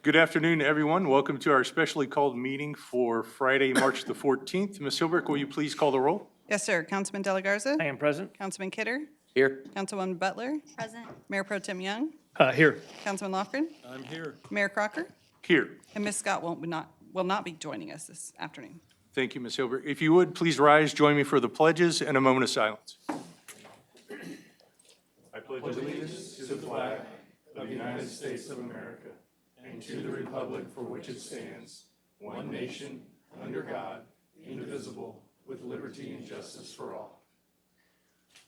Good afternoon, everyone. Welcome to our specially called meeting for Friday, March the 14th. Ms. Hilberg, will you please call the roll? Yes, sir. Councilman De La Garza? I am present. Councilman Kidder? Here. Councilwoman Butler? Present. Mayor Pro Tem Young? Here. Councilman Lofgren? I'm here. Mayor Crocker? Here. And Ms. Scott will not be joining us this afternoon. Thank you, Ms. Hilberg. If you would, please rise, join me for the pledges and a moment of silence. I pledge allegiance to the flag of the United States of America and to the republic for which it stands, one nation, under God, indivisible, with liberty and justice for all.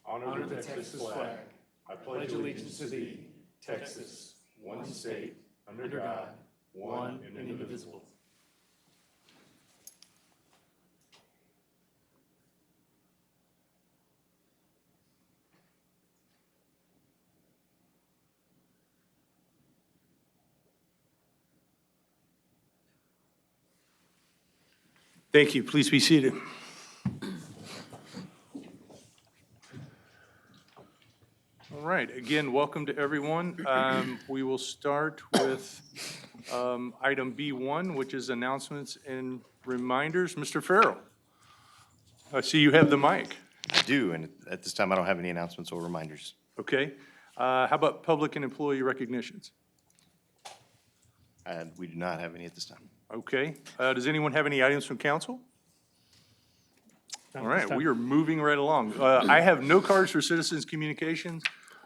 Honor the Texas flag. I pledge allegiance to thee, Texas, one state, under God, one and indivisible. Thank you. Please be seated. All right. Again, welcome to everyone. We will start with item B1, which is announcements and reminders. Mr. Farrell, I see you have the mic. I do, and at this time, I don't have any announcements or reminders. Okay. How about public and employee recognitions? And we do not have any at this time. Okay. Does anyone have any items from council? All right, we are moving right along. I have no cards for citizens' communications.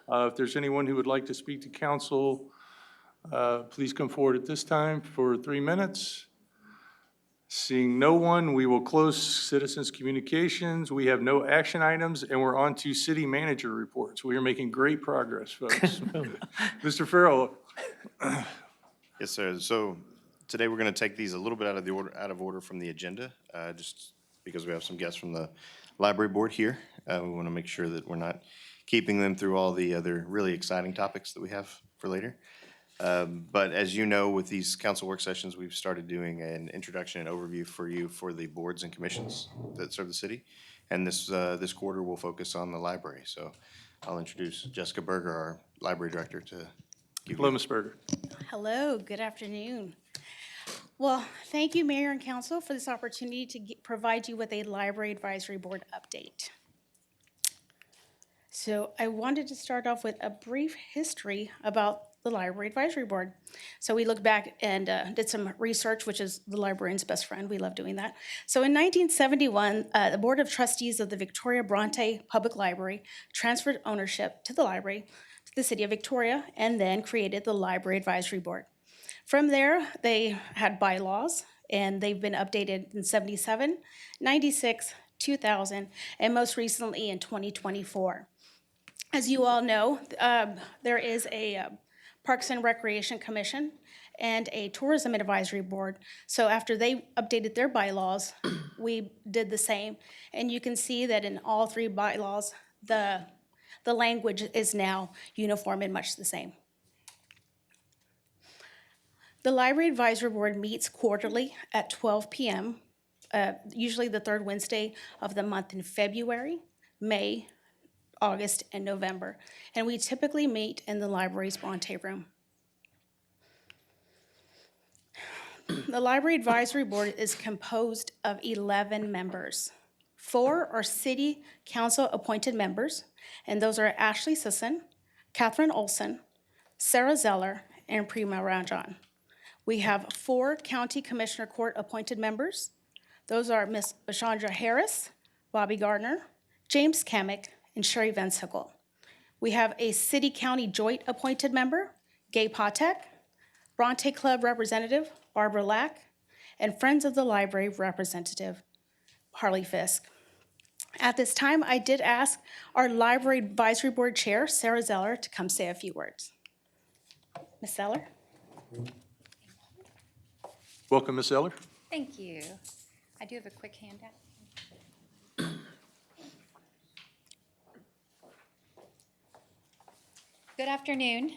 If there's anyone who would like to speak to council, please come forward at this time for 3 minutes. Seeing no one, we will close citizens' communications. We have no action items, and we're on to city manager reports. We are making great progress, folks. Mr. Farrell. Yes, sir. So today, we're going to take these a little bit out of order from the agenda, just because we have some guests from the library board here. We want to make sure that we're not keeping them through all the other really exciting topics that we have for later. But as you know, with these council work sessions, we've started doing an introduction and overview for you for the boards and commissions that serve the city. And this quarter, we'll focus on the library. So I'll introduce Jessica Berger, our library director, to give Hello, you. Ms. Berger. Hello, good afternoon. Well, thank you, Mayor and Council, for this opportunity to provide you with a Library Advisory Board update. So I wanted to start off with a brief history about the Library Advisory Board. So we looked back and did some research, which is the librarian's best friend. We love doing that. So in 1971, the Board of Trustees of the Victoria Bronte Public Library transferred ownership to the library to the city of Victoria and then created the Library Advisory Board. From there, they had bylaws, and they've been updated in 77, 96, 2000, and most recently in 2024. As you all know, there is a Parks and Recreation Commission and a Tourism Advisory Board. So after they updated their bylaws, we did the same. And you can see that in all three bylaws, the language is now uniform and much the same. The Library Advisory Board meets quarterly at 12 p.m., usually the third Wednesday of the month in February, May, August, and November. And we typically meet in the library's Bronte room. The Library Advisory Board is composed of 11 members. 4 are City Council appointed members, and those are Ashley Sisson, Catherine Olson, Sarah Zeller, and Prima Ranjan. We have 4 County Commissioner Court appointed members. Those are Ms. Bashandra Harris, Bobby Gardner, James Kamek, and Sherry Van Sickle. We have a City County Joint appointed member, Gay Patek, Bronte Club representative, Barbara Lack, and Friends of the Library representative, Harley Fisk. At this time, I did ask our Library Advisory Board Chair, Sarah Zeller, to come say a few words. Ms. Zeller? Welcome, Ms. Eller. Thank you. I do have a quick handout. Good afternoon.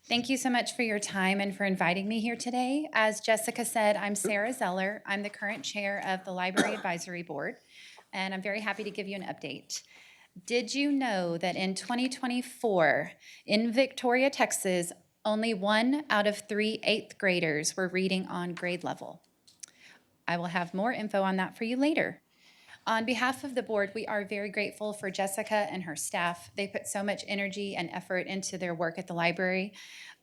Thank you so much for your time and for inviting me here today. As Jessica said, I'm Sarah Zeller. I'm the current chair of the Library Advisory Board, and I'm very happy to give you an update. Did you know that in 2024, in Victoria, Texas, Only 1 out of 3 eighth graders were reading on grade level. I will have more info on that for you later. On behalf of the board, we are very grateful for Jessica and her staff. They put so much energy and effort into their work at the library.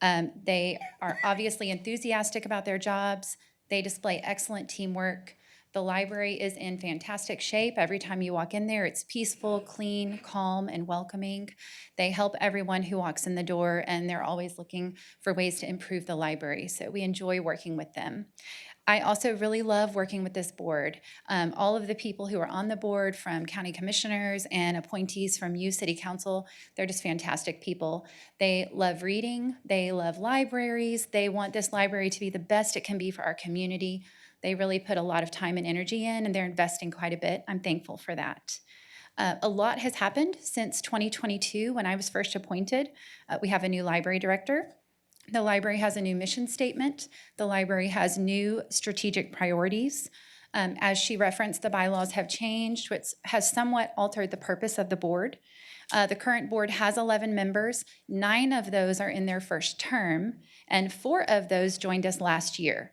They are obviously enthusiastic about their jobs. They display excellent teamwork. The library is in fantastic shape. Every time you walk in there, it's peaceful, clean, calm, and welcoming. They help everyone who walks in the door, and they're always looking for ways to improve the library. So we enjoy working with them. I also really love working with this board. All of the people who are on the board, from county commissioners and appointees from you, city council, they're just fantastic people. They love reading, they love libraries, they want this library to be the best it can be for our community. They really put a lot of time and energy in, and they're investing quite a bit. I'm thankful for that. A lot has happened since 2022 when I was first appointed. We have a new library director. The library has a new mission statement. The library has new strategic priorities. As she referenced, the bylaws have changed, which has somewhat altered the purpose of the board. The current board has 11 members. 9 of those are in their first term, and 4 of those joined us last year.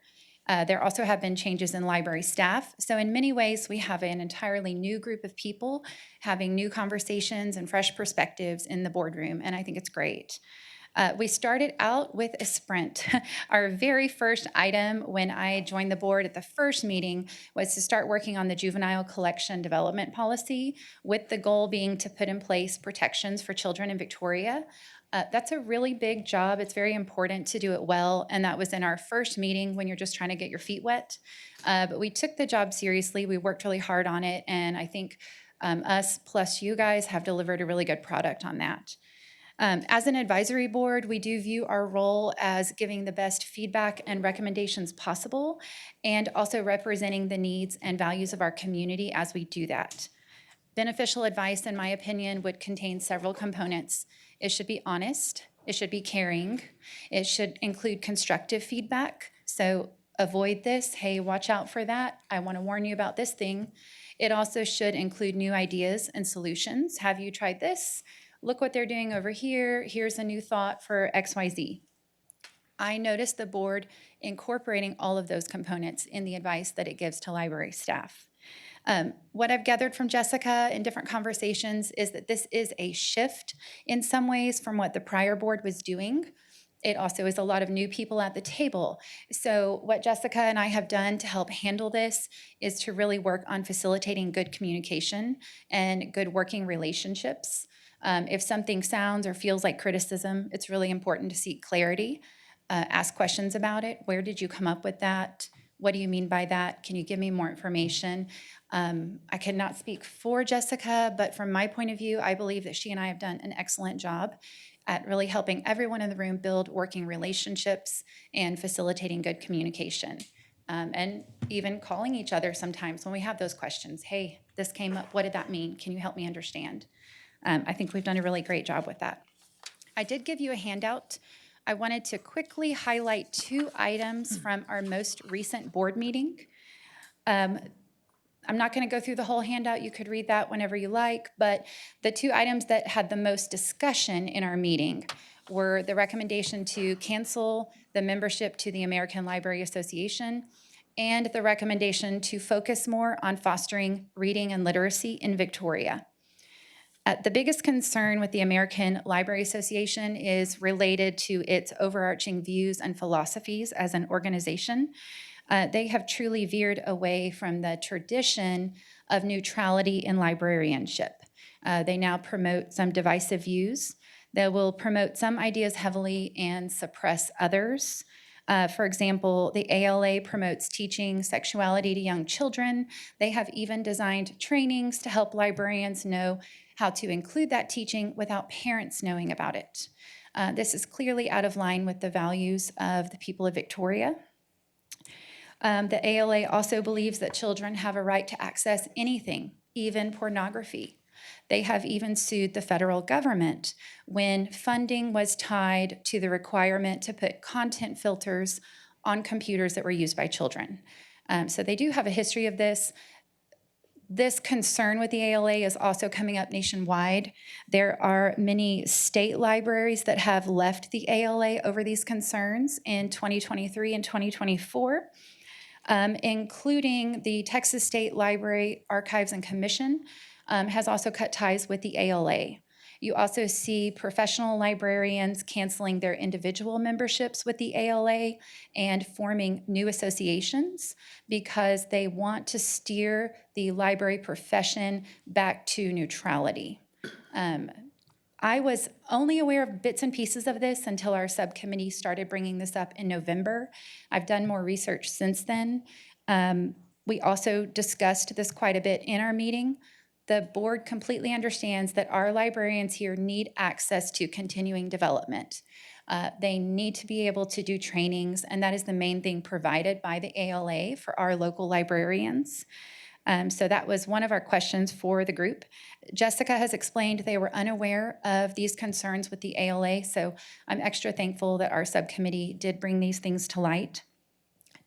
There also have been changes in library staff. So in many ways, we have an entirely new group of people having new conversations and fresh perspectives in the boardroom, and I think it's great. We started out with a sprint. Our very first item when I joined the board at the first meeting was to start working on the juvenile collection development policy, with the goal being to put in place protections for children in Victoria. That's a really big job. It's very important to do it well, and that was in our first meeting when you're just trying to get your feet wet. But we took the job seriously. We worked really hard on it, and I think us plus you guys have delivered a really good product on that. As an advisory board, we do view our role as giving the best feedback and recommendations possible, and also representing the needs and values of our community as we do that. Beneficial advice, in my opinion, would contain several components. It should be honest, it should be caring, it should include constructive feedback. So avoid this, hey, watch out for that, I want to warn you about this thing. It also should include new ideas and solutions. Have you tried this? Look what they're doing over here. Here's a new thought for XYZ. I noticed the board incorporating all of those components in the advice that it gives to library staff. What I've gathered from Jessica in different conversations is that this is a shift in some ways from what the prior board was doing. It also is a lot of new people at the table. So what Jessica and I have done to help handle this is to really work on facilitating good communication and good working relationships. If something sounds or feels like criticism, it's really important to seek clarity. Ask questions about it. Where did you come up with that? What do you mean by that? Can you give me more information? I cannot speak for Jessica, but from my point of view, I believe that she and I have done an excellent job at really helping everyone in the room build working relationships and facilitating good communication. And even calling each other sometimes when we have those questions. Hey, this came up. What did that mean? Can you help me understand? I think we've done a really great job with that. I did give you a handout. I wanted to quickly highlight 2 items from our most recent board meeting. I'm not going to go through the whole handout. You could read that whenever you like, but the 2 items that had the most discussion in our meeting were the recommendation to cancel the membership to the American Library Association and the recommendation to focus more on fostering reading and literacy in Victoria. The biggest concern with the American Library Association is related to its overarching views and philosophies as an organization. They have truly veered away from the tradition of neutrality in librarianship. They now promote some divisive views. They will promote some ideas heavily and suppress others. For example, the ALA promotes teaching sexuality to young children. They have even designed trainings to help librarians know how to include that teaching without parents knowing about it. This is clearly out of line with the values of the people of Victoria. The ALA also believes that children have a right to access anything, even pornography. They have even sued the federal government when funding was tied to the requirement to put content filters on computers that were used by children. So they do have a history of this. This concern with the ALA is also coming up nationwide. There are many state libraries that have left the ALA over these concerns in 2023 and 2024, including the Texas State Library Archives and Commission has also cut ties with the ALA. You also see professional librarians canceling their individual memberships with the ALA and forming new associations because they want to steer the library profession back to neutrality. I was only aware of bits and pieces of this until our subcommittee started bringing this up in November. I've done more research since then. We also discussed this quite a bit in our meeting. The board completely understands that our librarians here need access to continuing development. They need to be able to do trainings, and that is the main thing provided by the ALA for our local librarians. So that was one of our questions for the group. Jessica has explained they were unaware of these concerns with the ALA, so I'm extra thankful that our subcommittee did bring these things to light.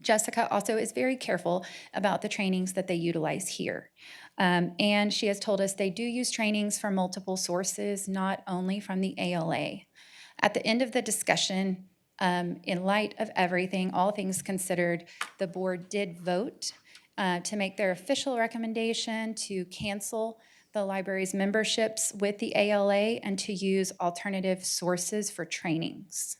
Jessica also is very careful about the trainings that they utilize here. And she has told us they do use trainings from multiple sources, not only from the ALA. At the end of the discussion, in light of everything, all things considered, the board did vote to make their official recommendation to cancel the library's memberships with the ALA and to use alternative sources for trainings.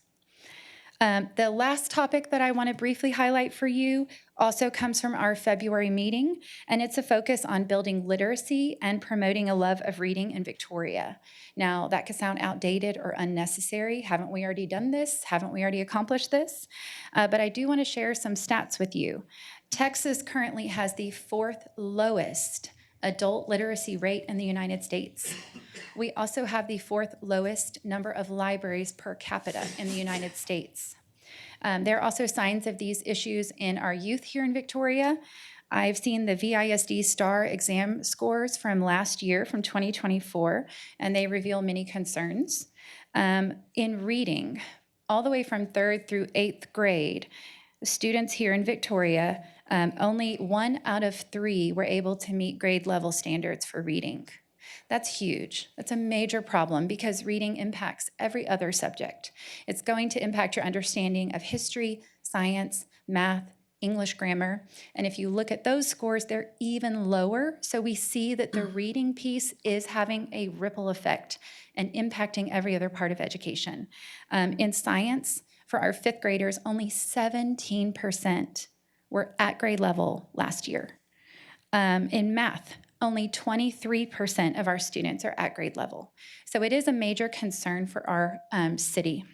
The last topic that I want to briefly highlight for you also comes from our February meeting, and it's a focus on building literacy and promoting a love of reading in Victoria. Now, that could sound outdated or unnecessary. Haven't we already done this? Haven't we already accomplished this? But I do want to share some stats with you. Texas currently has the 4th lowest adult literacy rate in the United States. We also have the 4th lowest number of libraries per capita in the United States. There are also signs of these issues in our youth here in Victoria. I've seen the VISD STAR exam scores from last year, from 2024, and they reveal many concerns. In reading, all the way from 3rd through 8th grade, students here in Victoria, only 1 out of 3 were able to meet grade level standards for reading. That's huge. That's a major problem because reading impacts every other subject. It's going to impact your understanding of history, science, math, English grammar. And if you look at those scores, they're even lower. So we see that the reading piece is having a ripple effect and impacting every other part of education. In science, for our 5th graders, only 17% were at grade level last year. In math, only 23% of our students are at grade level. So it is a major concern for our city.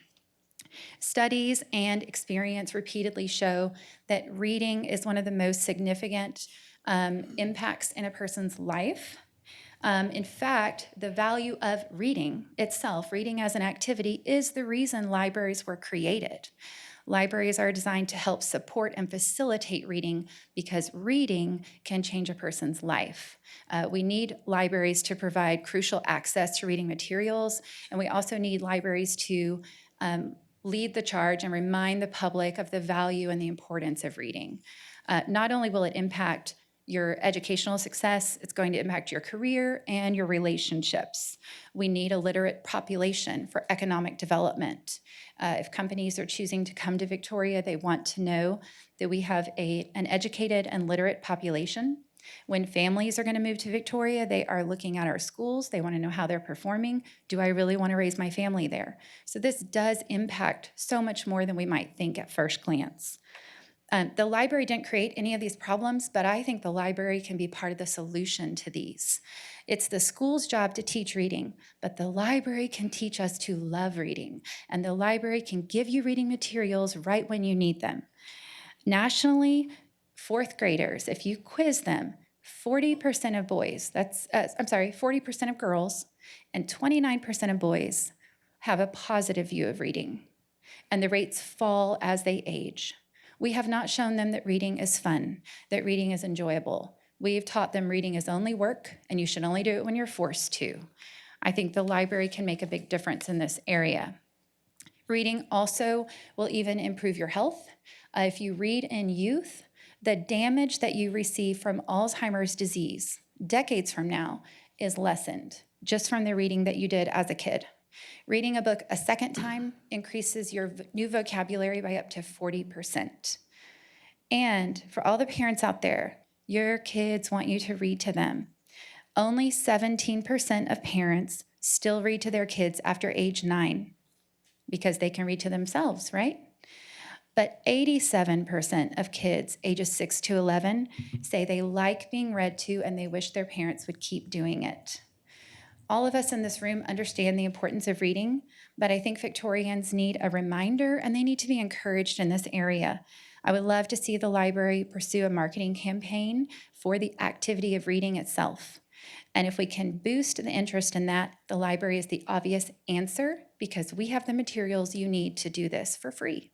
Studies and experience repeatedly show that reading is one of the most significant impacts in a person's life. In fact, the value of reading itself, reading as an activity, is the reason libraries were created. Libraries are designed to help support and facilitate reading because reading can change a person's life. We need libraries to provide crucial access to reading materials, and we also need libraries to lead the charge and remind the public of the value and the importance of reading. Not only will it impact your educational success, it's going to impact your career and your relationships. We need a literate population for economic development. If companies are choosing to come to Victoria, they want to know that we have an educated and literate population. When families are going to move to Victoria, they are looking at our schools. They want to know how they're performing. Do I really want to raise my family there? So this does impact so much more than we might think at first glance. The library didn't create any of these problems, but I think the library can be part of the solution to these. It's the school's job to teach reading, but the library can teach us to love reading, and the library can give you reading materials right when you need them. Nationally, 4th graders, if you quiz them, 40% of boys, 40% of girls and 29% of boys have a positive view of reading, and the rates fall as they age. We have not shown them that reading is fun, that reading is enjoyable. We've taught them reading is only work, and you should only do it when you're forced to. I think the library can make a big difference in this area. Reading also will even improve your health. If you read in youth, the damage that you receive from Alzheimer's disease decades from now, is lessened just from the reading that you did as a kid. Reading a book a second time increases your new vocabulary by up to 40%. And for all the parents out there, your kids want you to read to them. Only 17% of parents still read to their kids after age 9 because they can read to themselves, right? But 87% of kids ages 6 to 11 say they like being read to and they wish their parents would keep doing it. All of us in this room understand the importance of reading, but I think Victorians need a reminder and they need to be encouraged in this area. I would love to see the library pursue a marketing campaign for the activity of reading itself. And if we can boost the interest in that, the library is the obvious answer because we have the materials you need to do this for free.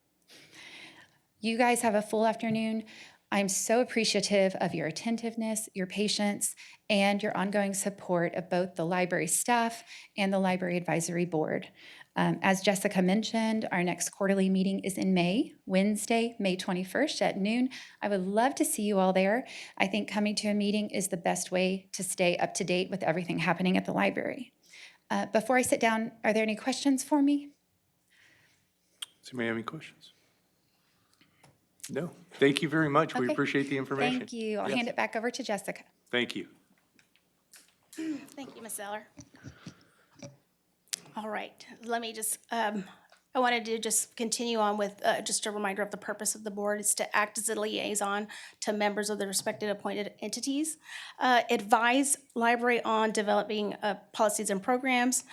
You guys have a full afternoon. I'm so appreciative of your attentiveness, your patience, and your ongoing support of both the library staff and the Library Advisory Board. As Jessica mentioned, our next quarterly meeting is in May, Wednesday, May 21st at noon. I would love to see you all there. I think coming to a meeting is the best way to stay up to date with everything happening at the library. Before I sit down, are there any questions for me? Does anybody have any questions? No. Thank you very much. We Okay. appreciate the information. Thank you. I'll Yes. hand it back over to Jessica. Thank you. Thank you, Ms. Zeller. All right, let me just, I wanted to just continue on with just a reminder of the purpose of the board is to act as a liaison to members of the respected appointed entities, advise library on developing policies and programs,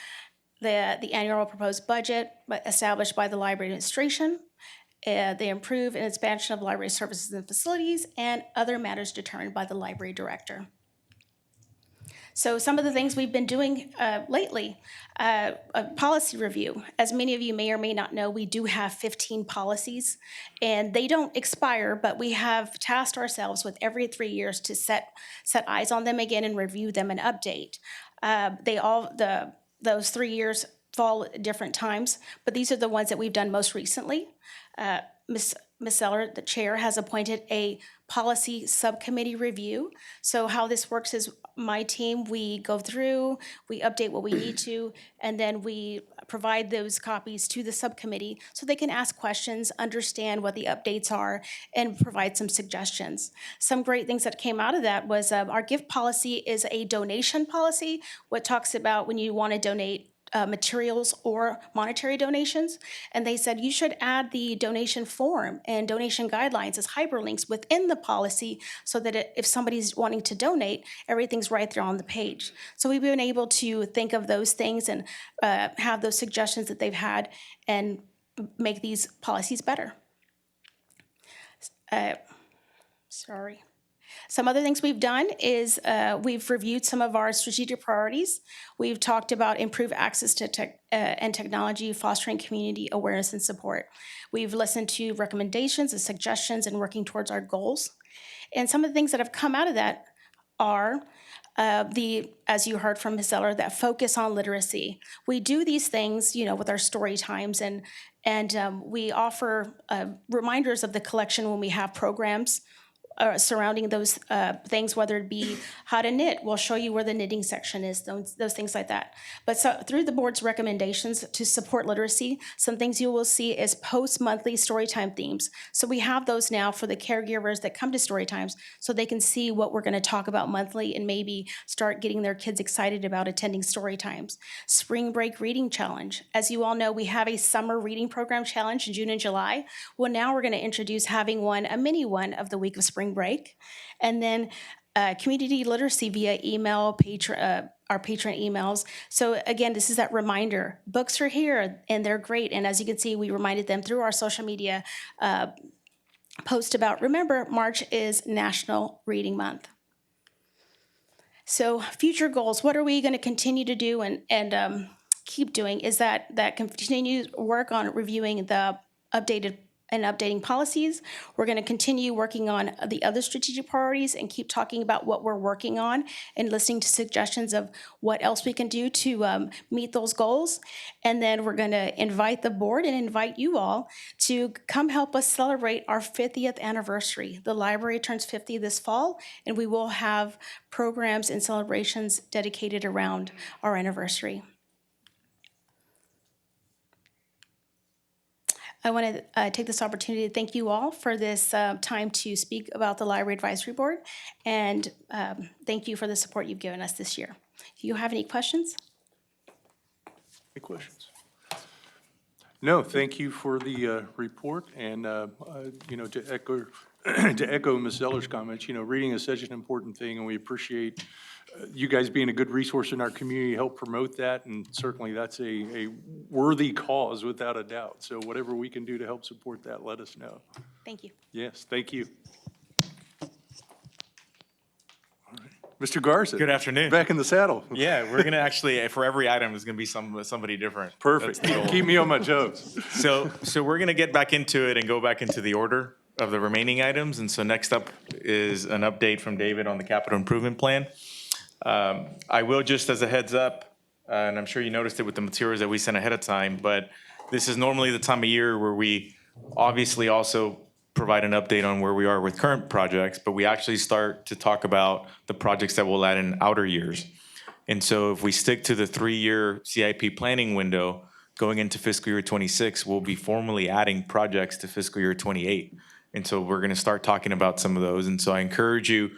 the annual proposed budget established by the library administration, the improve and expansion of library services and facilities, and other matters determined by the library director. So some of the things we've been doing lately, a policy review. As many of you may or may not know, we do have 15 policies, and they don't expire, but we have tasked ourselves with every 3 years to set eyes on them again and review them and update. Those 3 years fall at different times, but these are the ones that we've done most recently. Ms. Zeller, the chair, has appointed a policy subcommittee review. So how this works is my team, we go through, we update what we need to, and then we provide those copies to the subcommittee so they can ask questions, understand what the updates are, and provide some suggestions. Some great things that came out of that was our gift policy is a donation policy, what talks about when you want to donate materials or monetary donations. And they said you should add the donation form and donation guidelines as hyperlinks within the policy so that if somebody's wanting to donate, everything's right there on the page. So we've been able to think of those things and have those suggestions that they've had and make these policies better. Some other things we've done is we've reviewed some of our strategic priorities. We've talked about improved access to technology, fostering community awareness and support. We've listened to recommendations and suggestions and working towards our goals. And some of the things that have come out of that are as you heard from Ms. Zeller, that focus on literacy. We do these things, with our story times, and we offer reminders of the collection when we have programs surrounding those things, whether it be how to knit. We'll show you where the knitting section is, those things like that. But so through the board's recommendations to support literacy, some things you will see is post-monthly storytime themes. So we have those now for the caregivers that come to storytimes so they can see what we're going to talk about monthly and maybe start getting their kids excited about attending storytimes. Spring Break Reading Challenge. As you all know, we have a summer reading program challenge in June and July. Well, now we're going to introduce having a mini one of the week of spring break. And then community literacy via email, our patron emails. So again, this is that reminder. Books are here and they're great. And as you can see, we reminded them through our social media post about, remember, March is National Reading Month. So future goals, what are we going to continue to do and keep doing is that continued work on reviewing the updated and updating policies. We're going to continue working on the other strategic priorities and keep talking about what we're working on and listening to suggestions of what else we can do to meet those goals. And then we're going to invite the board and invite you all to come help us celebrate our 50th anniversary. The library turns 50 this fall, and we will have programs and celebrations dedicated around our anniversary. I want to take this opportunity to thank you all for this time to speak about the Library Advisory Board, and thank you for the support you've given us this year. Do you have any questions? Any questions? No, thank you for the report, and, to echo Ms. Zeller's comments, reading is such an important thing, and we appreciate you guys being a good resource in our community, help promote that, and certainly that's a worthy cause without a doubt. So whatever we can do to help support that, let us know. Thank you. Yes, thank you. All right. Mr. Garza. Good afternoon. Back in the saddle. Yeah, we're gonna actually, for every item, is gonna be somebody different. Perfect. That's the goal. Keep me on my toes. So we're gonna get back into it and go back into the order of the remaining items. And so next up is an update from David on the capital improvement plan. I will, just as a heads up, and I'm sure you noticed it with the materials that we sent ahead of time, but this is normally the time of year where we obviously also provide an update on where we are with current projects, but we actually start to talk about the projects that we'll add in outer years. And so if we stick to the 3-year CIP planning window, going into fiscal year '26, we'll be formally adding projects to fiscal year '28. And so we're gonna start talking about some of those. And so I encourage you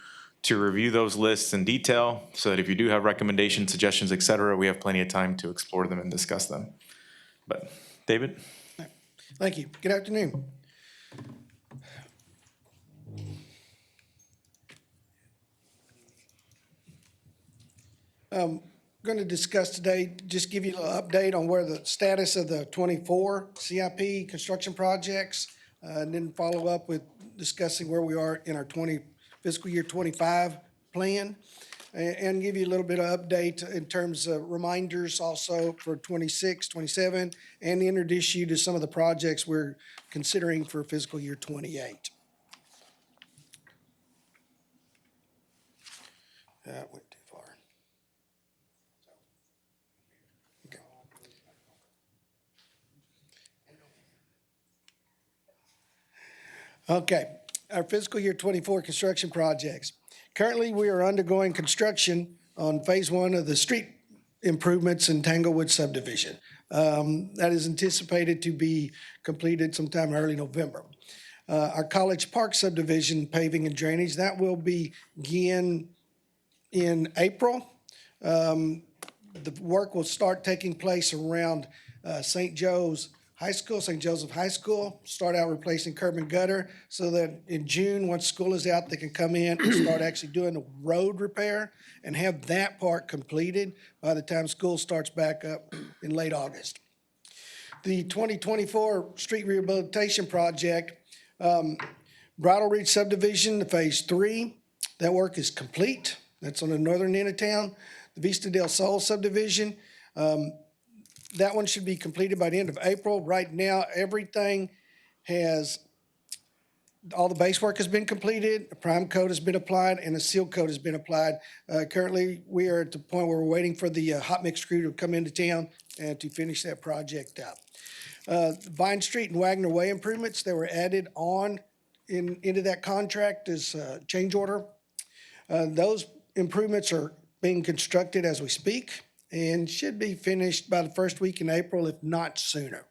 to review those lists in detail so that if you do have recommendations, suggestions, et cetera, we have plenty of time to explore them and discuss them. But, David? Thank you. Good afternoon. Going to discuss today, just give you an update on where the status of the 24 CIP construction projects, and then follow up with discussing where we are in our fiscal year '25 plan, and give you a little bit of update in terms of reminders also for '26, '27, and introduce you to some of the projects we're considering for fiscal year '28. That went too far. Okay. Okay, our fiscal year '24 construction projects. Currently, we are undergoing construction on Phase 1 of the street improvements in Tanglewood subdivision. That is anticipated to be completed sometime early November. Our College Park subdivision paving and drainage, that will begin in April. The work will start taking place around St. Joe's High School, St. Joseph High School, start out replacing curb and gutter so that in June, once school is out, they can come in and start actually doing the road repair and have that part completed by the time school starts back up in late August. The 2024 street rehabilitation project, Bridle Ridge subdivision, the Phase 3, that work is complete. That's on the northern end of town. The Vista del Sol subdivision, that one should be completed by the end of April. Right now, everything all the base work has been completed, a prime coat has been applied, and a seal coat has been applied. Currently, we are at the point where we're waiting for the hot mix crew to come into town and to finish that project up. Vine Street and Wagner Way improvements that were added on into that contract is change order. Those improvements are being constructed as we speak and should be finished by the first week in April, if not sooner.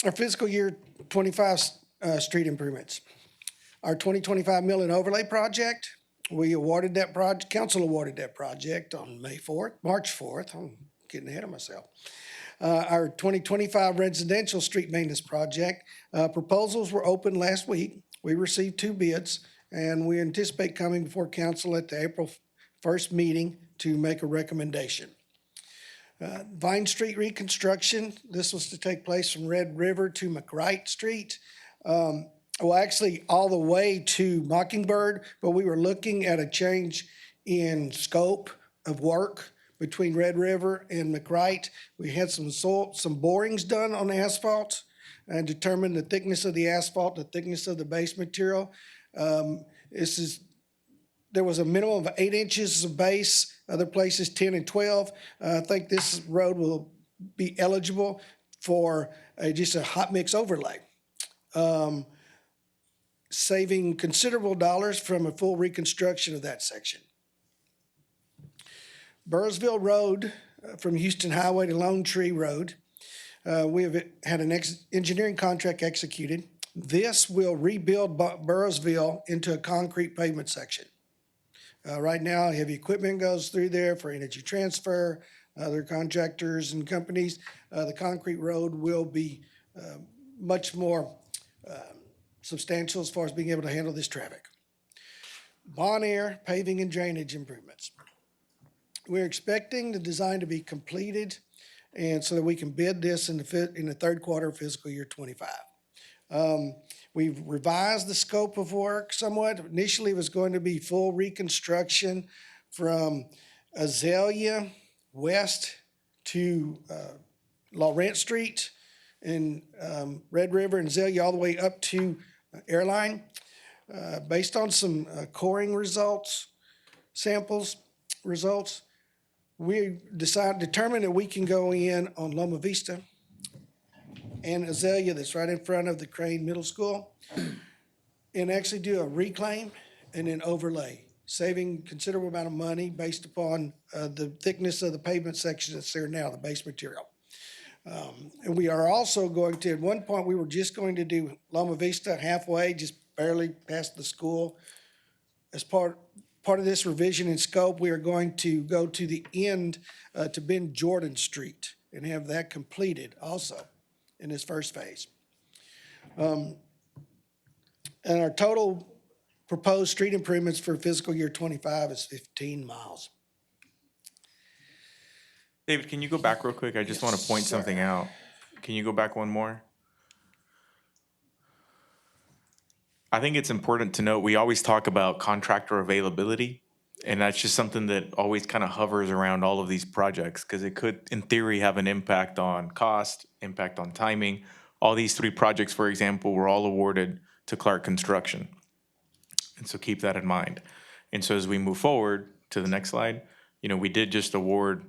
Our fiscal year '25 street improvements. Our 2025 mill and overlay project, we awarded that project, council awarded that project on March 4th. I'm getting ahead of myself. Our 2025 residential street maintenance project, proposals were opened last week. We received 2 bids, and we anticipate coming before council at the April 1st meeting to make a recommendation. Vine Street reconstruction, this was to take place from Red River to McWright Street. Well, actually, all the way to Mockingbird, but we were looking at a change in scope of work between Red River and McWright. We had some borings done on the asphalt and determined the thickness of the asphalt, the thickness of the base material. There was a minimum of 8 inches of base, other places 10 and 12. I think this road will be eligible for just a hot mix overlay, saving considerable dollars from a full reconstruction of that section. Burrisville Road, from Houston Highway to Lone Tree Road, we have had an engineering contract executed. This will rebuild Burrisville into a concrete pavement section. Right now, heavy equipment goes through there for Energy Transfer, other contractors and companies. The concrete road will be much more substantial as far as being able to handle this traffic. Bon Air paving and drainage improvements. We're expecting the design to be completed and so that we can bid this in the third quarter of fiscal year 25. We've revised the scope of work somewhat. Initially, it was going to be full reconstruction from Azalea west to Laurent Street and Red River and Azalea all the way up to Airline. Based on some coring samples results, we determined that we can go in on Loma Vista and Azalea that's right in front of the Crane Middle School and actually do a reclaim and then overlay, saving considerable amount of money based upon the thickness of the pavement section that's there now, the base material. And we are also going to, at one point, we were just going to do Loma Vista halfway, just barely past the school. As part of this revision in scope, we are going to go to the end to Ben Jordan Street and have that completed also in this first phase. And our total proposed street improvements for fiscal year 25 is 15 miles. David, can you go back real quick? I just want to point something out. Can you go back one more? I think it's important to note, we always talk about contractor availability, and that's just something that always kind of hovers around all of these projects, because it could, in theory, have an impact on cost, impact on timing. All these 3 projects, for example, were all awarded to Clark Construction. And so keep that in mind. And so as we move forward to the next slide, we did just award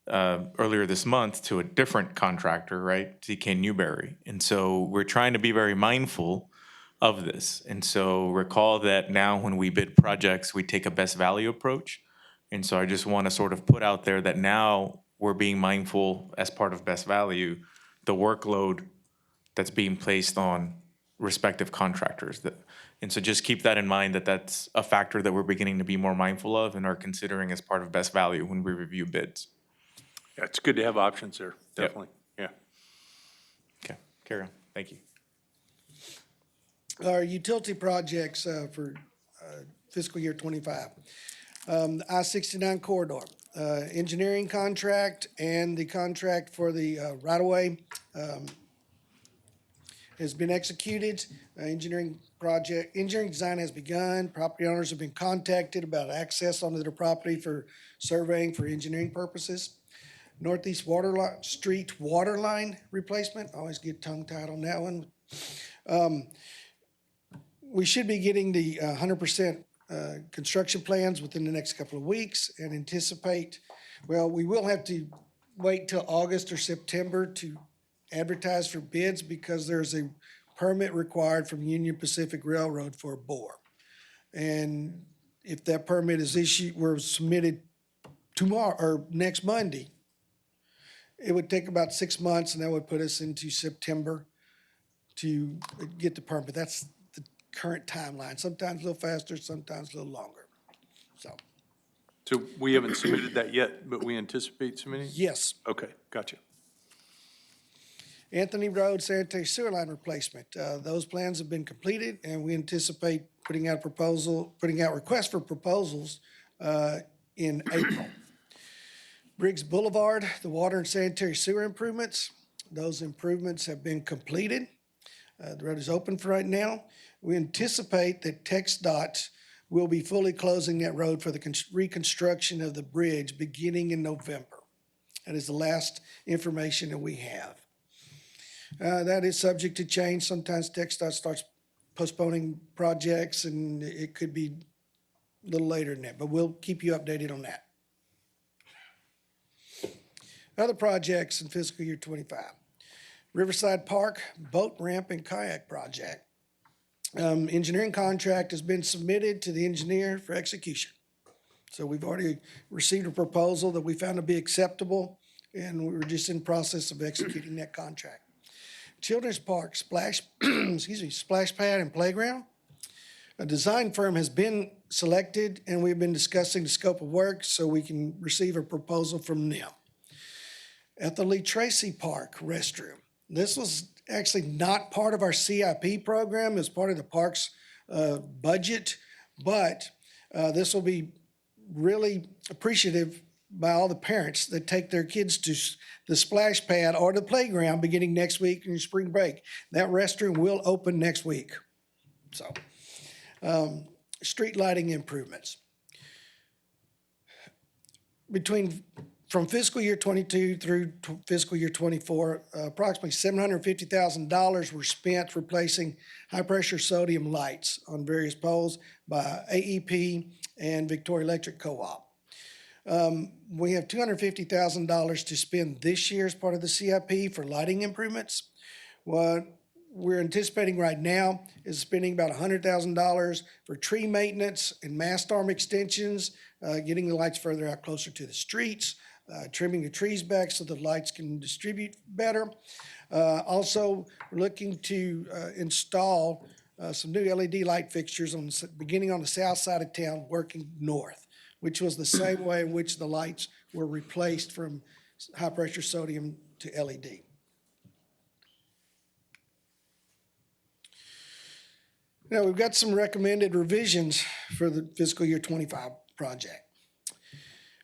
earlier this month to a different contractor, right? ZK Newberry. And so we're trying to be very mindful of this. And so recall that now when we bid projects, we take a best value approach. And so I just want to sort of put out there that now we're being mindful as part of best value, the workload that's being placed on respective contractors. And so just keep that in mind, that that's a factor that we're beginning to be more mindful of and are considering as part of best value when we review bids. Yeah, it's good to have options there, definitely, yeah. Okay, carry on. Thank you. Our utility projects for fiscal year 25. The I-69 corridor, engineering contract and the contract for the right-of-way has been executed. Engineering design has begun. Property owners have been contacted about access onto their property for surveying for engineering purposes. Northeast Street water line replacement, always get tongue-tied on that one. We should be getting the 100% construction plans within the next couple of weeks and anticipate, well, we will have to wait till August or September to advertise for bids because there's a permit required from Union Pacific Railroad for a bore. And if that permit is issued, were submitted tomorrow or next Monday, it would take about 6 months, and that would put us into September to get the permit. That's the current timeline. Sometimes a little faster, sometimes a little longer. So we haven't submitted that yet, but we anticipate submitting? Yes. Okay, gotcha. Anthony Road sanitary sewer line replacement. Those plans have been completed, and we anticipate putting out requests for proposals in April. Briggs Boulevard, the water and sanitary sewer improvements. Those improvements have been completed. The road is open for right now. We anticipate that TxDOT we'll be fully closing that road for the reconstruction of the bridge beginning in November. That is the last information that we have. That is subject to change. Sometimes TxDOT starts postponing projects, and it could be a little later than that, but we'll keep you updated on that. Other projects in fiscal year '25. Riverside Park Boat Ramp and Kayak Project. Engineering contract has been submitted to the engineer for execution. So we've already received a proposal that we found to be acceptable, and we were just in process of executing that contract. Children's Park splash pad and playground. A design firm has been selected, and we've been discussing the scope of work so we can receive a proposal from them. At the Lee Tracy Park restroom. This was actually not part of our CIP program, as part of the park's budget, but this will be really appreciative by all the parents that take their kids to the splash pad or the playground beginning next week in spring break. That restroom will open next week. So, street lighting improvements. From fiscal year '22 through fiscal year '24, approximately $750,000 were spent replacing high-pressure sodium lights on various poles by AEP and Victoria Electric Co-op. We have $250,000 to spend this year as part of the CIP for lighting improvements. What we're anticipating right now is spending about $100,000 for tree maintenance and mast arm extensions, getting the lights further out closer to the streets, trimming the trees back so the lights can distribute better. Also, we're looking to install some new LED light fixtures beginning on the south side of town, working north, which was the same way in which the lights were replaced from high-pressure sodium to LED. Now, we've got some recommended revisions for the fiscal year '25 project.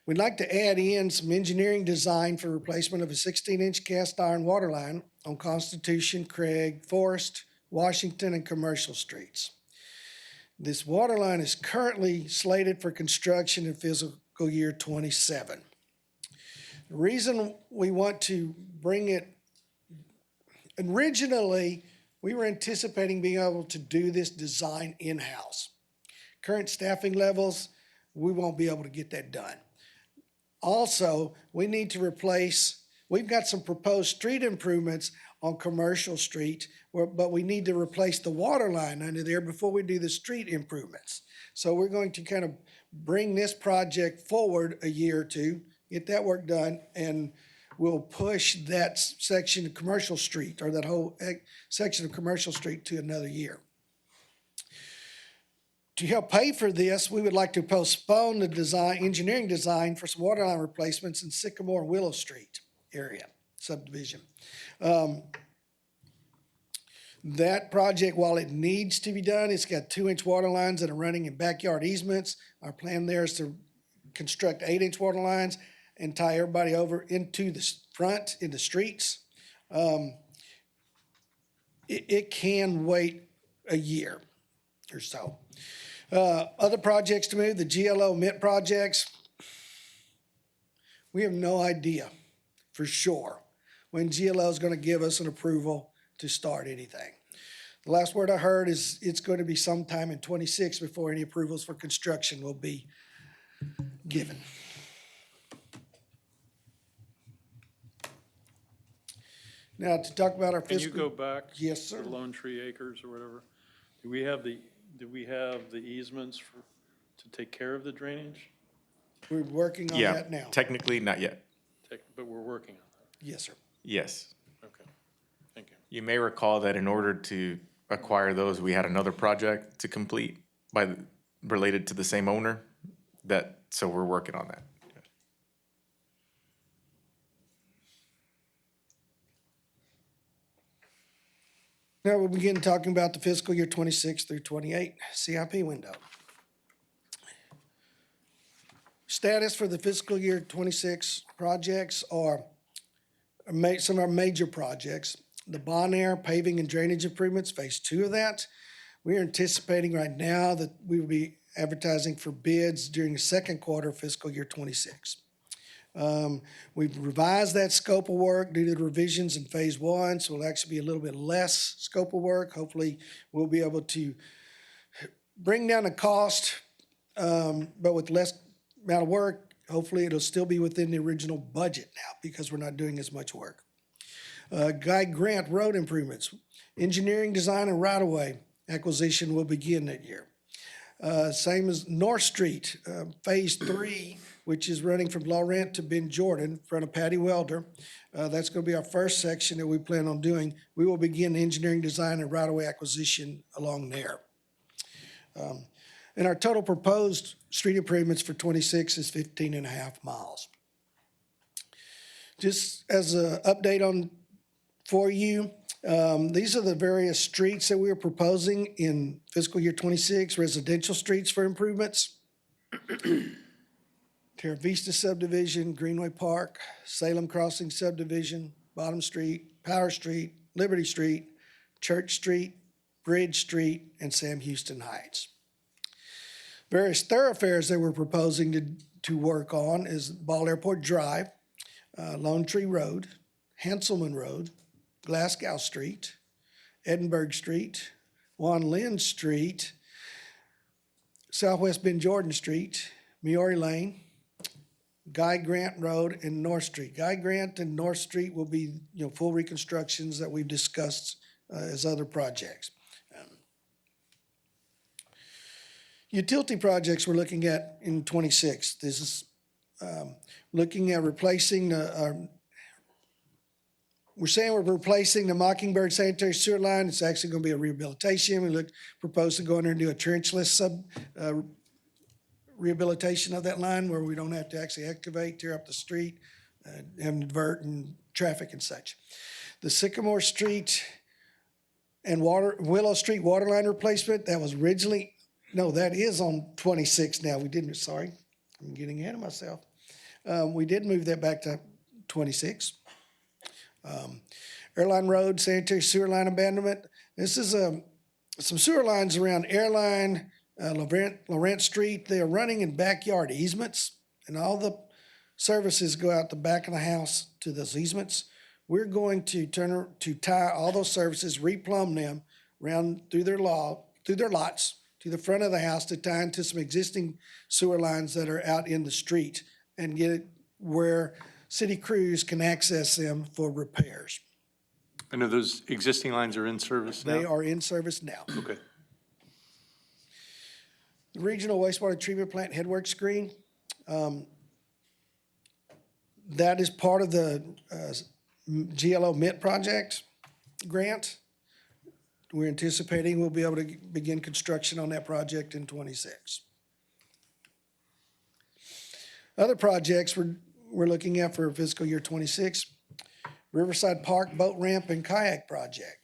We'd like to add in some engineering design for replacement of a 16-inch cast iron water line on Constitution, Craig, Forest, Washington, and Commercial Streets. This water line is currently slated for construction in fiscal year '27. The reason we want to bring it, originally, we were anticipating being able to do this design in-house. Current staffing levels, we won't be able to get that done. Also, we need to replace, we've got some proposed street improvements on Commercial Street, but we need to replace the water line under there before we do the street improvements. So we're going to kind of bring this project forward a year or two, get that work done, and we'll push that section of Commercial Street, or that whole section of Commercial Street, to another year. To help pay for this, we would like to postpone the engineering design for some water line replacements in Sycamore and Willow Street area subdivision. That project, while it needs to be done, it's got 2-inch water lines that are running in backyard easements. Our plan there is to construct 8-inch water lines and tie everybody over into the front, in the streets. It can wait a year or so. Other projects to move, the GLO MIT projects, we have no idea for sure when GLO is going to give us an approval to start anything. The last word I heard is it's going to be sometime in '26 before any approvals for construction will be given. Now, to talk about our Can you fiscal. go back? Yes, sir. To Lone Tree Acres or whatever? Do we have the easements to take care of the drainage? We're working on Yeah, that now. technically, not yet. But we're working on Yes, sir. Yes. that. Okay, thank you. You may recall that in order to acquire those, we had another project to complete related to the same owner, so we're working on that. Now we'll begin talking about the fiscal year '26 through '28 CIP window. Status for the fiscal year '26 projects are some of our major projects. The Bon Air paving and drainage improvements, phase 2 of that. We are anticipating right now that we will be advertising for bids during the second quarter of fiscal year 26. We've revised that scope of work due to the revisions in phase one, so it'll actually be a little bit less scope of work. Hopefully, we'll be able to bring down the cost, but with less amount of work, hopefully it'll still be within the original budget now because we're not doing as much work. Guy Grant Road improvements, engineering, design, and right-of-way acquisition will begin that year. Same as North Street, Phase 3, which is running from Laurent to Ben Jordan in front of Patty Welder. That's going to be our first section that we plan on doing. We will begin engineering, design, and right-of-way acquisition along there. And our total proposed street improvements for 26 is 15.5 miles. Just as an update for you, these are the various streets that we are proposing in fiscal year 26, residential streets for improvements. Terra Vista subdivision, Greenway Park, Salem Crossing subdivision, Bottom Street, Power Street, Liberty Street, Church Street, Bridge Street, and Sam Houston Heights. Various thoroughfares that we're proposing to work on is Ball Airport Drive, Lone Tree Road, Hanselman Road, Glasgow Street, Edinburgh Street, Juan Lynn Street, Southwest Ben Jordan Street, Miori Lane, Guy Grant Road, and North Street. Guy Grant and North Street will be, full reconstructions that we've discussed as other projects. Utility projects we're looking at in 26. This is looking at replacing we're saying we're replacing the Mockingbird sanitary sewer line. It's actually going to be a rehabilitation. We propose to go in there and do a trenchless rehabilitation of that line where we don't have to actually excavate, tear up the street, and divert and traffic and such. The Sycamore Street and Willow Street water line replacement, that was originally, no, that is on 26 now. Sorry, I'm getting ahead of myself. We did move that back to 26. Airline Road, sanitary sewer line abandonment. This is some sewer lines around Airline, Laurent Street. They are running in backyard easements, and all the services go out the back of the house to those easements. We're going to tie all those services, replumb them around through their lots to the front of the house to tie into some existing sewer lines that are out in the street and get it where city crews can access them for repairs. I know those existing lines are in service now? They are in service now. Okay. The Regional Wastewater Treatment Plant headwork screen, that is part of the GLO MIT project grant. We're anticipating we'll be able to begin construction on that project in 26. Other projects we're looking at for fiscal year 26, Riverside Park Boat Ramp and Kayak Project.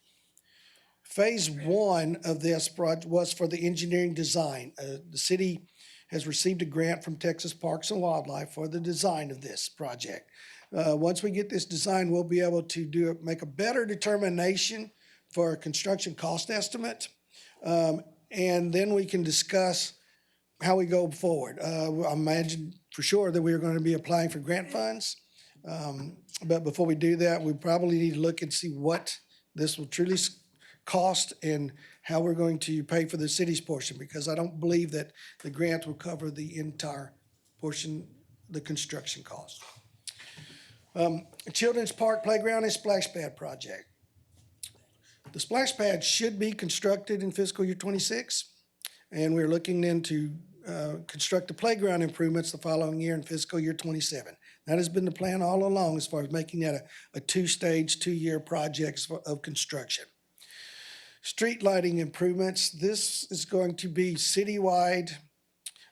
Phase 1 of this project was for the engineering design. The city has received a grant from Texas Parks and Wildlife for the design of this project. Once we get this design, we'll be able to make a better determination for a construction cost estimate. And then we can discuss how we go forward. I imagine for sure that we are going to be applying for grant funds. But before we do that, we probably need to look and see what this will truly cost and how we're going to pay for the city's portion, because I don't believe that the grant will cover the entire portion, the construction cost. Children's Park Playground and Splash Pad Project. The splash pad should be constructed in fiscal year 26, and we're looking then to construct the playground improvements the following year in fiscal year 27. That has been the plan all along as far as making that a two-stage, two-year project of construction. Street lighting improvements, this is going to be citywide,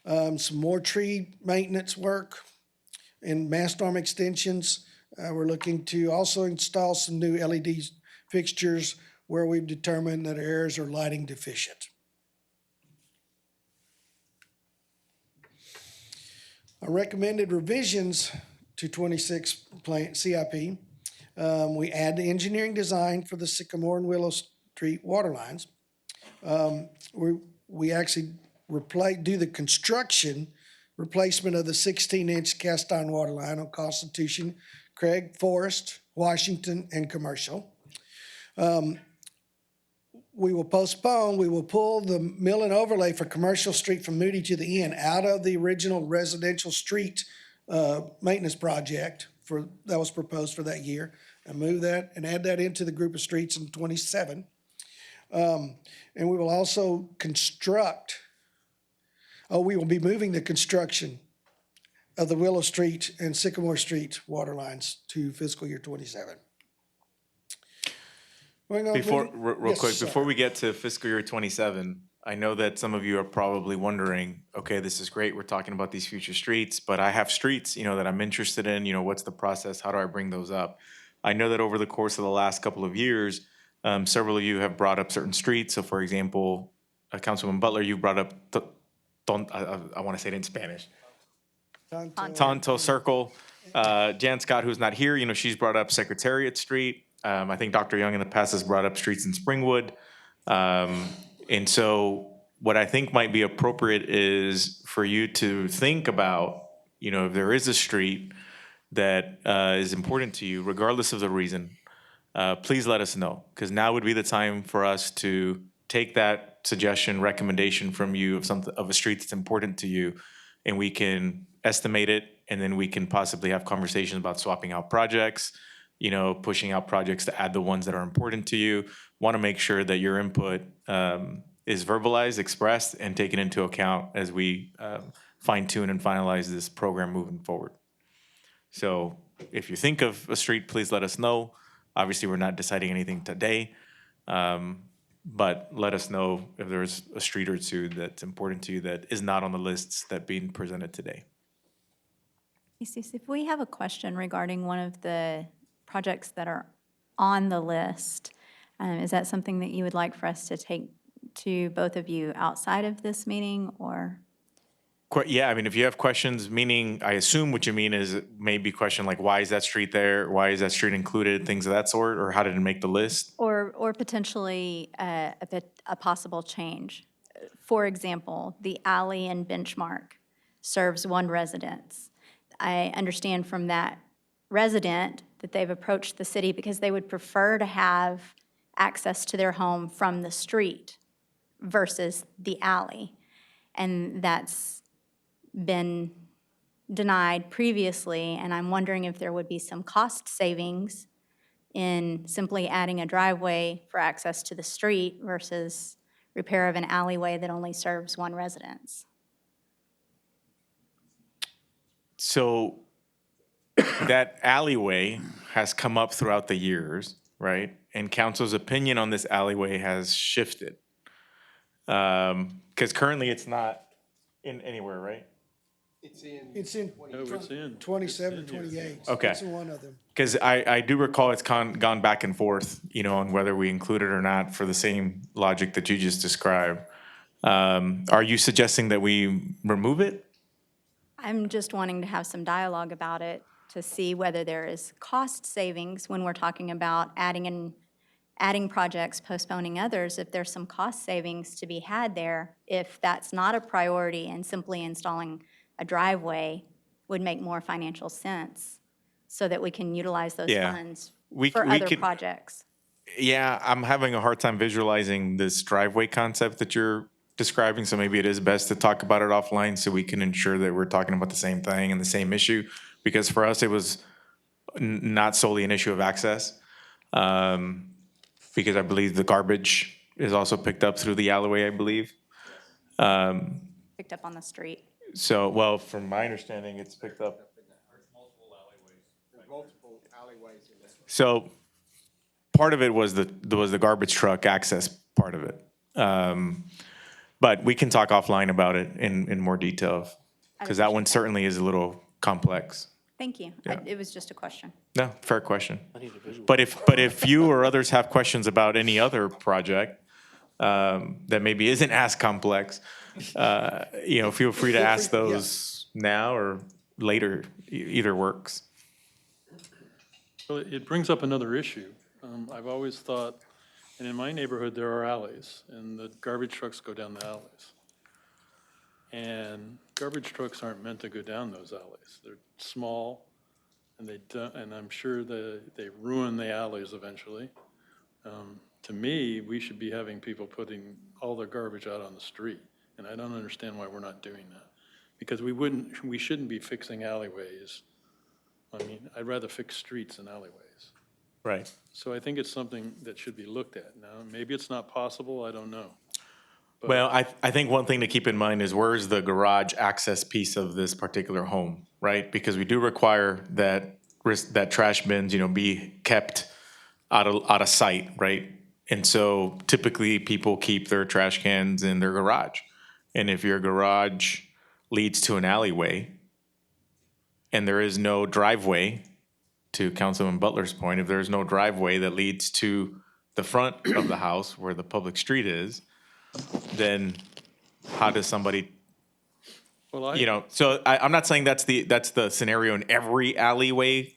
some more tree maintenance work and mast arm extensions. We're looking to also install some new LED fixtures where we've determined that areas are lighting deficient. Our recommended revisions to 26 plan CIP, we add the engineering design for the Sycamore and Willow Street water lines. We actually do the construction replacement of the 16-inch cast iron water line on Constitution, Craig, Forest, Washington, and Commercial. We will pull the mill and overlay for Commercial Street from Moody to the Inn out of the original residential street maintenance project that was proposed for that year, and move that and add that into the group of streets in 27. And we will also we will be moving the construction of the Willow Street and Sycamore Street water lines to fiscal year 27. Before, real Yes, quick, sir. before we get to fiscal year 27, I know that some of you are probably wondering, okay, this is great, we're talking about these future streets, but I have streets, that I'm interested in, what's the process, how do I bring those up? I know that over the course of the last couple of years, several of you have brought up certain streets. So for example, Councilman Butler, you brought up, I want to say it in Spanish, Tonto Circle. Jan Scott, who's not here, she's brought up Secretariat Street. I think Dr. Young in the past has brought up streets in Springwood. And so what I think might be appropriate is for you to think about, if there is a street that is important to you, regardless of the reason, please let us know. Because now would be the time for us to take that suggestion, recommendation from you of a street that's important to you, and we can estimate it, and then we can possibly have conversations about swapping out projects, pushing out projects to add the ones that are important to you. Want to make sure that your input is verbalized, expressed, and taken into account as we fine tune and finalize this program moving forward. So if you think of a street, please let us know. Obviously, we're not deciding anything today, but let us know if there's a street or two that's important to you that is not on the lists that being presented today. Jesus, if we have a question regarding one of the projects that are on the list, is that something that you would like for us to take to both of you outside of this meeting, or? Yeah, I mean, if you have questions, meaning, I assume what you mean is maybe question like, why is that street there? Why is that street included? Things of that sort, or how did it make the list? Or potentially a possible change. For example, the alley in Benchmark serves one residence. I understand from that resident that they've approached the city because they would prefer to have access to their home from the street versus the alley. And that's been denied previously, and I'm wondering if there would be some cost savings in simply adding a driveway for access to the street versus repair of an alleyway that only serves one residence. So that alleyway has come up throughout the years, right? And council's opinion on this alleyway has shifted. Because currently it's not in anywhere, right? It's in it's in. 27, 28. Okay. It's in one of them. Because I do recall it's gone back and forth, on whether we include it or not for the same logic that you just described. Are you suggesting that we remove it? I'm just wanting to have some dialogue about it to see whether there is cost savings when we're talking about adding projects, postponing others, if there's some cost savings to be had there, if that's not a priority and simply installing a driveway would make more financial sense so that we can utilize those Yeah. funds We for other could- projects. Yeah, I'm having a hard time visualizing this driveway concept that you're describing, so maybe it is best to talk about it offline so we can ensure that we're talking about the same thing and the same issue. Because for us, it was not solely an issue of access. Because I believe the garbage is also picked up through the alleyway, I believe. Picked up on the street. So, well, from my understanding, it's picked up. So, part of it was the garbage truck access part of it. But we can talk offline about it in more detail, because that one certainly is a little complex. Thank you. Yeah. It was just a question. No, fair question. But if you or others have questions about any other project that maybe isn't as complex, feel free to ask those now or later. Either works. Well, it brings up another issue. I've always thought, and in my neighborhood, there are alleys, and the garbage trucks go down the alleys. And garbage trucks aren't meant to go down those alleys. They're small, and they don't, and I'm sure they ruin the alleys eventually. To me, we should be having people putting all their garbage out on the street, and I don't understand why we're not doing that. Because we shouldn't be fixing alleyways. I mean, I'd rather fix streets than alleyways. Right. So I think it's something that should be looked at. Now, maybe it's not possible, I don't know. Well, I think one thing to keep in mind is where's the garage access piece of this particular home, right? Because we do require that that trash bins, be kept out of sight, right? And so typically people keep their trash cans in their garage. And if your garage leads to an alleyway and there is no driveway, to Councilman Butler's point, if there's no driveway that leads to the front of the house where the public street is, then how does somebody, Well, so I'm not saying that's the scenario in every alleyway,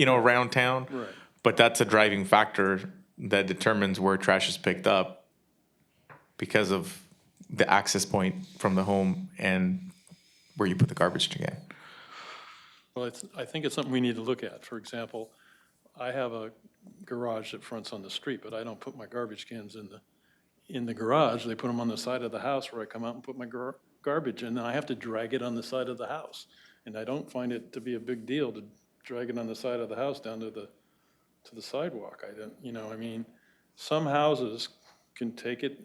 around town. Right. But that's a driving factor that determines where trash is picked up because of the access point from the home and where you put the garbage can. Well, I think it's something we need to look at. For example, I have a garage that fronts on the street, but I don't put my garbage cans in the garage. They put them on the side of the house where I come out and put my garbage in, and I have to drag it on the side of the house. And I don't find it to be a big deal to drag it on the side of the house down to the sidewalk. I don't, some houses can take it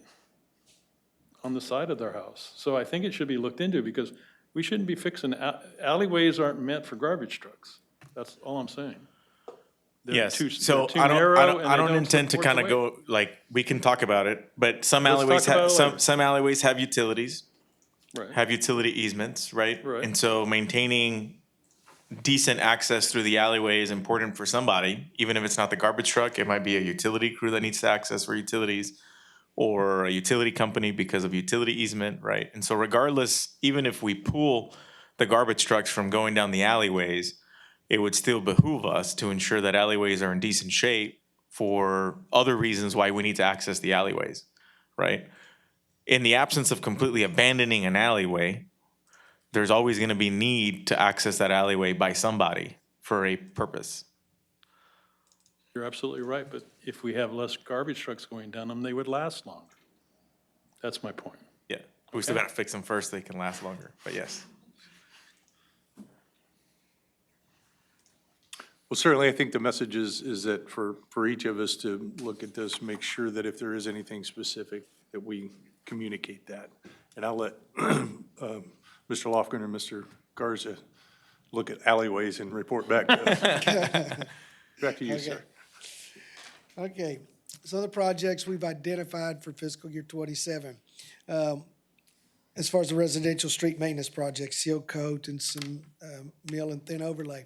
on the side of their house. So I think it should be looked into because we shouldn't be fixing, alleyways aren't meant for garbage trucks. That's all I'm saying. They're Yes, too- so they're too I narrow don't, and I they don't intend to support the kind of weight. go, like, we can talk about it, but some Let's alleyways talk about have, it later. some alleyways have utilities, Right. have utility easements, right? Right. And so maintaining decent access through the alleyway is important for somebody, even if it's not the garbage truck, it might be a utility crew that needs to access for utilities, or a utility company because of utility easement, right? And so regardless, even if we pool the garbage trucks from going down the alleyways, it would still behoove us to ensure that alleyways are in decent shape for other reasons why we need to access the alleyways, right? In the absence of completely abandoning an alleyway, there's always going to be need to access that alleyway by somebody for a purpose. You're absolutely right, but if we have less garbage trucks going down them, they would last longer. That's my point. Yeah, we still got to fix them first so they can last longer, but yes. Well, certainly, I think the message is that for each of us to look at this, make sure that if there is anything specific, that we communicate that. And I'll let Mr. Lofgren and Mr. Garza look at alleyways and report back to us. Back to you, sir. Okay, so the projects we've identified for fiscal year '27. As far as the residential street maintenance projects, seal coat and some mill and thin overlay.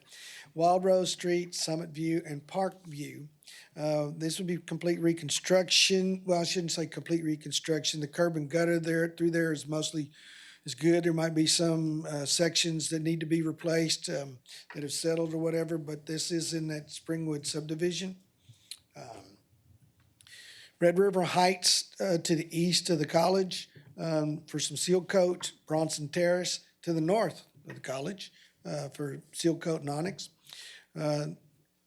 Wild Rose Street, Summit View, and Park View. This would be complete reconstruction. Well, I shouldn't say complete reconstruction. The curb and gutter through there is mostly good. There might be some sections that need to be replaced that have settled or whatever, but this is in that Springwood subdivision. Red River Heights to the east of the college for some seal coat. Bronson Terrace to the north of the college for seal coat and onyx.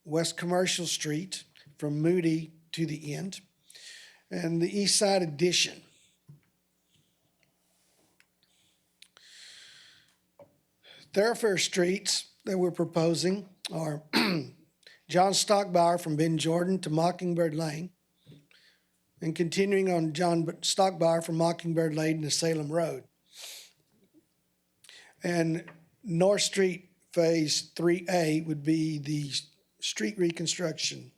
West Commercial Street from Moody to the end. And the East Side Addition. Thoroughfare streets that we're proposing are John Stockbauer from Ben Jordan to Mockingbird Lane, and continuing on John Stockbauer from Mockingbird Lane to Salem Road. And North Street Phase 3A would be the street reconstruction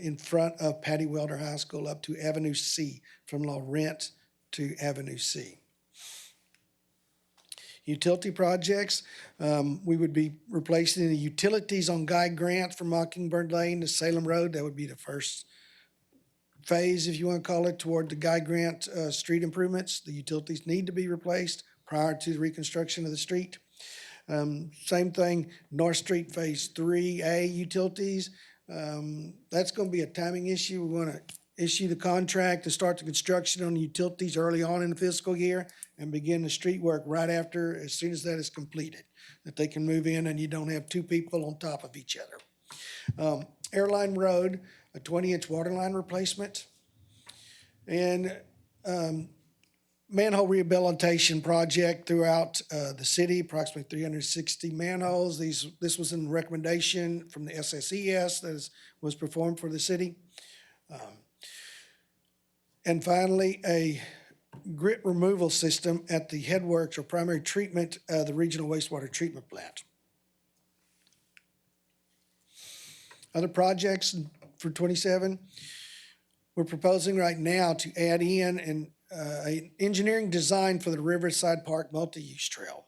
in front of Patty Welder High School up to Avenue C, from Laurent to Avenue C. Utility projects, we would be replacing the utilities on Guy Grant from Mockingbird Lane to Salem Road. That would be the first phase, if you want to call it, toward the Guy Grant street improvements. The utilities need to be replaced prior to the reconstruction of the street. Same thing, North Street Phase 3A utilities. That's going to be a timing issue. We want to issue the contract to start the construction on the utilities early on in the fiscal year and begin the street work right after, as soon as that is completed, that they can move in and you don't have two people on top of each other. Airline Road, a 20-inch water line replacement. And manhole rehabilitation project throughout the city, approximately 360 manholes. This was in recommendation from the SSES that was performed for the city. And finally, a grit removal system at the headworks or primary treatment of the regional wastewater treatment plant. Other projects for 27, we're proposing right now to add in an engineering design for the Riverside Park multi-use trail.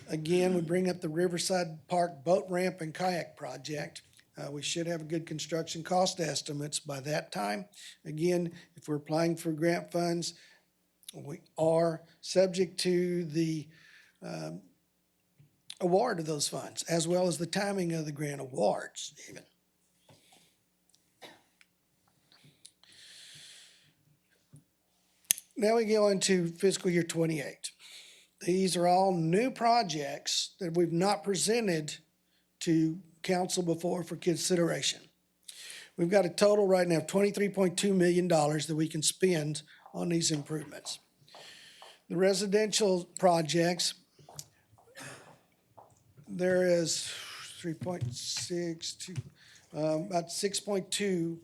Again, we bring up the Riverside Park boat ramp and kayak project. We should have a good construction cost estimates by that time. Again, if we're applying for grant funds, we are subject to the award of those funds, as well as the timing of the grant awards even. Now we go into fiscal year 28. These are all new projects that we've not presented to council before for consideration. We've got a total right now of $23.2 million that we can spend on these improvements. The residential projects, there is 3.62, about $6.2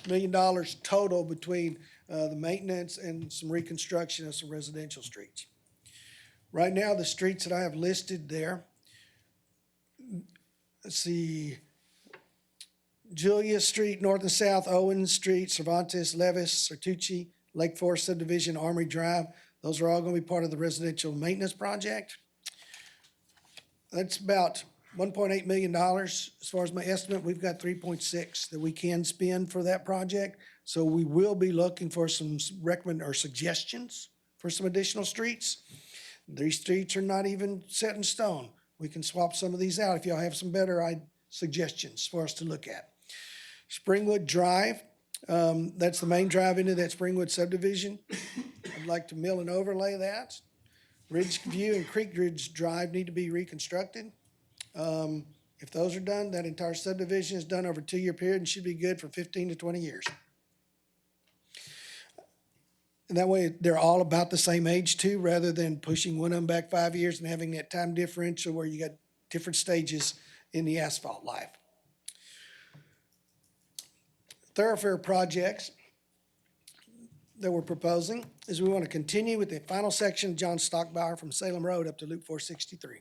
million total between the maintenance and some reconstruction of some residential streets. Right now, the streets that I have listed there, let's see, Julia Street, North and South, Owens Street, Cervantes, Levis, Sertucci, Lake Forest Subdivision, Armory Drive. Those are all going to be part of the residential maintenance project. That's about $1.8 million. As far as my estimate, we've got 3.6 that we can spend for that project. So we will be looking for some suggestions for some additional streets. These streets are not even set in stone. We can swap some of these out if y'all have some better suggestions for us to look at. Springwood Drive, that's the main drive into that Springwood subdivision. I'd like to mill and overlay that. Ridgeview and Creek Ridge Drive need to be reconstructed. If those are done, that entire subdivision is done over a 2-year period and should be good for 15 to 20 years. And that way, they're all about the same age too, rather than pushing one of them back 5 years and having that time differential where you got different stages in the asphalt life. Thoroughfare projects that we're proposing is we want to continue with the final section of John Stockbauer from Salem Road up to Loop 463.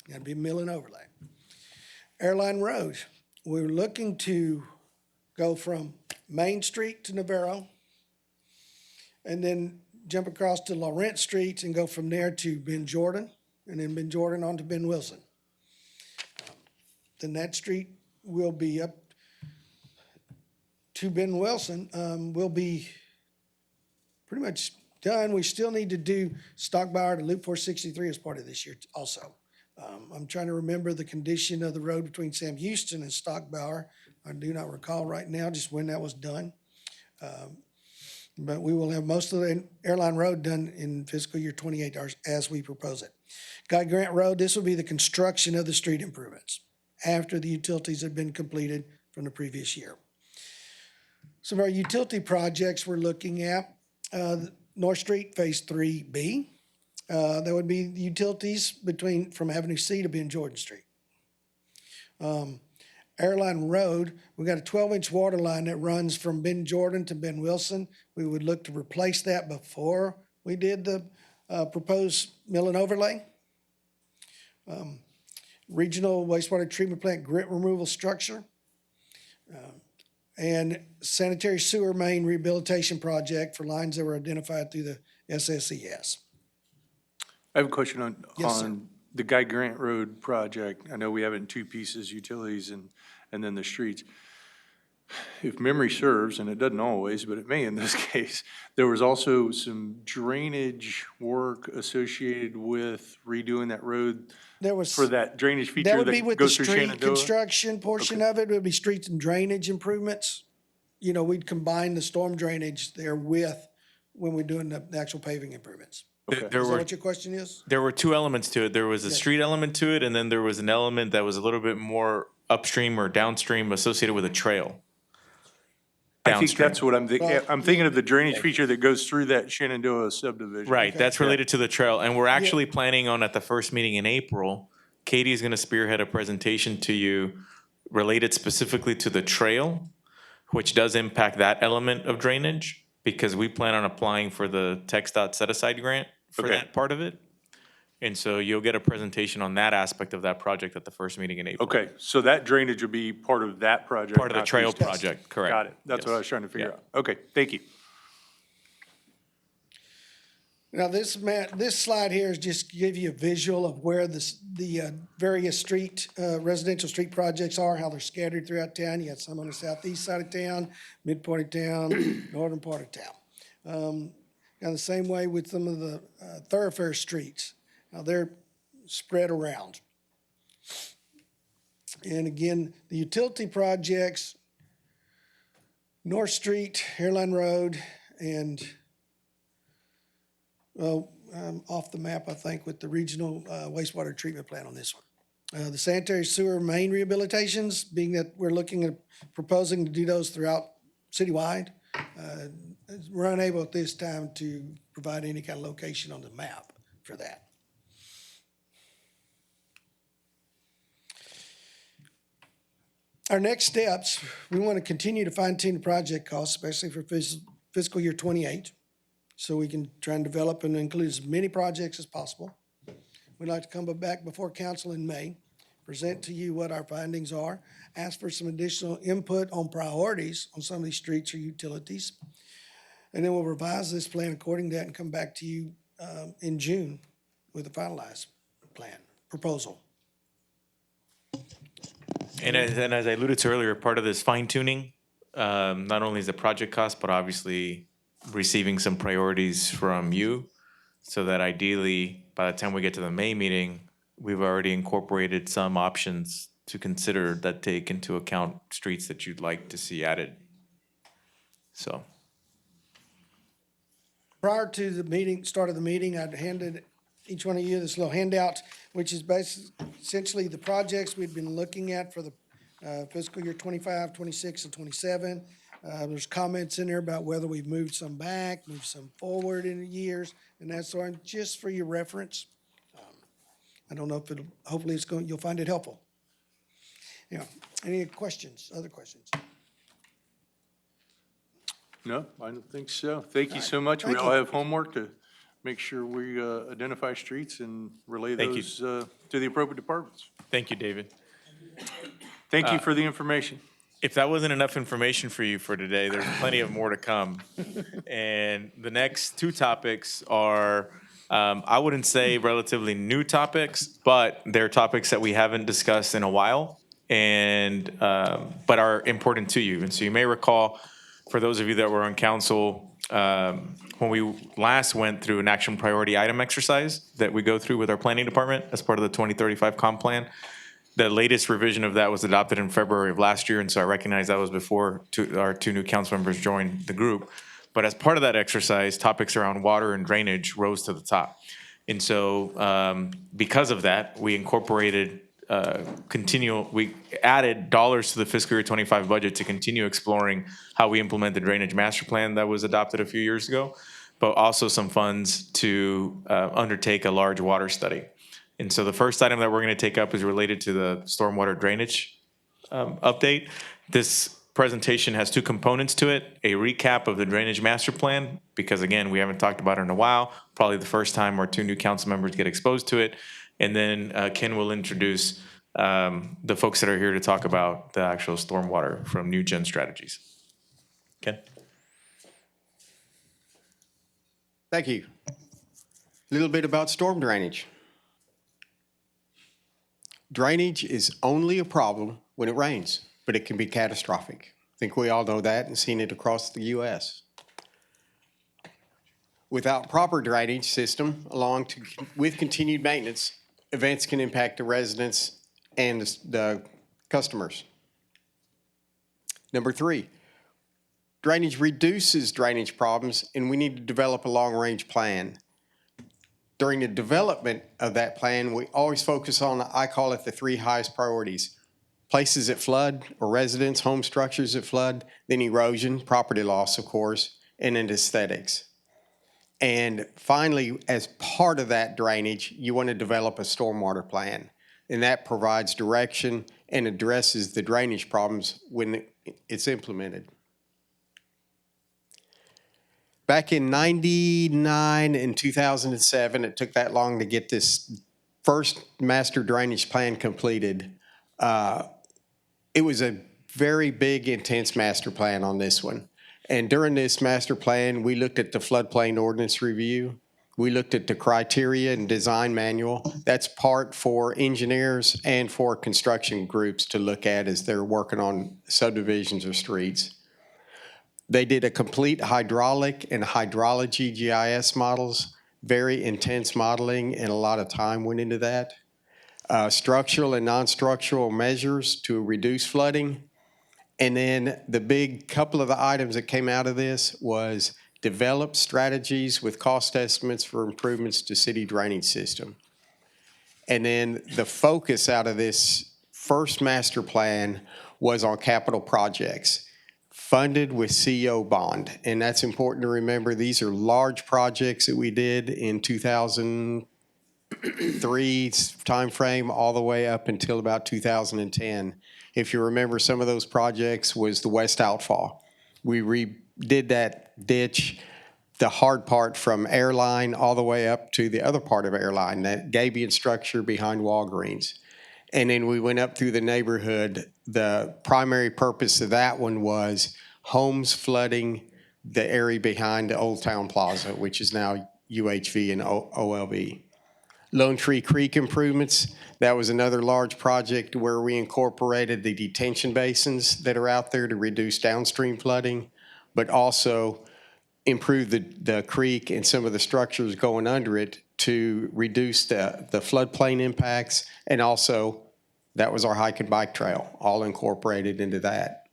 Got to be mill and overlay. Airline Road, we're looking to go from Main Street to Navarro, and then jump across to Laurent Street and go from there to Ben Jordan, and then Ben Jordan on to Ben Wilson. Then that street will be up to Ben Wilson, will be pretty much done. We still need to do Stockbauer to Loop 463 as part of this year also. I'm trying to remember the condition of the road between Sam Houston and Stockbauer. I do not recall right now just when that was done. But we will have most of the Airline Road done in fiscal year 28 as we propose it. Guy Grant Road, this will be the construction of the street improvements after the utilities have been completed from the previous year. Some of our utility projects we're looking at, North Street Phase 3B. That would be the utilities from Avenue C to Ben Jordan Street. Airline Road, we've got a 12-inch water line that runs from Ben Jordan to Ben Wilson. We would look to replace that before we did the proposed mill and overlay. Regional wastewater treatment plant grit removal structure. And sanitary sewer main rehabilitation project for lines that were identified through the SSES. I have a question on, Yes, sir. on the Guy Grant Road project. I know we have it in two pieces, utilities and then the streets. if memory serves, and it doesn't always, but it may in this case, there was also some drainage work associated with redoing that road There was, for that drainage that feature would be that with the goes through street Shenandoah? construction portion of it, would be streets and drainage improvements. You know, we'd combine the storm drainage there with, when we're doing the actual paving improvements. There Is that were what your question is? There were two elements to it. There was a street element to it, and then there was an element that was a little bit more upstream or downstream associated with a trail. I think Downstream. that's what I'm thinking. I'm thinking of the drainage feature that goes through that Shenandoah subdivision. Right, that's related to the trail, and we're actually planning on at the first meeting in April, Katie is gonna spearhead a presentation to you related specifically to the trail, which does impact that element of drainage, because we plan on applying for the TxDOT set-aside grant for Okay. that part of it. And so you'll get a presentation on that aspect of that project at the first meeting in April. Okay, so that drainage would be part of that project? Part of the not trail these- project, correct. Got it. That's what I Yes. was trying to figure Yeah. out. Okay, thank you. Now, this slide here is just to give you a visual of where the various street, residential street projects are, how they're scattered throughout town. You got some on the southeast side of town, midpoint of town, northern part of town. Kind of the same way with some of the thoroughfare streets. Now, they're spread around. And again, the utility projects, North Street, Airline Road, and well, off the map, I think, with the regional wastewater treatment plant on this one. The sanitary sewer main rehabilitations, being that we're looking at proposing to do those throughout citywide. We're unable at this time to provide any kind of location on the map for that. Our next steps, we want to continue to fine tune the project costs, especially for fiscal year '28. So we can try and develop and include as many projects as possible. We'd like to come back before council in May, present to you what our findings are, ask for some additional input on priorities on some of these streets or utilities. And then we'll revise this plan according to that and come back to you in June with a finalized plan, proposal. And as I alluded to earlier, part of this fine tuning, not only is the project cost, but obviously receiving some priorities from you, so that ideally, by the time we get to the May meeting, we've already incorporated some options to consider that take into account streets that you'd like to see added. So, Prior to the meeting, start of the meeting, I'd handed each one of you this little handout, which is essentially the projects we've been looking at for the fiscal year '25, '26, and '27. There's comments in there about whether we've moved some back, moved some forward in the years, and that's sort of just for your reference. I don't know if it'll, hopefully you'll find it helpful. Yeah, any questions, other questions? No, I don't think so. Thank you so much. We Thank all you. have homework to make sure we identify streets and relay Thank you. those to the appropriate departments. thank you, David. Thank you for the information. If that wasn't enough information for you for today, there's plenty of more to come. And the next two topics are, I wouldn't say relatively new topics, but they're topics that we haven't discussed in a while and, but are important to you. And so you may recall, for those of you that were on council, when we last went through an action priority item exercise that we go through with our planning department as part of the 2035 comp plan. The latest revision of that was adopted in February of last year, and so I recognize that was before our two new council members joined the group. But as part of that exercise, topics around water and drainage rose to the top. And so because of that, we incorporated we added dollars to the fiscal year '25 budget to continue exploring how we implement the drainage master plan that was adopted a few years ago, but also some funds to undertake a large water study. And so the first item that we're going to take up is related to the stormwater drainage update. This presentation has two components to it: a recap of the drainage master plan, because again, we haven't talked about it in a while, probably the first time our two new council members get exposed to it. And then Ken will introduce the folks that are here to talk about the actual stormwater from New Gen Strategies. Ken? Thank you. A little bit about storm drainage. Drainage is only a problem when it rains, but it can be catastrophic. I think we all know that and seen it across the U.S. Without proper drainage system, with continued maintenance, events can impact the residents and the customers. Number 3, drainage reduces drainage problems, and we need to develop a long-range plan. During the development of that plan, we always focus on, I call it the 3 highest priorities: places that flood, or residents, home structures that flood, then erosion, property loss, of course, and then aesthetics. And finally, as part of that drainage, you want to develop a stormwater plan, and that provides direction and addresses the drainage problems when it's implemented. Back in 99 and 2007, it took that long to get this first master drainage plan completed. It was a very big, intense master plan on this one. And during this master plan, we looked at the floodplain ordinance review. We looked at the criteria and design manual. That's part for engineers and for construction groups to look at as they're working on subdivisions or streets. They did a complete hydraulic and hydrology GIS models, very intense modeling, and a lot of time went into that. Structural and non-structural measures to reduce flooding. And then the big couple of the items that came out of this was develop strategies with cost estimates for improvements to city drainage system. And then the focus out of this first master plan was on capital projects funded with CO bond. And that's important to remember. These are large projects that we did in 2003 timeframe all the way up until about 2010. If you remember, some of those projects was the West Outfall. We redid that ditch, the hard part from Airline all the way up to the other part of Airline, that Gabion structure behind Walgreens. And then we went up through the neighborhood. The primary purpose of that one was homes flooding the area behind the Old Town Plaza, which is now UHV and OLV. Lone Tree Creek improvements, that was another large project where we incorporated the detention basins that are out there to reduce downstream flooding, but also improve the creek and some of the structures going under it to reduce the floodplain impacts. And also, that was our hike and bike trail, all incorporated into that.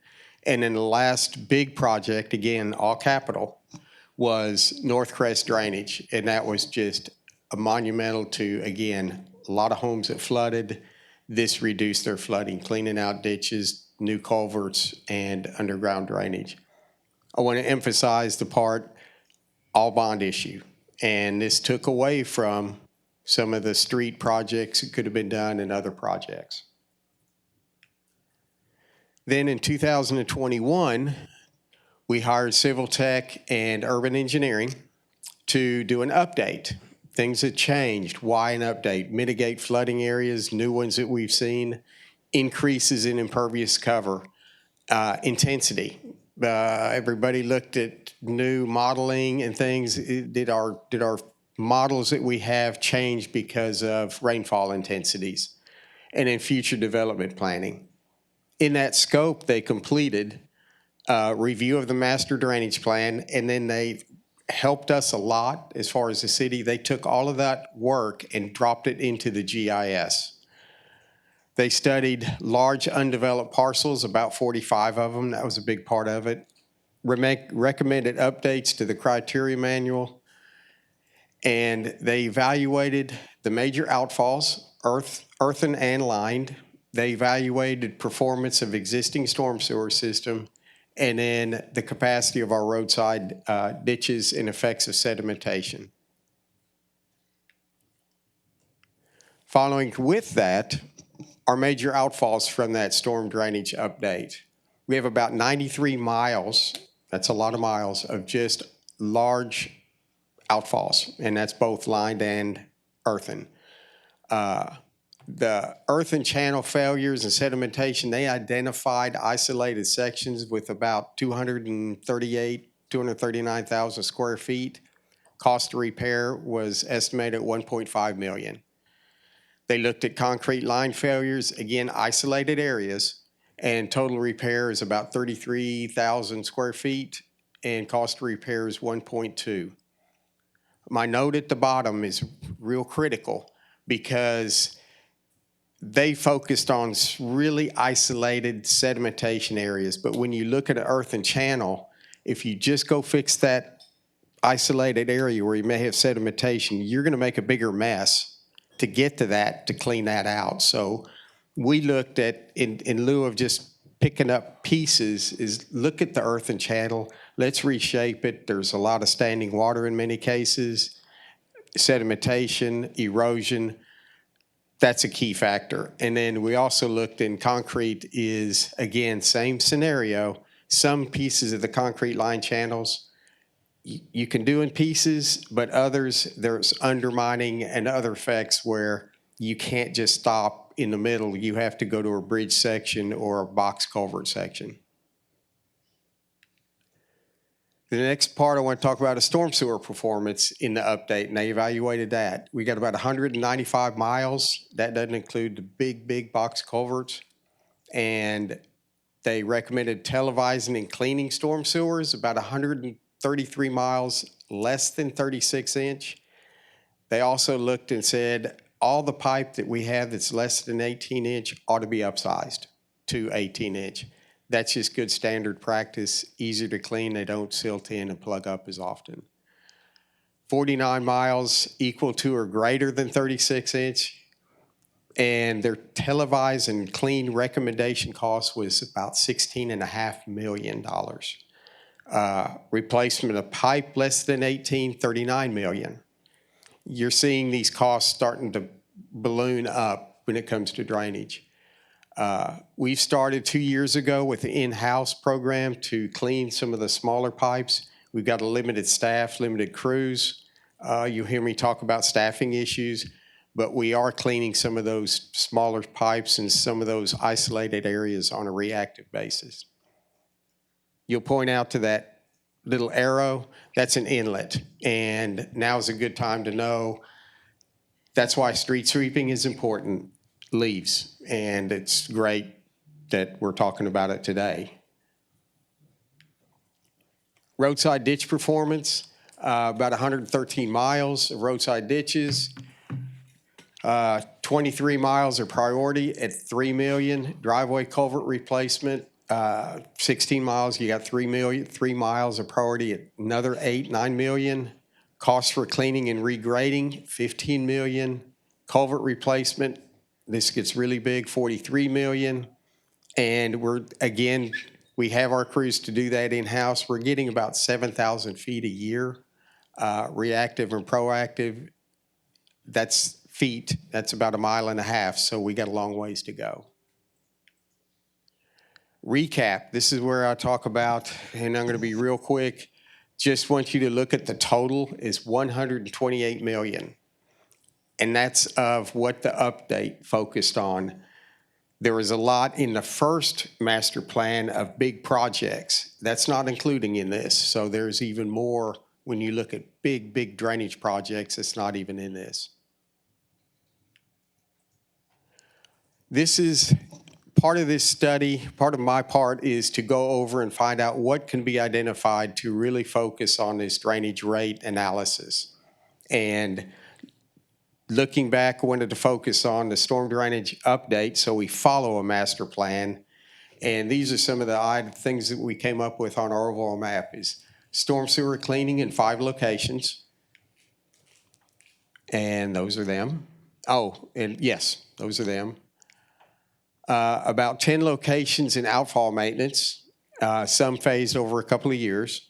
And then the last big project, again, all capital, was North Crest Drainage. And that was just a monumental to, again, a lot of homes that flooded. This reduced their flooding, cleaning out ditches, new culverts, and underground drainage. I want to emphasize the part, all bond issue. And this took away from some of the street projects that could have been done and other projects. Then in 2021, we hired Civil Tech and Urban Engineering to do an update. Things that changed, why an update? Mitigate flooding areas, new ones that we've seen, increases in impervious cover, intensity. Everybody looked at new modeling and things. Did our models that we have change because of rainfall intensities? And then future development planning. In that scope, they completed a review of the master drainage plan, and then they helped us a lot as far as the city. They took all of that work and dropped it into the GIS. They studied large undeveloped parcels, about 45 of them. That was a big part of it. Recommended updates to the criteria manual. And they evaluated the major outfalls, earthen and lined. They evaluated performance of existing storm sewer system, and then the capacity of our roadside ditches and effects of sedimentation. Following with that, our major outfalls from that storm drainage update. We have about 93 miles, that's a lot of miles, of just large outfalls, and that's both lined and earthen. The earthen channel failures and sedimentation, they identified isolated sections with about 239,000 square feet. Cost to repair was estimated at $1.5 million. They looked at concrete line failures, again, isolated areas, And total repair is about 33,000 square feet, and cost to repair is 1.2. My note at the bottom is real critical because they focused on really isolated sedimentation areas. But when you look at an earthen channel, if you just go fix that isolated area where you may have sedimentation, you're going to make a bigger mess to get to that, to clean that out. So we looked at, in lieu of just picking up pieces, is look at the earthen channel. Let's reshape it. There's a lot of standing water in many cases, sedimentation, erosion. That's a key factor. And then we also looked in concrete is, again, same scenario. Some pieces of the concrete line channels you can do in pieces, but others, there's undermining and other effects where you can't just stop in the middle. You have to go to a bridge section or a box culvert section. The next part I want to talk about is storm sewer performance in the update, and they evaluated that. We got about 195 miles. That doesn't include the big box culverts. And they recommended televising and cleaning storm sewers, about 133 miles, less than 36 inch. They also looked and said, all the pipe that we have that's less than 18 inch ought to be upsized to 18 inch. That's just good standard practice, easier to clean. They don't silt in and plug up as often. 49 miles equal to or greater than 36 inch. And their televised and clean recommendation cost was about $16.5 million. Replacement of pipe less than 18, $39 million. You're seeing these costs starting to balloon up when it comes to drainage. We've started 2 years ago with an in-house program to clean some of the smaller pipes. We've got a limited staff, limited crews. You'll hear me talk about staffing issues, but we are cleaning some of those smaller pipes and some of those isolated areas on a reactive basis. You'll point out to that little arrow, that's an inlet. And now is a good time to know that's why street sweeping is important, leaves. And it's great that we're talking about it today. Roadside ditch performance, about 113 miles of roadside ditches. 23 miles are priority at $3 million. Driveway culvert replacement, 16 miles, you got 3 miles of priority at another 9 million. Cost for cleaning and regrading, 15 million. Culvert replacement, this gets really big, 43 million. And we have our crews to do that in-house. We're getting about 7,000 feet a year. Reactive and proactive, that's feet, that's about 1.5 miles, so we got a long ways to go. Recap, this is where I talk about, and I'm going to be real quick, just want you to look at the total is 128 million. And that's of what the update focused on. There was a lot in the first master plan of big projects. That's not including in this. So there's even more when you look at big drainage projects. It's not even in this. This is part of this study, part of my part is to go over and find out what can be identified to really focus on this drainage rate analysis. And looking back, I wanted to focus on the storm drainage update, so we follow a master plan. And these are some of the things that we came up with on our overall map is storm sewer cleaning in 5 locations. And those are them. Oh, and yes, those are them. About 10 locations in outfall maintenance, some phased over a couple of years.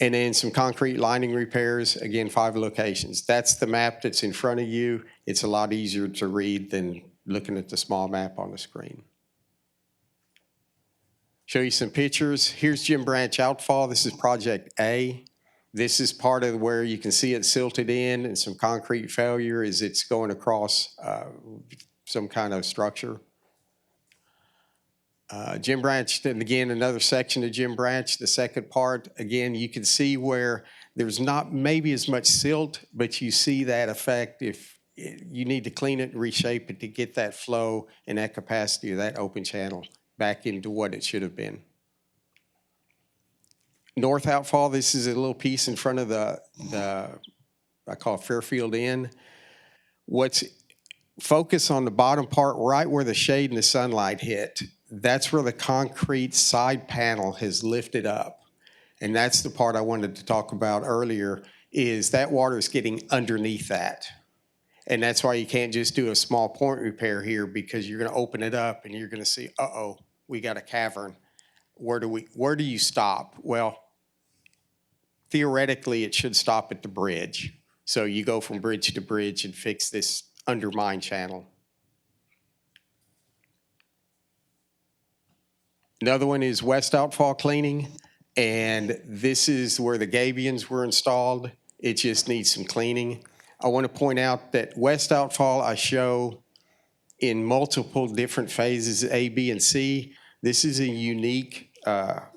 And then some concrete lining repairs, again, 5 locations. That's the map that's in front of you. It's a lot easier to read than looking at the small map on the screen. Show you some pictures. Here's Jim Branch outfall. This is Project A. This is part of where you can see it silted in and some concrete failure as it's going across some kind of structure. Jim Branch, and again, another section of Jim Branch, the second part, again, you can see where there's not maybe as much silt, but you see that effect if you need to clean it and reshape it to get that flow and that capacity of that open channel back into what it should have been. North outfall, this is a little piece in front of the I call it Fairfield Inn. Focus on the bottom part, right where the shade and the sunlight hit. That's where the concrete side panel has lifted up. And that's the part I wanted to talk about earlier, is that water is getting underneath that. And that's why you can't just do a small point repair here, because you're gonna open it up and you're gonna see, uh-oh, we got a cavern. Where do you stop? Well, theoretically, it should stop at the bridge. So you go from bridge to bridge and fix this undermined channel. Another one is west outfall cleaning, and this is where the gabions were installed. It just needs some cleaning. I want to point out that west outfall I show in multiple different phases, A, B, and C. This is a unique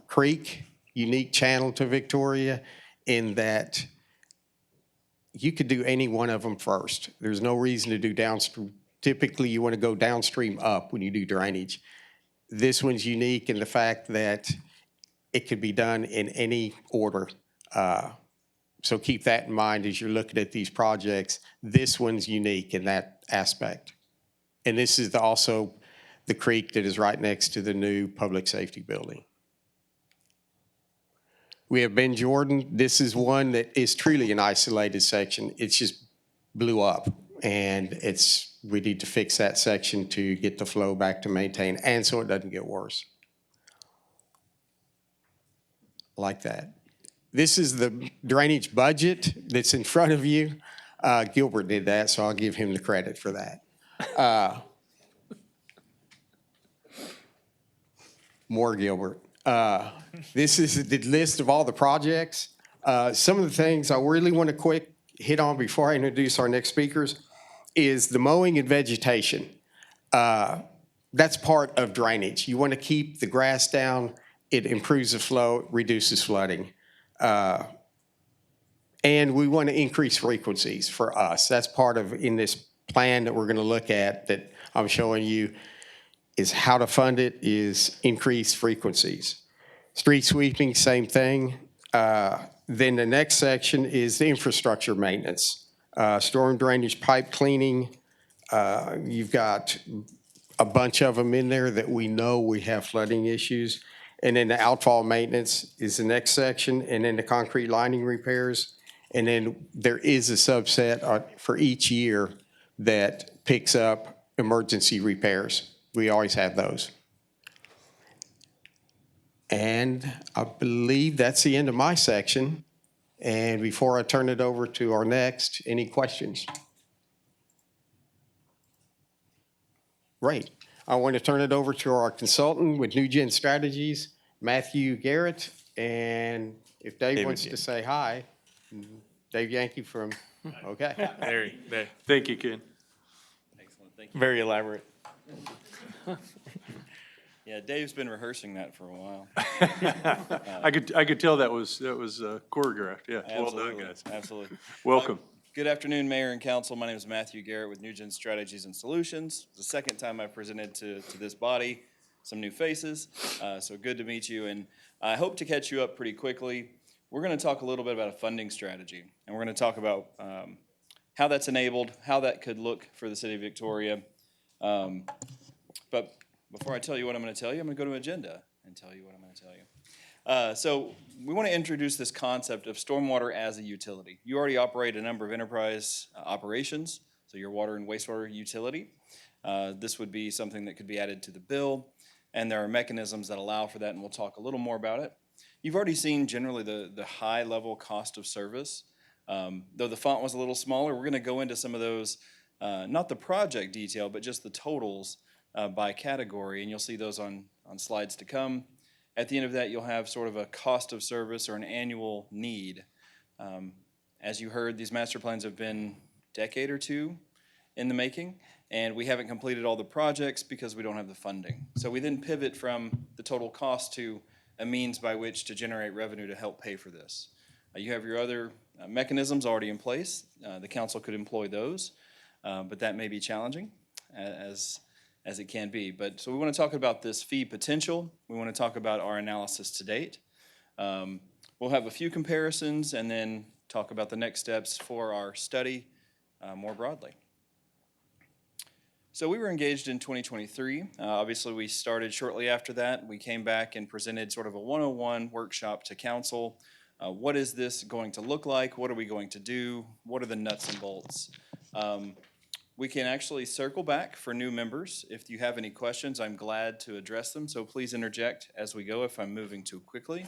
creek, unique channel to Victoria, in that you could do any one of them first. There's no reason to do downstream. Typically, you want to go downstream up when you do drainage. This one's unique in the fact that it could be done in any order. So keep that in mind as you're looking at these projects. This one's unique in that aspect. And this is also the creek that is right next to the new public safety building. We have Ben Jordan. This is one that is truly an isolated section. It's just blew up, and we need to fix that section to get the flow back to maintain, and so it doesn't get worse. Like that. This is the drainage budget that's in front of you. Gilbert did that, so I'll give him the credit for that. More Gilbert. This is the list of all the projects. Some of the things I really want to quick hit on before I introduce our next speakers is the mowing and vegetation. That's part of drainage. You want to keep the grass down. It improves the flow, reduces flooding. And we want to increase frequencies for us. That's part of, in this plan that we're going to look at that I'm showing you, is how to fund it, is increase frequencies. Street sweeping, same thing. Then the next section is the infrastructure maintenance. Storm drainage pipe cleaning. You've got a bunch of them in there that we know we have flooding issues. And then the outfall maintenance is the next section, and then the concrete lining repairs. And then there is a subset for each year that picks up emergency repairs. We always have those. And I believe that's the end of my section. And before I turn it over to our next, any questions? Great. I want to turn it over to our consultant with NewGen Strategies, Matthew Garrett. And if Dave wants to say hi, Dave Yankee from, okay. There. Thank you, Ken. Excellent, thank you. Very elaborate. Yeah, Dave's been rehearsing that for a while. I could tell that was choreographed. Yeah, well done, Absolutely, guys. absolutely. Welcome. Good afternoon, Mayor and Council. My name is Matthew Garrett with NewGen Strategies and Solutions. It's the second time I've presented to this body, some new faces, so good to meet you. And I hope to catch you up pretty quickly. We're going to talk a little bit about a funding strategy, and we're going to talk about how that's enabled, how that could look for the city of Victoria. But before I tell you what I'm going to tell you, I'm going to go to agenda and tell you what I'm going to tell you. So we want to introduce this concept of stormwater as a utility. You already operate a number of enterprise operations, so your water and wastewater utility. This would be something that could be added to the bill, and there are mechanisms that allow for that, and we'll talk a little more about it. You've already seen generally the high-level cost of service. Though the font was a little smaller, we're going to go into some of those, not the project detail, but just the totals by category, and you'll see those on slides to come. At the end of that, you'll have sort of a cost of service or an annual need. As you heard, these master plans have been a decade or two in the making, and we haven't completed all the projects because we don't have the funding. So we then pivot from the total cost to a means by which to generate revenue to help pay for this. You have your other mechanisms already in place. The council could employ those. but that may be challenging as it can be. But, so we want to talk about this fee potential. We want to talk about our analysis to date. We'll have a few comparisons and then talk about the next steps for our study more broadly. So we were engaged in 2023. Obviously, we started shortly after that. We came back and presented sort of a 101 workshop to council. What is this going to look like? What are we going to do? What are the nuts and bolts? We can actually circle back for new members. If you have any questions, I'm glad to address them, so please interject as we go if I'm moving too quickly.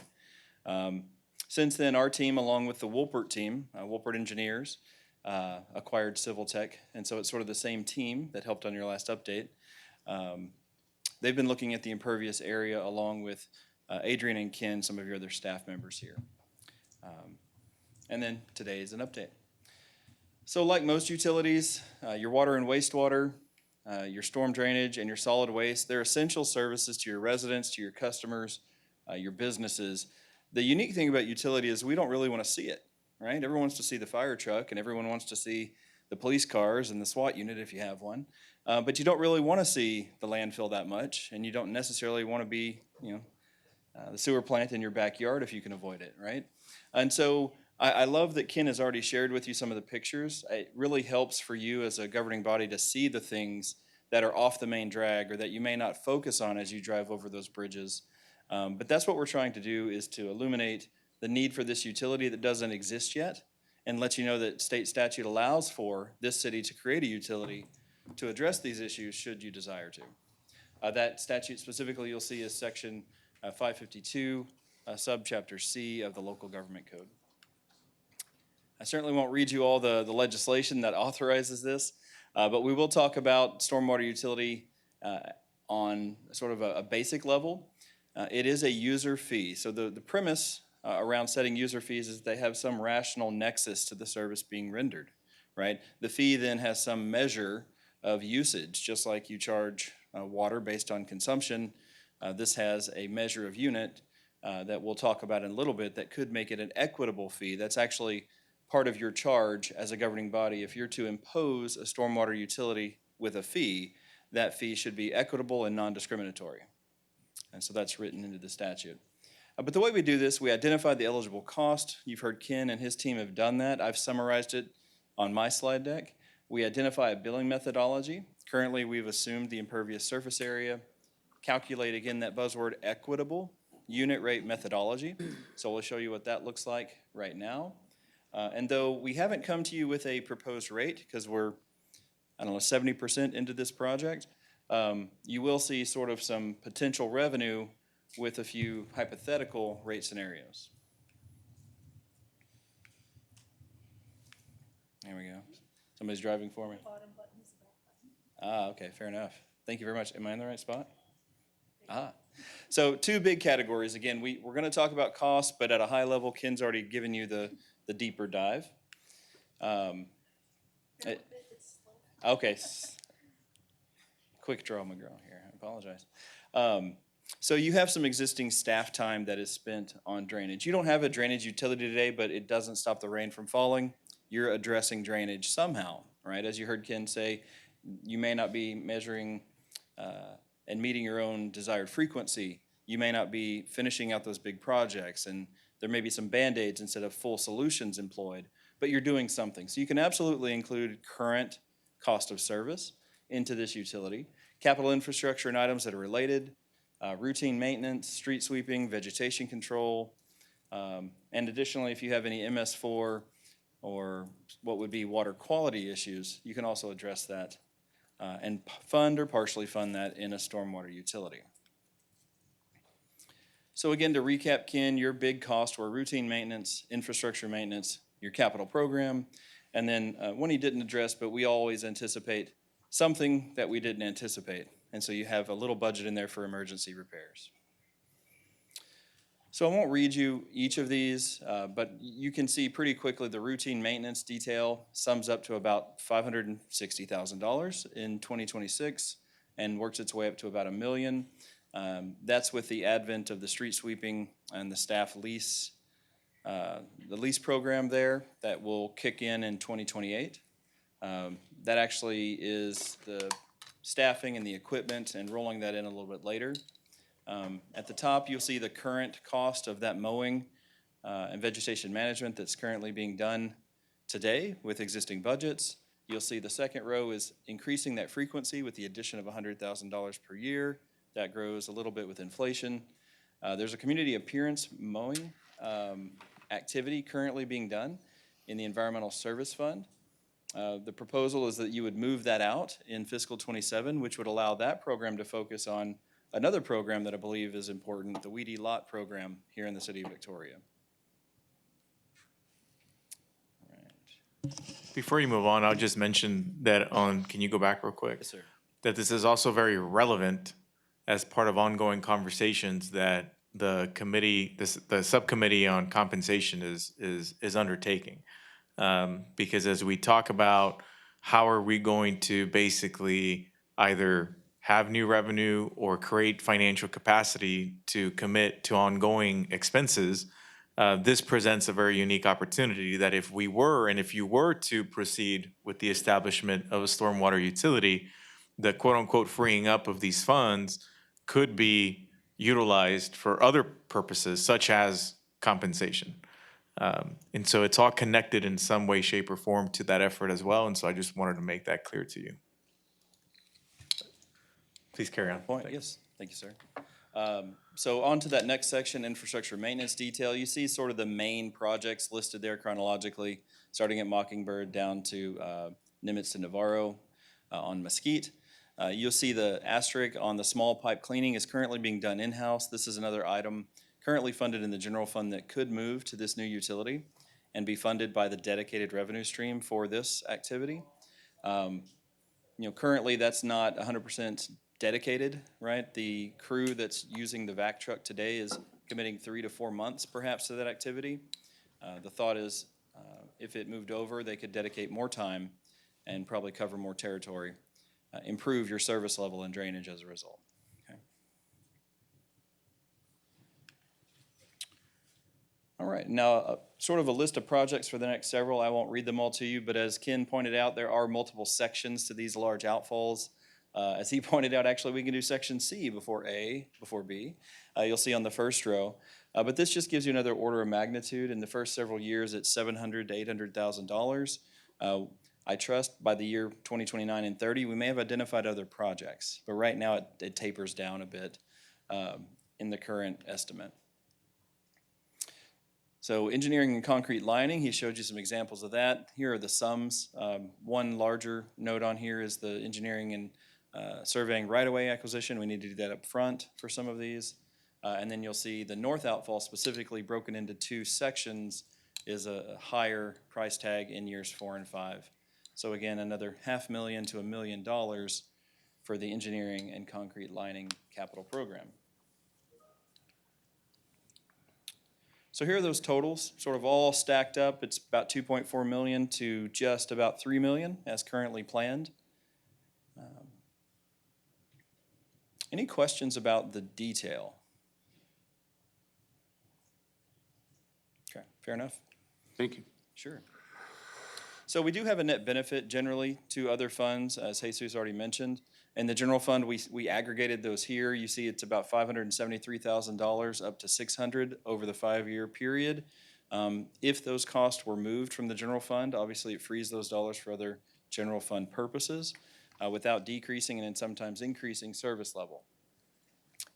Since then, our team, along with the Wolpert team, Wolpert Engineers, acquired Civil Tech, and so it's sort of the same team that helped on your last update. They've been looking at the impervious area along with Adrian and Ken, some of your other staff members here. And then today is an update. So like most utilities, your water and wastewater, your storm drainage, and your solid waste, they're essential services to your residents, to your customers, your businesses. The unique thing about utility is we don't really want to see it, right? Everyone wants to see the fire truck, and everyone wants to see the police cars and the SWAT unit if you have one. But you don't really want to see the landfill that much, and you don't necessarily want to be, the sewer plant in your backyard if you can avoid it, right? And so I love that Ken has already shared with you some of the pictures. It really helps for you as a governing body to see the things that are off the main drag or that you may not focus on as you drive over those bridges. But that's what we're trying to do, is to illuminate the need for this utility that doesn't exist yet and let you know that state statute allows for this city to create a utility to address these issues should you desire to. That statute specifically you'll see is section 552, subchapter C of the local government code. I certainly won't read you all the legislation that authorizes this, but we will talk about stormwater utility on sort of a basic level. It is a user fee. So the premise around setting user fees is they have some rational nexus to the service being rendered, right? The fee then has some measure of usage, just like you charge water based on consumption. This has a measure of unit that we'll talk about in a little bit that could make it an equitable fee. That's actually part of your charge as a governing body. If you're to impose a stormwater utility with a fee, that fee should be equitable and non-discriminatory. And so that's written into the statute. But the way we do this, we identify the eligible cost. You've heard Ken and his team have done that. I've summarized it on my slide deck. We identify a billing methodology. Currently, we've assumed the impervious surface area. Calculate, again, that buzzword, equitable unit rate methodology. So we'll show you what that looks like right now. And though we haven't come to you with a proposed rate, because we're, 70% into this project, you will see sort of some potential revenue with a few hypothetical rate scenarios. There we go. Somebody's driving for me. Okay, fair enough. Thank you very much. Am I in the right spot? So two big categories. Again, we're going to talk about cost, but at a high level, Ken's already given you the deeper dive. Okay. Quick draw, McGraw here. I apologize. So you have some existing staff time that is spent on drainage. You don't have a drainage utility today, but it doesn't stop the rain from falling. You're addressing drainage somehow, right? As you heard Ken say, you may not be measuring and meeting your own desired frequency. You may not be finishing out those big projects, and there may be some Band-Aids instead of full solutions employed, but you're doing something. So you can absolutely include current cost of service into this utility, capital infrastructure and items that are related, routine maintenance, street sweeping, vegetation control, and additionally, if you have any MS4 or what would be water quality issues, you can also address that and fund or partially fund that in a stormwater utility. So again, to recap, Ken, your big costs were routine maintenance, infrastructure maintenance, your capital program, and then one he didn't address, but we always anticipate something that we didn't anticipate. And so you have a little budget in there for emergency repairs. So I won't read you each of these, but you can see pretty quickly the routine maintenance detail sums up to about $560,000 in 2026 and works its way up to about $1 million. That's with the advent of the street sweeping and the staff lease, the lease program there that will kick in 2028. That actually is the staffing and the equipment and rolling that in a little bit later. At the top, you'll see the current cost of that mowing and vegetation management that's currently being done today with existing budgets. You'll see the second row is increasing that frequency with the addition of $100,000 per year. That grows a little bit with inflation. There's a community appearance mowing activity currently being done in the Environmental Service Fund. The proposal is that you would move that out in fiscal '27, which would allow that program to focus on another program that I believe is important, the Weedy Lot program here in the city of Victoria. All right. Before you move on, I'll just mention that can you go back real quick? Yes, sir. That this is also very relevant as part of ongoing conversations that the committee, the subcommittee on compensation is undertaking. Because as we talk about how are we going to basically either have new revenue or create financial capacity to commit to ongoing expenses, this presents a very unique opportunity that if you were to proceed with the establishment of a stormwater utility, the quote-unquote freeing up of these funds could be utilized for other purposes, such as compensation. And so it's all connected in some way, shape, or form to that effort as well, and so I just wanted to make that clear to you. Please carry on. Point, yes, thank you, sir. So on to that next section, infrastructure maintenance detail. You see sort of the main projects listed there chronologically, starting at Mockingbird down to Nimitz to Navarro on Mesquite. You'll see the asterisk on the small pipe cleaning is currently being done in-house. This is another item currently funded in the general fund that could move to this new utility and be funded by the dedicated revenue stream for this activity. Currently that's not 100% dedicated, right? The crew that's using the vac truck today is committing 3 to 4 months perhaps to that activity. The thought is if it moved over, they could dedicate more time and probably cover more territory, improve your service level and drainage as a result. Okay. All right, now sort of a list of projects for the next several. I won't read them all to you, but as Ken pointed out, there are multiple sections to these large outfalls. As he pointed out, actually, we can do section C before A, before B. You'll see on the first row. But this just gives you another order of magnitude. In the first several years, it's $700,000 to $800,000. I trust by the year 2029 and 30, we may have identified other projects. But right now, it tapers down a bit in the current estimate. So engineering and concrete lining, he showed you some examples of that. Here are the sums. One larger note on here is the engineering and surveying right-of-way acquisition. We need to do that up front for some of these. And then you'll see the north outfall specifically broken into 2 sections is a higher price tag in years 4 and 5. So again, another $500,000 to $1 million for the engineering and concrete lining capital program. So here are those totals, sort of all stacked up. It's about $2.4 million to just about $3 million as currently planned. Any questions about the detail? Okay, fair enough. Thank you. Sure. So we do have a net benefit generally to other funds, as Jesus already mentioned. In the general fund, we aggregated those here. You see it's about $573,000 up to $600,000 over the 5-year period. If those costs were moved from the general fund, obviously it frees those dollars for other general fund purposes without decreasing and then sometimes increasing service level.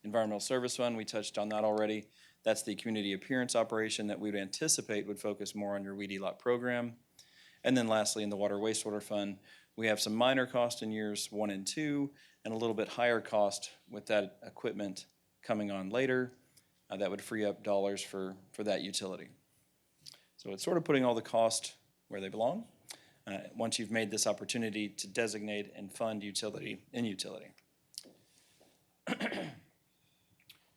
Environmental Service Fund, we touched on that already. That's the community appearance operation that we would anticipate would focus more on your Weedy Lot program. And then lastly, in the Water Wastewater Fund, we have some minor cost in years 1 and 2 and a little bit higher cost with that equipment coming on later. That would free up dollars for that utility. So it's sort of putting all the cost where they belong once you've made this opportunity to designate and fund utility in utility.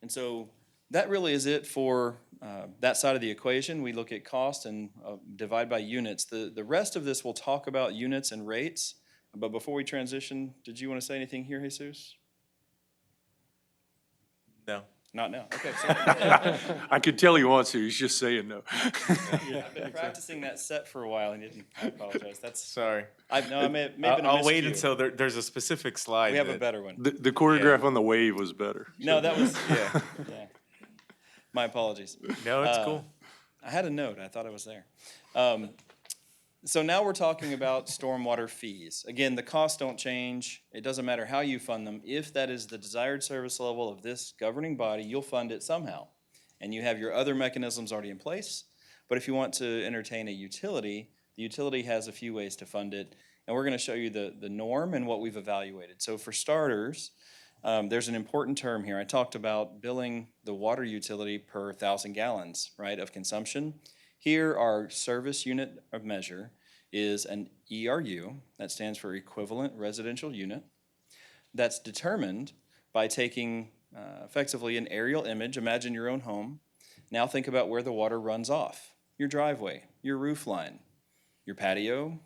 And so that really is it for that side of the equation. We look at cost and divide by units. The rest of this we'll talk about units and rates. But before we transition, did you want to say anything here, Jesus? No. Not now, okay. So I could tell he wants to, he's just saying no. I've been practicing that set for a while and didn't, I apologize. That's, Sorry. I may have been a I'll wait miscue. until there's a specific slide. We have a that- better one. The choreograph on the wave was better. No, that was, yeah. My apologies. No, it's cool. I had a note, I thought I was there. So now we're talking about stormwater fees. Again, the costs don't change. It doesn't matter how you fund them. If that is the desired service level of this governing body, you'll fund it somehow. And you have your other mechanisms already in place. But if you want to entertain a utility, the utility has a few ways to fund it. And we're gonna show you the norm and what we've evaluated. So for starters, there's an important term here. I talked about billing the water utility per 1,000 gallons, right, of consumption. Here, our service unit of measure is an ERU, that stands for Equivalent Residential Unit, that's determined by taking effectively an aerial image. Imagine your own home. Now think about where the water runs off. Your driveway, your roof line, your patio,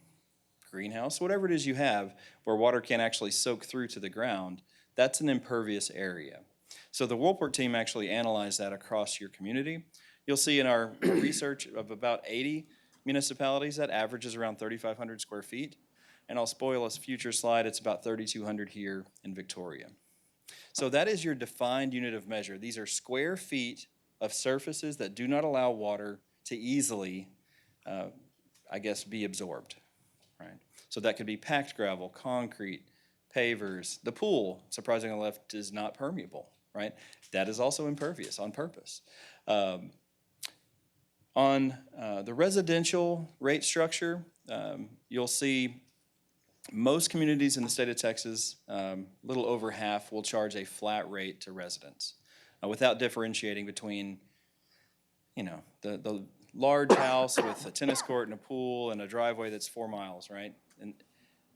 greenhouse, whatever it is you have where water can actually soak through to the ground, that's an impervious area. So the Woolport team actually analyzed that across your community. You'll see in our research of about 80 municipalities, that averages around 3,500 square feet. And I'll spoil a future slide, it's about 3,200 here in Victoria. So that is your defined unit of measure. These are square feet of surfaces that do not allow water to easily, be absorbed, right? So that could be packed gravel, concrete, pavers. The pool, surprisingly left, is not permeable, right? That is also impervious on purpose. On the residential rate structure, you'll see most communities in the state of Texas, a little over half, will charge a flat rate to residents without differentiating between, the large house with a tennis court and a pool and a driveway that's 4 miles, right?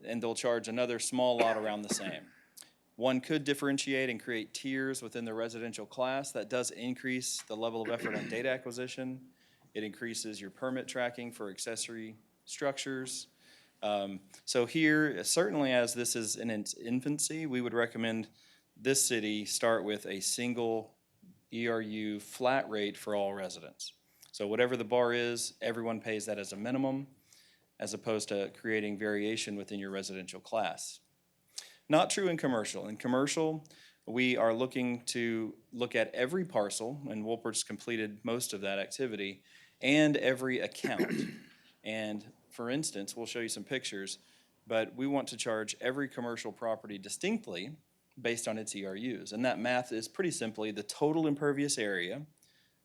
And they'll charge another small lot around the same. One could differentiate and create tiers within the residential class. That does increase the level of effort on data acquisition. It increases your permit tracking for accessory structures. So here, certainly as this is in its infancy, we would recommend this city start with a single ERU flat rate for all residents. So whatever the bar is, everyone pays that as a minimum, as opposed to creating variation within your residential class. Not true in commercial. In commercial, we are looking to look at every parcel, and Woolport's completed most of that activity, and every account. And for instance, we'll show you some pictures, but we want to charge every commercial property distinctly based on its ERUs. And that math is pretty simply the total impervious area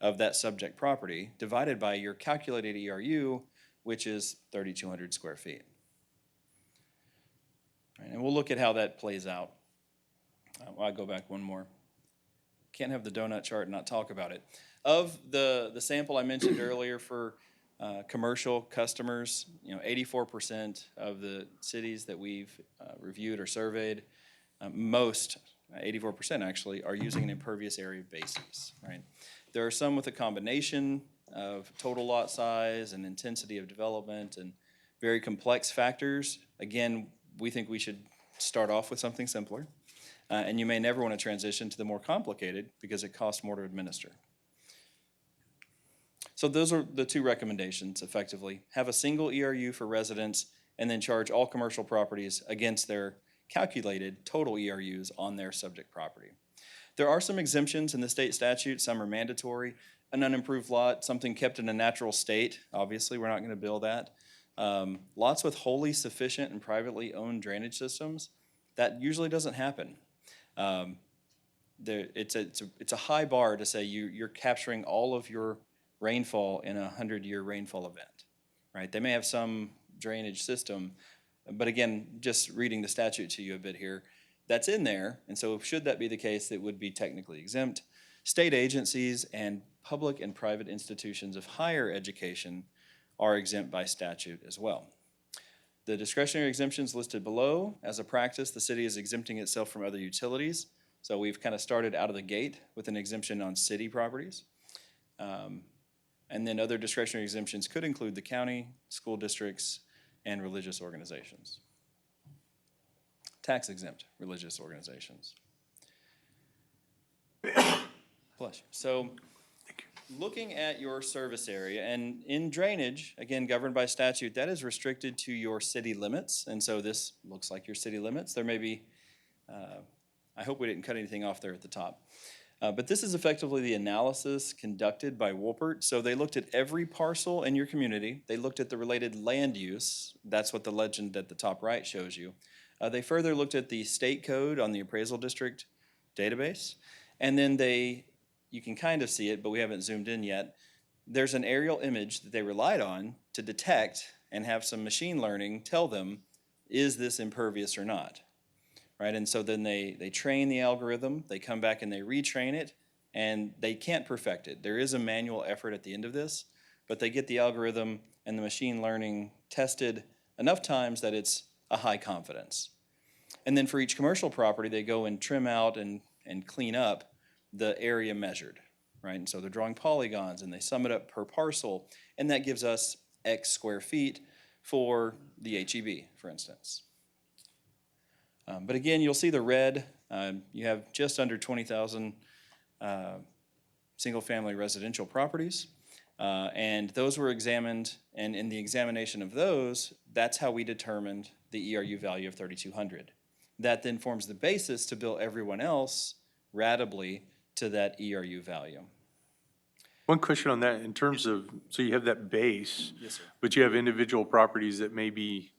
of that subject property divided by your calculated ERU, which is 3,200 square feet. Right, and we'll look at how that plays out. I'll go back one more. Can't have the donut chart and not talk about it. Of the sample I mentioned earlier for commercial customers, 84% of the cities that we've reviewed or surveyed, most, 84% actually, are using an impervious area basis, right? There are some with a combination of total lot size and intensity of development and very complex factors. Again, we think we should start off with something simpler. And you may never want to transition to the more complicated because it costs more to administer. So those are the two recommendations, effectively. Have a single ERU for residents and then charge all commercial properties against their calculated total ERUs on their subject property. There are some exemptions in the state statute. Some are mandatory. An unimproved lot, something kept in a natural state, obviously we're not going to build that. Lots with wholly sufficient and privately owned drainage systems, that usually doesn't happen. It's a high bar to say you're capturing all of your rainfall in a 100-year rainfall event, right? They may have some drainage system, but again, just reading the statute to you a bit here, that's in there, and so should that be the case, it would be technically exempt. State agencies and public and private institutions of higher education are exempt by statute as well. The discretionary exemptions listed below, as a practice, the city is exempting itself from other utilities. So we've kind of started out of the gate with an exemption on city properties. And then other discretionary exemptions could include the county, school districts, and religious organizations. Tax exempt religious organizations. Bless you. So, looking at your service area, and in drainage, again, governed by statute, that is restricted to your city limits, and so this looks like your city limits. There may be, I hope we didn't cut anything off there at the top. But this is effectively the analysis conducted by Wolpert. So they looked at every parcel in your community. They looked at the related land use. That's what the legend at the top right shows you. They further looked at the state code on the appraisal district database. And then you can kind of see it, but we haven't zoomed in yet. There's an aerial image that they relied on to detect and have some machine learning tell them, is this impervious or not? Right, and so then they train the algorithm, they come back and they retrain it, and they can't perfect it. There is a manual effort at the end of this, but they get the algorithm and the machine learning tested enough times that it's a high confidence. And then for each commercial property, they go and trim out and clean up the area measured, right? And so they're drawing polygons and they sum it up per parcel, and that gives us X square feet for the HEB, for instance. But again, you'll see the red, you have just under 20,000 single-family residential properties. And those were examined, and in the examination of those, that's how we determined the ERU value of 3,200. That then forms the basis to bill everyone else ratably to that ERU value. One question on that, in terms of, so you have that base. Yes, sir. But you have individual properties that may be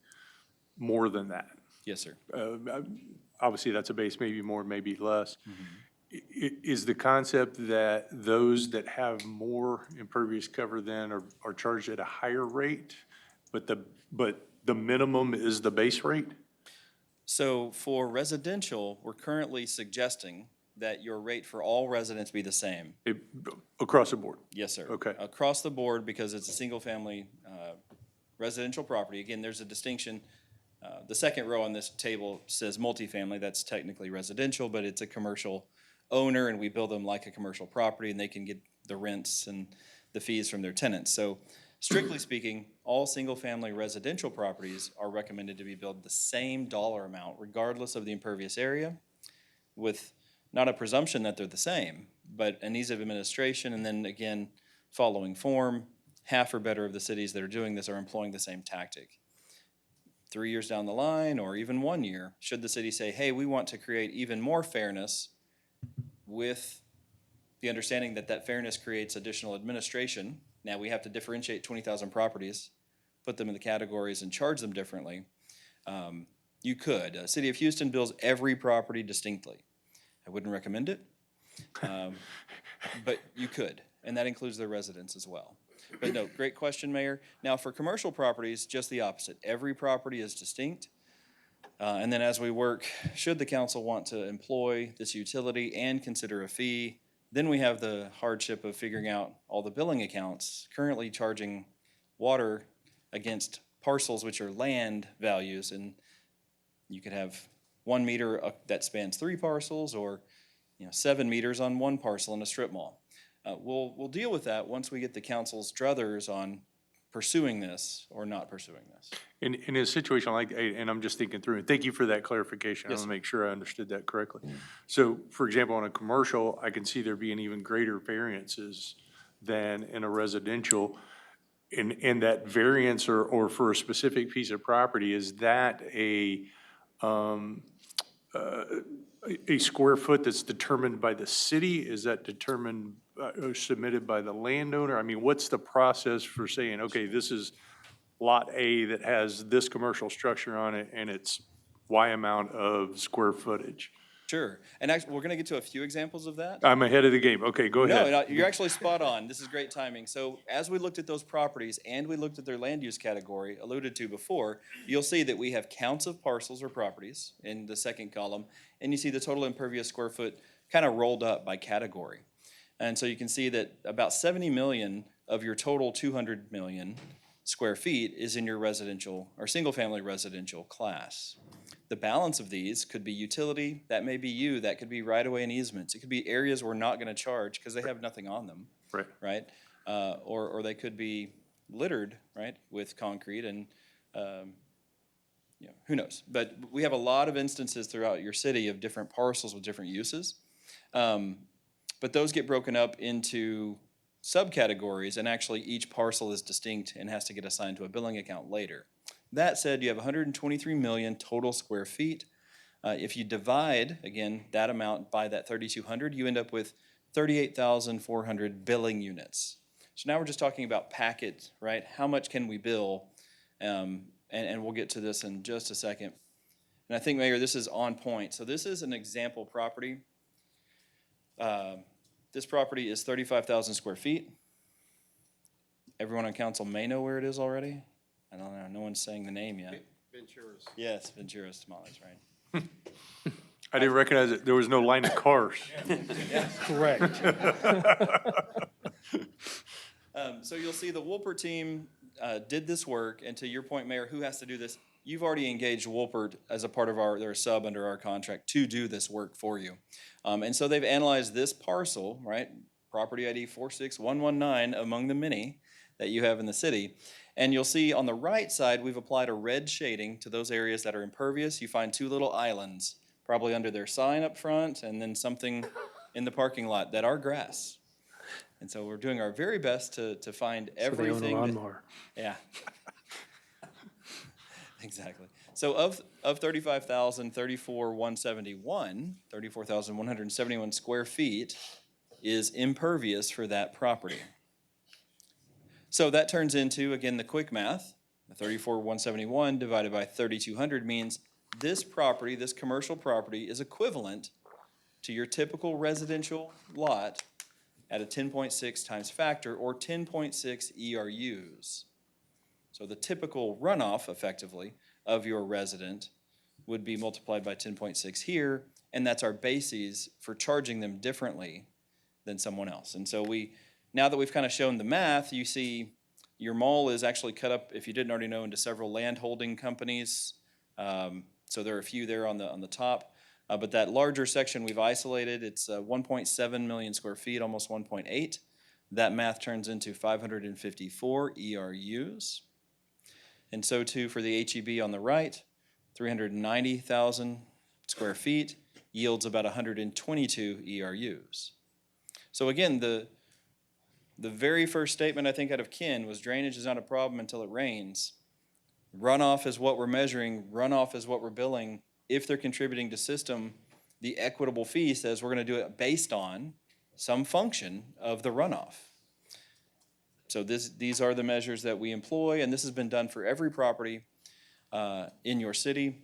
more than that. Yes, sir. Obviously, that's a base, maybe more, maybe less. Is the concept that those that have more impervious cover then are charged at a higher rate, but the minimum is the base rate? So for residential, we're currently suggesting that your rate for all residents be the same. Across the board? Yes, sir. Okay. Across the board, because it's a single-family residential property. Again, there's a distinction. The second row on this table says multifamily. That's technically residential, but it's a commercial owner, and we build them like a commercial property, and they can get the rents and the fees from their tenants. So strictly speaking, all single-family residential properties are recommended to be billed the same dollar amount, regardless of the impervious area, with not a presumption that they're the same, but an ease of administration, and then again, following form. Half or better of the cities that are doing this are employing the same tactic. 3 years down the line, or even 1 year, should the city say, hey, we want to create even more fairness, with the understanding that that fairness creates additional administration. Now we have to differentiate 20,000 properties, put them in the categories and charge them differently. You could. City of Houston bills every property distinctly. I wouldn't recommend it, but you could, and that includes their residents as well. But no, great question, Mayor. Now, for commercial properties, just the opposite. Every property is distinct. And then as we work, should the council want to employ this utility and consider a fee, then we have the hardship of figuring out all the billing accounts, currently charging water against parcels which are land values. And you could have 1 meter that spans 3 parcels, or 7 meters on 1 parcel in a strip mall. We'll deal with that once we get the council's druthers on pursuing this or not pursuing this. In a situation like, and I'm just thinking through it, thank you for that clarification. I Yes, want sir. to make sure I understood that correctly. So, for example, on a commercial, I can see there being even greater variances than in a residential. And that variance or for a specific piece of property, is that a square foot that's determined by the city? Is that determined, submitted by the landowner? I mean, what's the process for saying, okay, this is lot A that has this commercial structure on it and it's Y amount of square footage? Sure. And actually, we're going to get to a few examples of that. I'm ahead of the game. Okay, go No, ahead. you're actually spot on. This is great timing. So as we looked at those properties and we looked at their land use category alluded to before, you'll see that we have counts of parcels or properties in the second column, and you see the total impervious square foot kind of rolled up by category. And so you can see that about 70 million of your total 200 million square feet is in your residential or single-family residential class. The balance of these could be utility, that may be you, that could be right-of-way and easements. It could be areas we're not gonna charge because they have nothing on them, Right. right? Or they could be littered, right, with concrete and, who knows? But we have a lot of instances throughout your city of different parcels with different uses. But those get broken up into subcategories, and actually each parcel is distinct and has to get assigned to a billing account later. That said, you have 123 million total square feet. If you divide, again, that amount by that 3,200, you end up with 38,400 billing units. So now we're just talking about packet, right? How much can we bill? And we'll get to this in just a second. And I think, Mayor, this is on point. So this is an example property. This property is 35,000 square feet. Everyone on council may know where it is already. I don't know, no one's saying the name yet. Ventura's. Yes, Ventura's Tamales, right? I didn't recognize it. There was no line of cars. Correct. So you'll see the Wolpert team did this work, and to your point, Mayor, who has to do this? You've already engaged Wolpert as a part of their sub under our contract to do this work for you. And so they've analyzed this parcel, right? Property ID 46119 among the many that you have in the city. And you'll see on the right side, we've applied a red shading to those areas that are impervious. You find two little islands, probably under their sign up front, and then something in the parking lot that are grass. And so we're doing our very best to find everything. Yeah. Exactly. So of 34,171 square feet is impervious for that property. So that turns into, again, the quick math. The 34,171 divided by 3,200 means this property, this commercial property, is equivalent to your typical residential lot at a 10.6 times factor, or 10.6 ERUs. So the typical runoff, effectively, of your resident would be multiplied by 10.6 here, and that's our basis for charging them differently than someone else. And so now that we've kind of shown the math, you see your mall is actually cut up, if you didn't already know, into several land holding companies. So there are a few there on the top. But that larger section we've isolated, it's 1.7 million square feet, almost 1.8. That math turns into 554 ERUs. And so too for the HEB on the right, 390,000 square feet yields about 122 ERUs. So again, the very first statement I think out of Ken was drainage is not a problem until it rains. Runoff is what we're measuring, runoff is what we're billing. If they're contributing to system, the equitable fee says we're going to do it based on some function of the runoff. So these are the measures that we employ, and this has been done for every property in your city.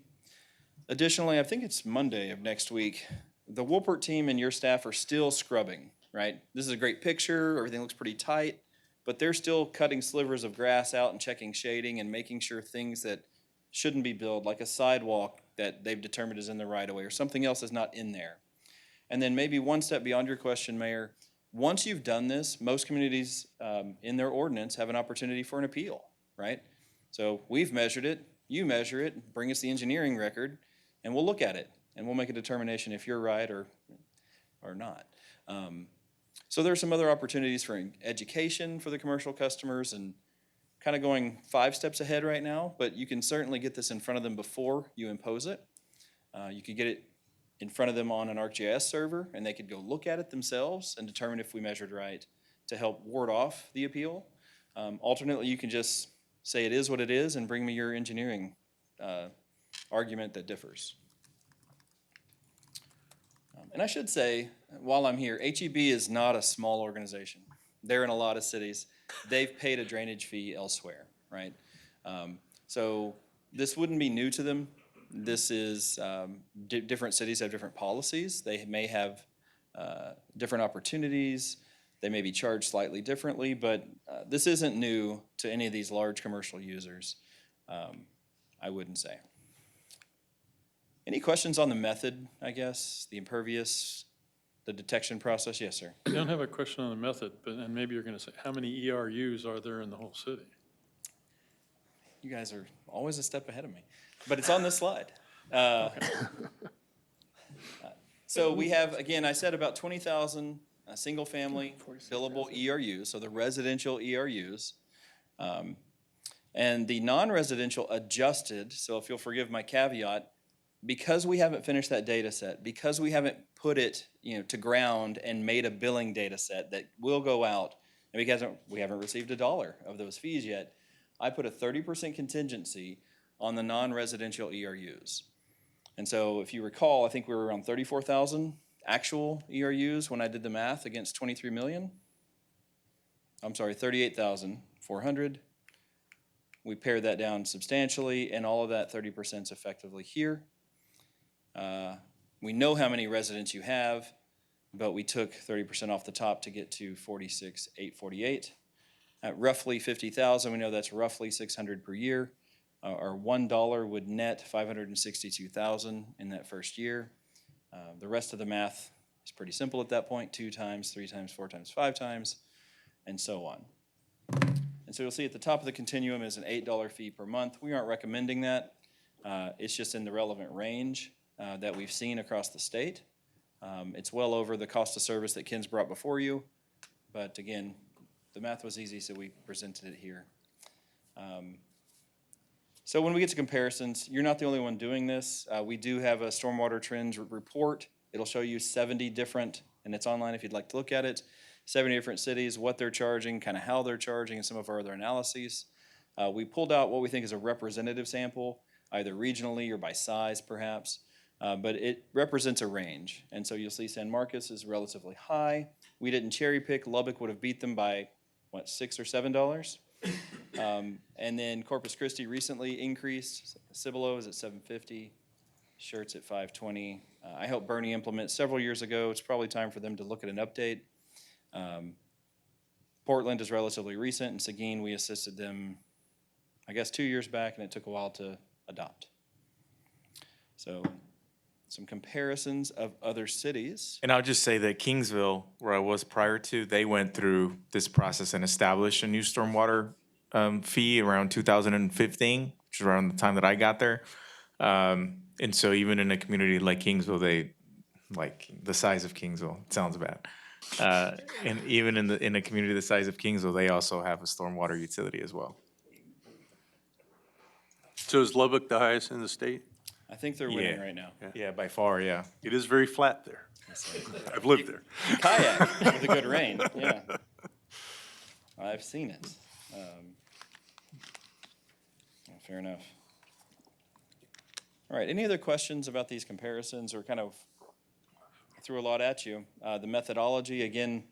Additionally, I think it's Monday of next week, the Wolpert team and your staff are still scrubbing, right? This is a great picture, everything looks pretty tight, but they're still cutting slivers of grass out and checking shading and making sure things that shouldn't be built, like a sidewalk that they've determined is in the right of way, or something else is not in there. And then maybe one step beyond your question, Mayor, once you've done this, most communities in their ordinance have an opportunity for an appeal, right? So we've measured it, you measure it, bring us the engineering record, and we'll look at it, and we'll make a determination if you're right or not. So there are some other opportunities for education for the commercial customers, and kind of going 5 steps ahead right now, but you can certainly get this in front of them before you impose it. You could get it in front of them on an ArcGIS server, and they could go look at it themselves and determine if we measured right to help ward off the appeal. Alternately, you can just say it is what it is and bring me your engineering argument that differs. And I should say, while I'm here, HEB is not a small organization. They're in a lot of cities. They've paid a drainage fee elsewhere, right? So this wouldn't be new to them. This is, different cities have different policies. They may have different opportunities. They may be charged slightly differently, but this isn't new to any of these large commercial users, I wouldn't say. Any questions on the method, I guess, the impervious, the detection process? Yes, sir. I don't have a question on the method, and maybe you're going to say, how many ERUs are there in the whole city? You guys are always a step ahead of me, but it's on this slide. So we have, again, I said about 20,000 single-family billable ERUs, so the residential ERUs. And the non-residential adjusted, so if you'll forgive my caveat, because we haven't finished that data set, because we haven't put it, to ground and made a billing data set that will go out, and because we haven't received $1 of those fees yet, I put a 30% contingency on the non-residential ERUs. And so if you recall, I think we were around 34,000 actual ERUs when I did the math against 23 million. I'm sorry, 38,400. We pared that down substantially, and all of that 30% is effectively here. We know how many residents you have, but we took 30% off the top to get to 46,848. At roughly 50,000, we know that's roughly 600 per year. Our $1 would net 562,000 in that first year. The rest of the math is pretty simple at that point: 2 times, 3 times, 4 times, 5 times, and so on. And so you'll see at the top of the continuum is an $8 fee per month. We aren't recommending that. It's just in the relevant range that we've seen across the state. It's well over the cost of service that Ken's brought before you. But again, the math was easy, so we presented it here. So when we get to comparisons, you're not the only one doing this. We do have a stormwater trends report. It'll show you 70 different, and it's online if you'd like to look at it, 70 different cities, what they're charging, kind of how they're charging, and some of our other analyses. We pulled out what we think is a representative sample, either regionally or by size perhaps, but it represents a range. And so you'll see San Marcos is relatively high. We didn't cherry pick. Lubbock would have beat them by, what, $6 or $7? And then Corpus Christi recently increased. Cibolo is at $7.50. Schertz at $5.20. I helped Bernie implement several years ago. It's probably time for them to look at an update. Portland is relatively recent, and Seguin, we assisted them, I guess, 2 years back, and it took a while to adopt. So some comparisons of other cities. And I'll just say that Kingsville, where I was prior to, they went through this process and established a new stormwater fee around 2015, which is around the time that I got there. And so even in a community like Kingsville, they, like the size of Kingsville, it sounds bad. And even in a community the size of Kingsville, they also have a stormwater utility as well. So is Lubbock the highest in the state? I think they're winning right now. Yeah, by far, yeah. It is very flat there. I've lived there. Kayak with a good rain, yeah. I've seen it. Fair enough. All right, any other questions about these comparisons, or kind of threw a lot at you? The methodology, again,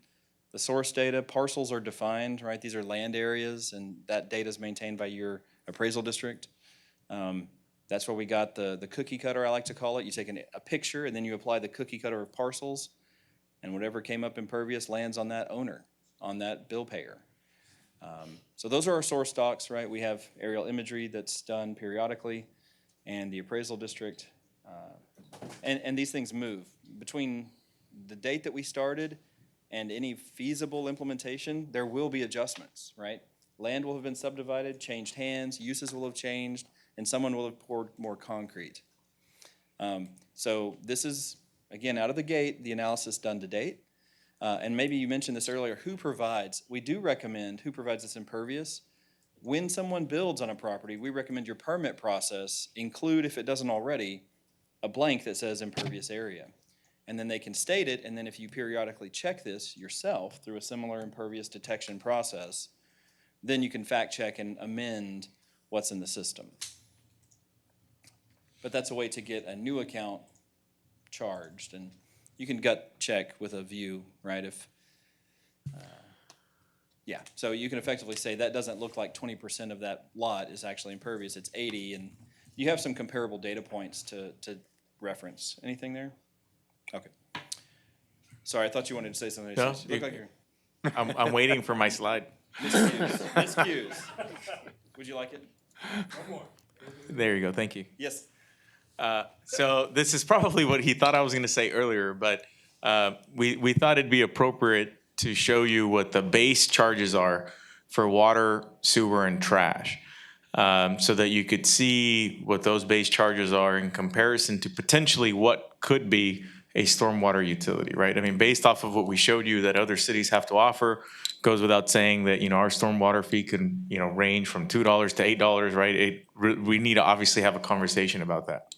the source data, parcels are defined, right? These are land areas, and that data is maintained by your appraisal district. That's where we got the cookie cutter, I like to call it. You take a picture, and then you apply the cookie cutter of parcels, and whatever came up impervious lands on that owner, on that bill payer. So those are our source docs, right? We have aerial imagery that's done periodically, and the appraisal district. And these things move. Between the date that we started and any feasible implementation, there will be adjustments, right? Land will have been subdivided, changed hands, uses will have changed, and someone will have poured more concrete. So this is, again, out of the gate, the analysis done to date. And maybe you mentioned this earlier, who provides? We do recommend who provides this impervious. When someone builds on a property, we recommend your permit process include, if it doesn't already, a blank that says impervious area. And then they can state it, and then if you periodically check this yourself through a similar impervious detection process, then you can fact check and amend what's in the system. But that's a way to get a new account charged, and you can gut check with a view, right? If, yeah, so you can effectively say that doesn't look like 20% of that lot is actually impervious, it's 80, and you have some comparable data points to reference. Anything there? Okay. Sorry, I thought you wanted to say something. No, You look like you're I'm waiting for my slide. miscues. Would you like it? There you go, thank you. Yes. So this is probably what he thought I was gonna say earlier, but we thought it'd be appropriate to show you what the base charges are for water, sewer, and trash. So that you could see what those base charges are in comparison to potentially what could be a stormwater utility, right? I mean, based off of what we showed you that other cities have to offer, goes without saying that, our stormwater fee can, range from $2 to $8, right? We need to obviously have a conversation about that.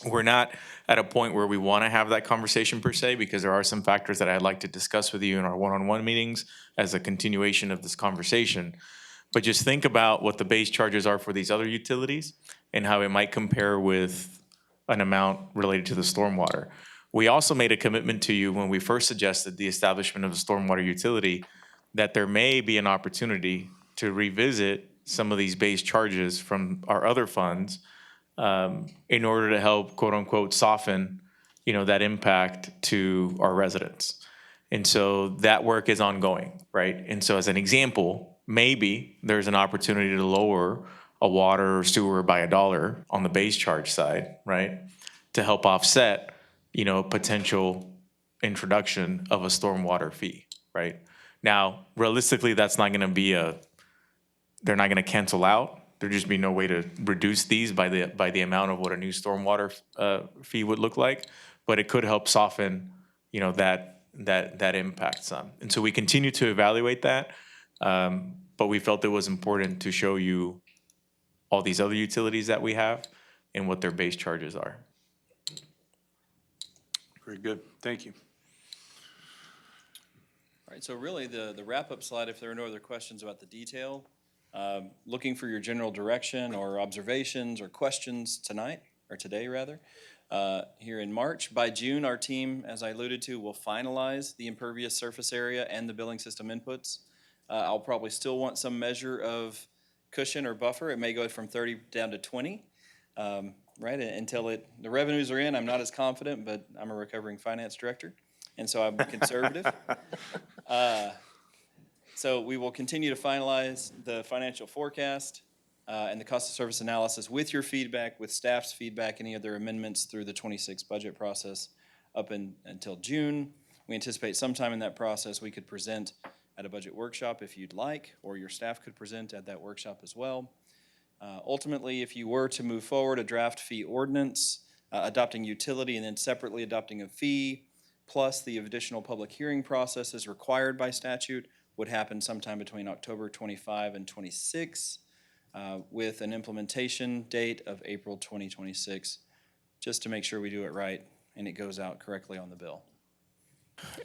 We're not at a point where we want to have that conversation per se, because there are some factors that I'd like to discuss with you in our one-on-one meetings as a continuation of this conversation. But just think about what the base charges are for these other utilities and how it might compare with an amount related to the stormwater. We also made a commitment to you when we first suggested the establishment of a stormwater utility that there may be an opportunity to revisit some of these base charges from our other funds in order to help, quote unquote, soften, that impact to our residents. And so that work is ongoing, right? And so as an example, maybe there's an opportunity to lower a water or sewer by $1 on the base charge side, right? To help offset, potential introduction of a stormwater fee, right? Now, realistically, that's not gonna be they're not gonna cancel out. There'd just be no way to reduce these by the amount of what a new stormwater fee would look like. But it could help soften, that impact some. And so we continue to evaluate that. But we felt it was important to show you all these other utilities that we have and what their base charges are. Very good. Thank you. All right, so really the wrap-up slide, if there are no other questions about the detail, looking for your general direction or observations or questions tonight, or today rather, here in March. By June, our team, as I alluded to, will finalize the impervious surface area and the billing system inputs. I'll probably still want some measure of cushion or buffer. It may go from 30 down to 20, right? Until the revenues are in, I'm not as confident, but I'm a recovering finance director, and so I'm conservative. So we will continue to finalize the financial forecast and the cost of service analysis with your feedback, with staff's feedback, any other amendments through the 26 budget process up until June. We anticipate sometime in that process we could present at a budget workshop if you'd like, or your staff could present at that workshop as well. Ultimately, if you were to move forward, a draft fee ordinance, adopting utility and then separately adopting a fee, plus the additional public hearing processes required by statute, would happen sometime between October 25 and 26, with an implementation date of April 2026, just to make sure we do it right and it goes out correctly on the bill.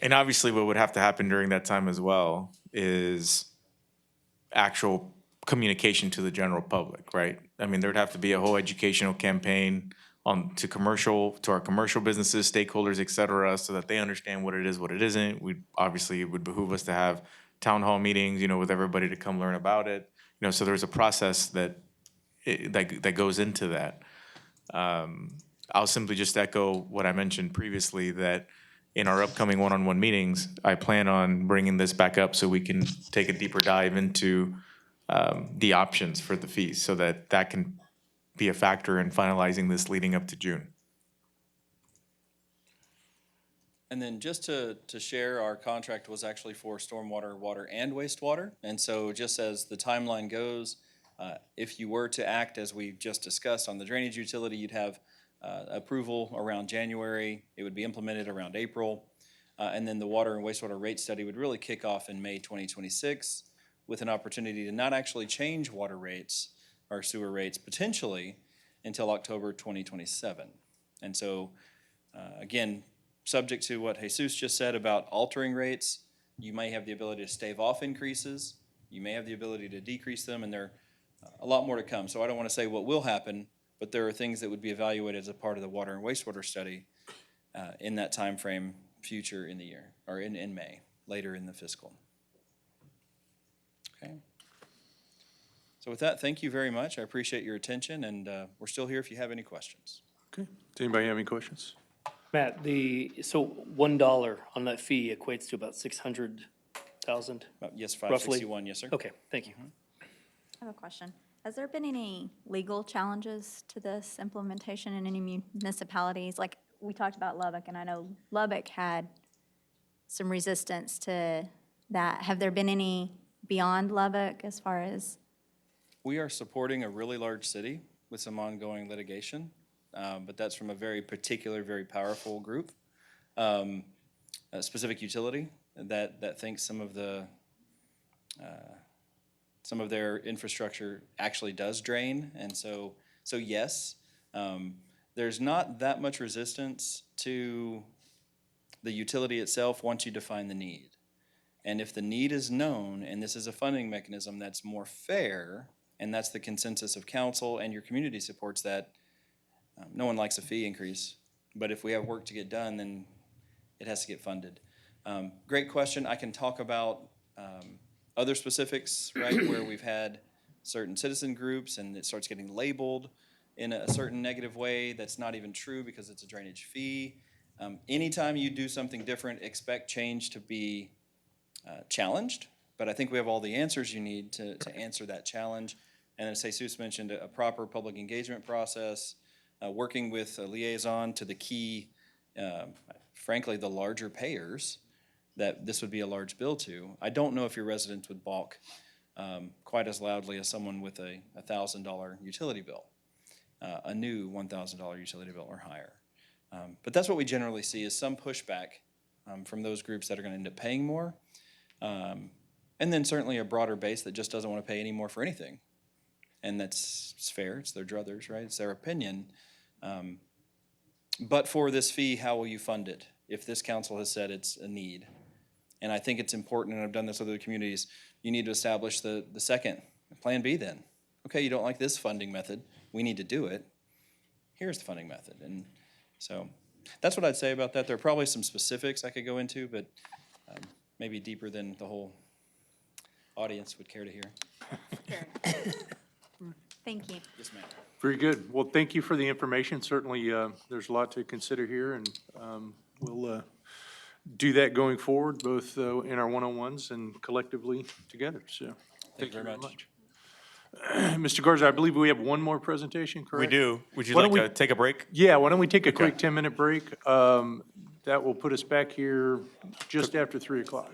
And obviously, what would have to happen during that time as well is actual communication to the general public, right? I mean, there'd have to be a whole educational campaign to our commercial businesses, stakeholders, et cetera, so that they understand what it is, what it isn't. It would behoove us to have town hall meetings, with everybody to come learn about it. So there's a process that goes into that. I'll simply just echo what I mentioned previously, that in our upcoming one-on-one meetings, I plan on bringing this back up so we can take a deeper dive into the options for the fees, so that can be a factor in finalizing this leading up to June. And then just to share, our contract was actually for stormwater, water, and wastewater. And so just as the timeline goes, if you were to act as we just discussed on the drainage utility, you'd have approval around January. It would be implemented around April. And then the water and wastewater rate study would really kick off in May 2026, with an opportunity to not actually change water rates or sewer rates potentially until October 2027. And so, again, subject to what Jesus just said about altering rates, you may have the ability to stave off increases, you may have the ability to decrease them, and there are a lot more to come. So I don't want to say what will happen, but there are things that would be evaluated as a part of the water and wastewater study in that time frame, future in the year, or in May, later in the fiscal. Okay. So with that, thank you very much. I appreciate your attention, and we're still here if you have any questions. Okay. Does anybody have any questions? Matt, so $1 on that fee equates to about 600,000? Yes, Roughly? 561, yes, sir. Okay, thank you. I have a question. Has there been any legal challenges to this implementation in any municipalities? Like, we talked about Lubbock, and I know Lubbock had some resistance to that. Have there been any beyond Lubbock as far as? We are supporting a really large city with some ongoing litigation, but that's from a very particular, very powerful group, a specific utility that thinks some of their infrastructure actually does drain, and so yes, there's not that much resistance to the utility itself once you define the need. And if the need is known, and this is a funding mechanism that's more fair, and that's the consensus of council and your community supports that, no one likes a fee increase. But if we have work to get done, then it has to get funded. Great question. I can talk about other specifics, right, where we've had certain citizen groups and it starts getting labeled in a certain negative way that's not even true because it's a drainage fee. Anytime you do something different, expect change to be challenged, but I think we have all the answers you need to answer that challenge. And as Jesus mentioned, a proper public engagement process, working with a liaison to the key, frankly, the larger payers that this would be a large bill to. I don't know if your residents would balk quite as loudly as someone with a $1,000 utility bill, a new $1,000 utility bill or higher. But that's what we generally see is some pushback from those groups that are going to end up paying more. And then certainly a broader base that just doesn't want to pay any more for anything. And it's fair, it's their druthers, right? It's their opinion. But for this fee, how will you fund it if this council has said it's a need? And I think it's important, and I've done this with other communities, you need to establish the second, plan B then. Okay, you don't like this funding method, we need to do it. Here's the funding method. And so that's what I'd say about that. There are probably some specifics I could go into, but maybe deeper than the whole audience would care to hear. Thank you. Yes, ma'am. Very good. Well, thank you for the information. Certainly, there's a lot to consider here, and we'll do that going forward, both in our one-on-ones and collectively together. So, Thank you very much. Mr. Garza, I believe we have one more presentation, We correct? do. Would you Why like don't to take a break? Yeah, why don't we take a quick 10-minute break? That will put us back here just after 3 o'clock.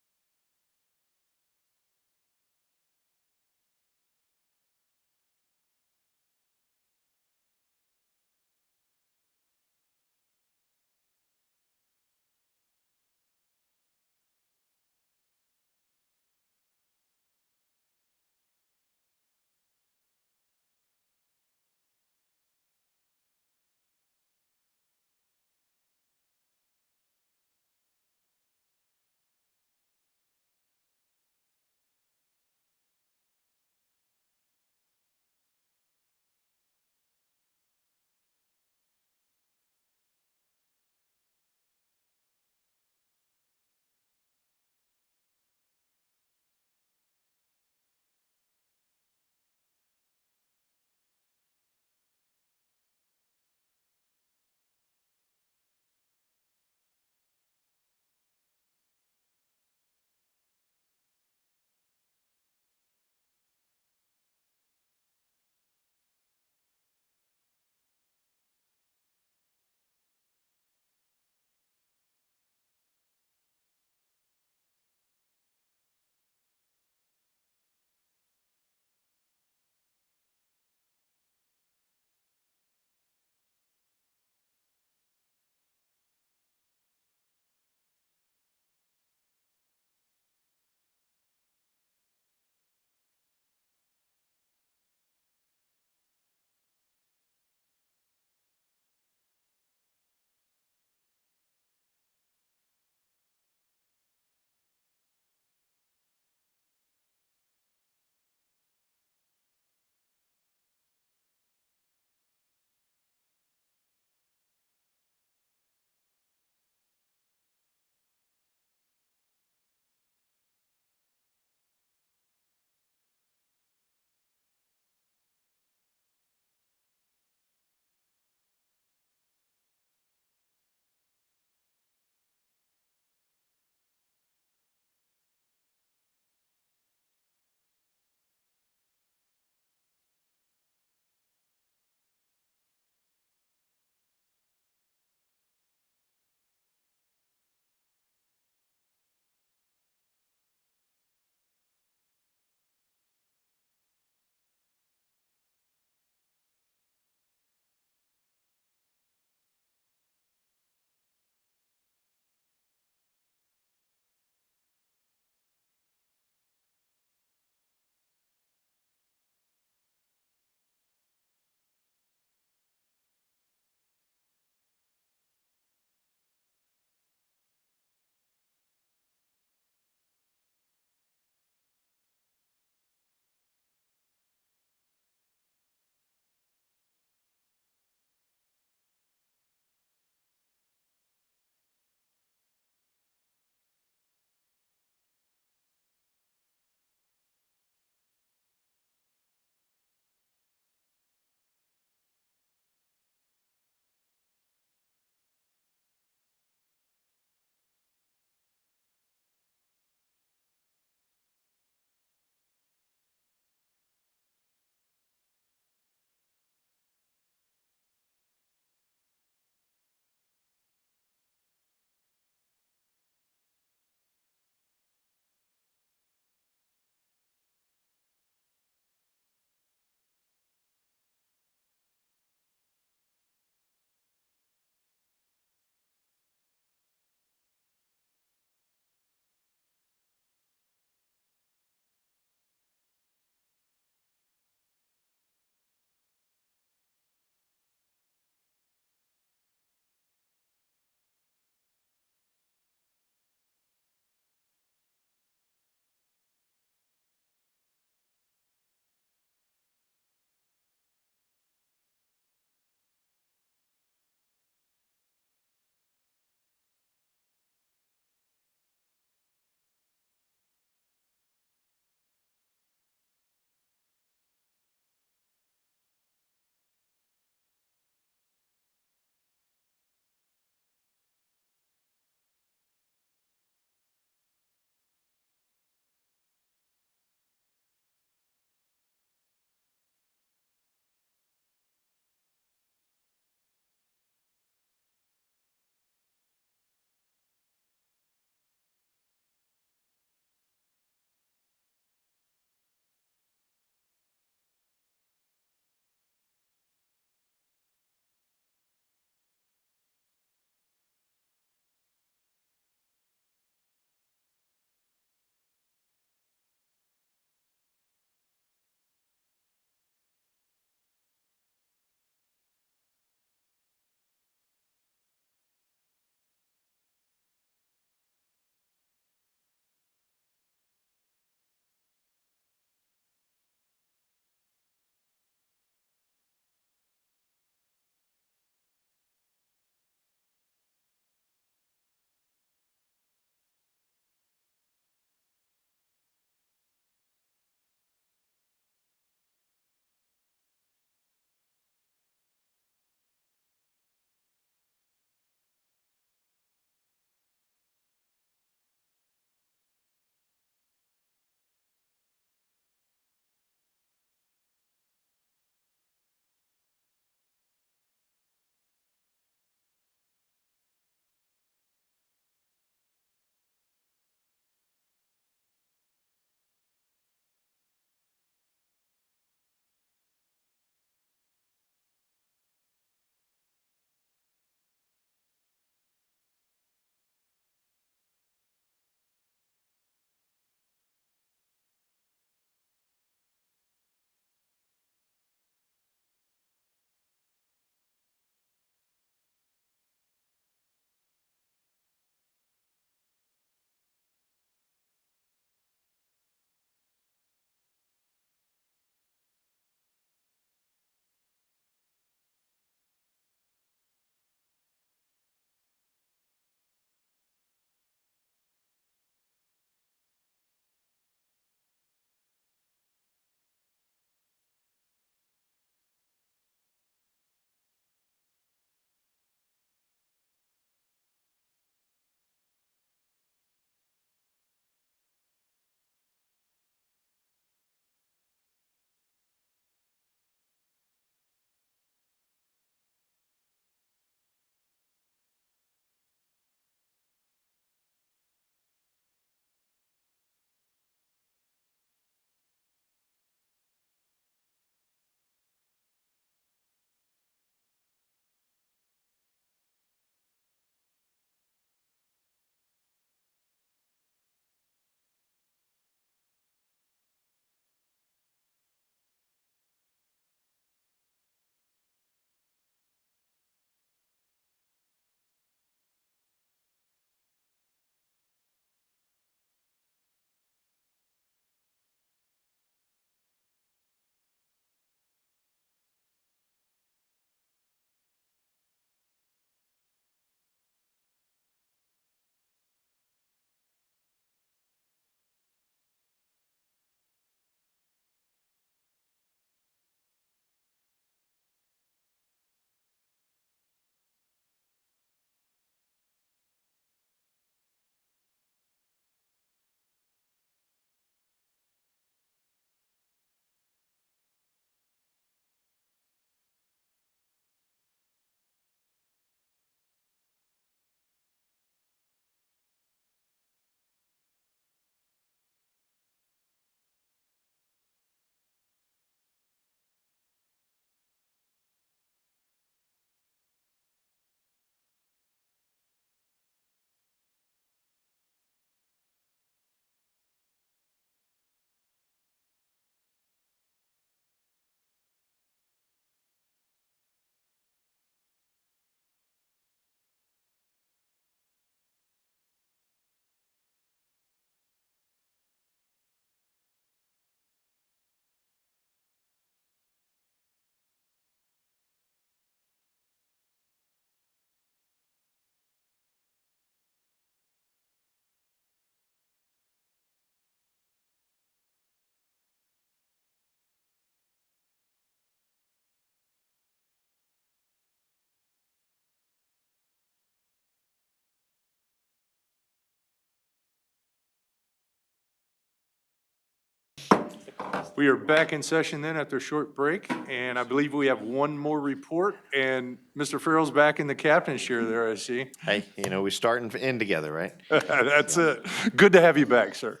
We are back in session then after a short break, and I believe we have one more report, and Mr. Farrell's back in the captain's chair there, I see. Hey, we start and end together, right? That's it. Good to have you back, sir.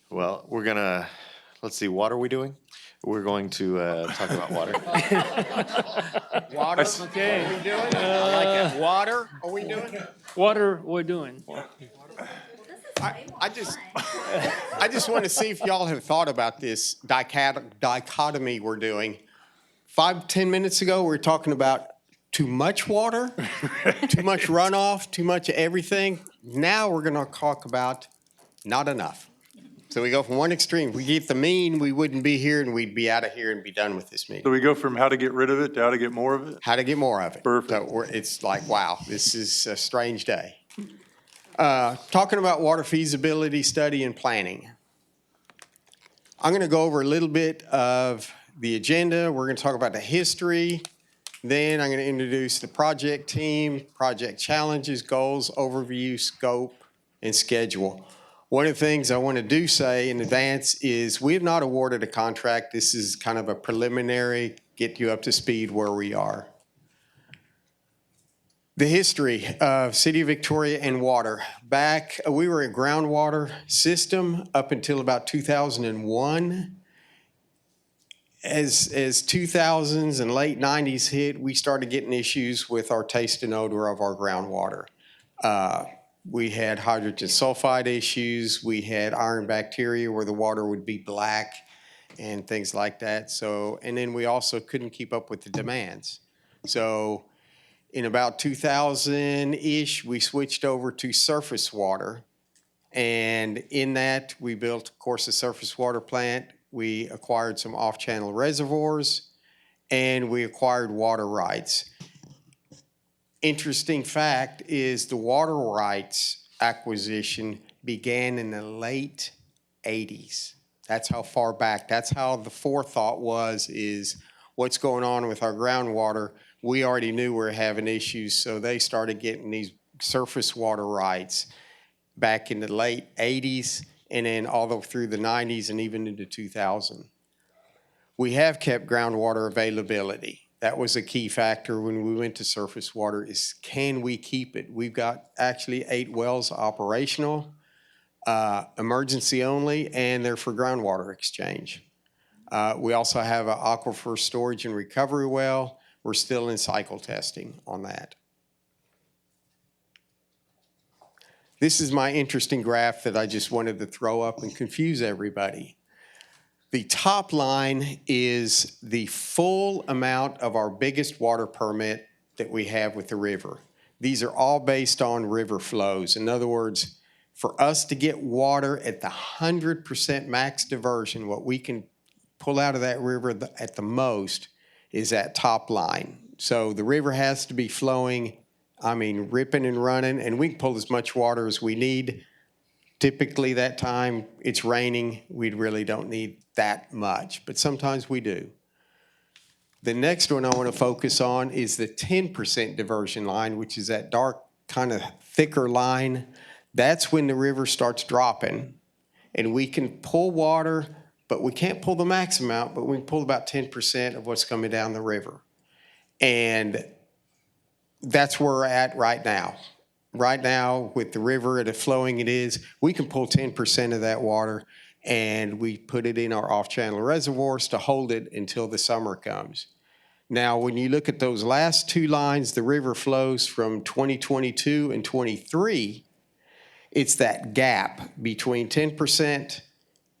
Well, let's see, what are we doing? We're going to talk about water. Water, okay. Are we doing? I like that. Water, are we doing? Water, we're doing. I just want to see if y'all have thought about this dichotomy we're doing. 5-10 minutes ago, we were talking about too much water, too much runoff, too much of everything. Now we're going to talk about not enough. So we go from one extreme. We get the mean, we wouldn't be here, and we'd be out of here and be done with this meeting. So we go from how to get rid of it to how to get more of it? How to get more of it. Perfect. So it's like, wow, this is a strange day. Talking about water feasibility study and planning. I'm going to go over a little bit of the agenda. We're going to talk about the history. Then I'm going to introduce the project team, project challenges, goals, overview, scope, and schedule. One of the things I want to say in advance is we have not awarded a contract. This is kind of a preliminary, get you up to speed where we are. The history of City of Victoria and water. We were a groundwater system up until about 2001. As 2000s and late 90s hit, we started getting issues with our taste and odor of our groundwater. We had hydrogen sulfide issues. We had iron bacteria where the water would be black and things like that. And then we also couldn't keep up with the demands. So in about 2000-ish, we switched over to surface water. And in that, we built, of course, a surface water plant. We acquired some off-channel reservoirs, and we acquired water rights. Interesting fact is the water rights acquisition began in the late 80s. That's how far back, that's how the forethought is what's going on with our groundwater. We already knew we were having issues, so they started getting these surface water rights back in the late 80s and then all the way through the 90s and even into 2000. We have kept groundwater availability. That was a key factor when we went to surface water is can we keep it? We've got actually 8 wells operational, emergency only, and they're for groundwater exchange. We also have an aquifer storage and recovery well. We're still in cycle testing on that. This is my interesting graph that I just wanted to throw up and confuse everybody. The top line is the full amount of our biggest water permit that we have with the river. These are all based on river flows. In other words, for us to get water at the 100% max diversion, what we can pull out of that river at the most is that top line. So the river has to be flowing, ripping and running, and we can pull as much water as we need. Typically that time it's raining, we really don't need that much, but sometimes we do. The next one I want to focus on is the 10% diversion line, which is that dark kind of thicker line. That's when the river starts dropping and we can pull water, but we can't pull the max amount, but we can pull about 10% of what's coming down the river. And that's where we're at right now. Right now, with the river at the flowing it is, we can pull 10% of that water and we put it in our off-channel reservoirs to hold it until the summer comes. Now, when you look at those last 2 lines, the river flows from 2022 and 23. It's that gap between 10%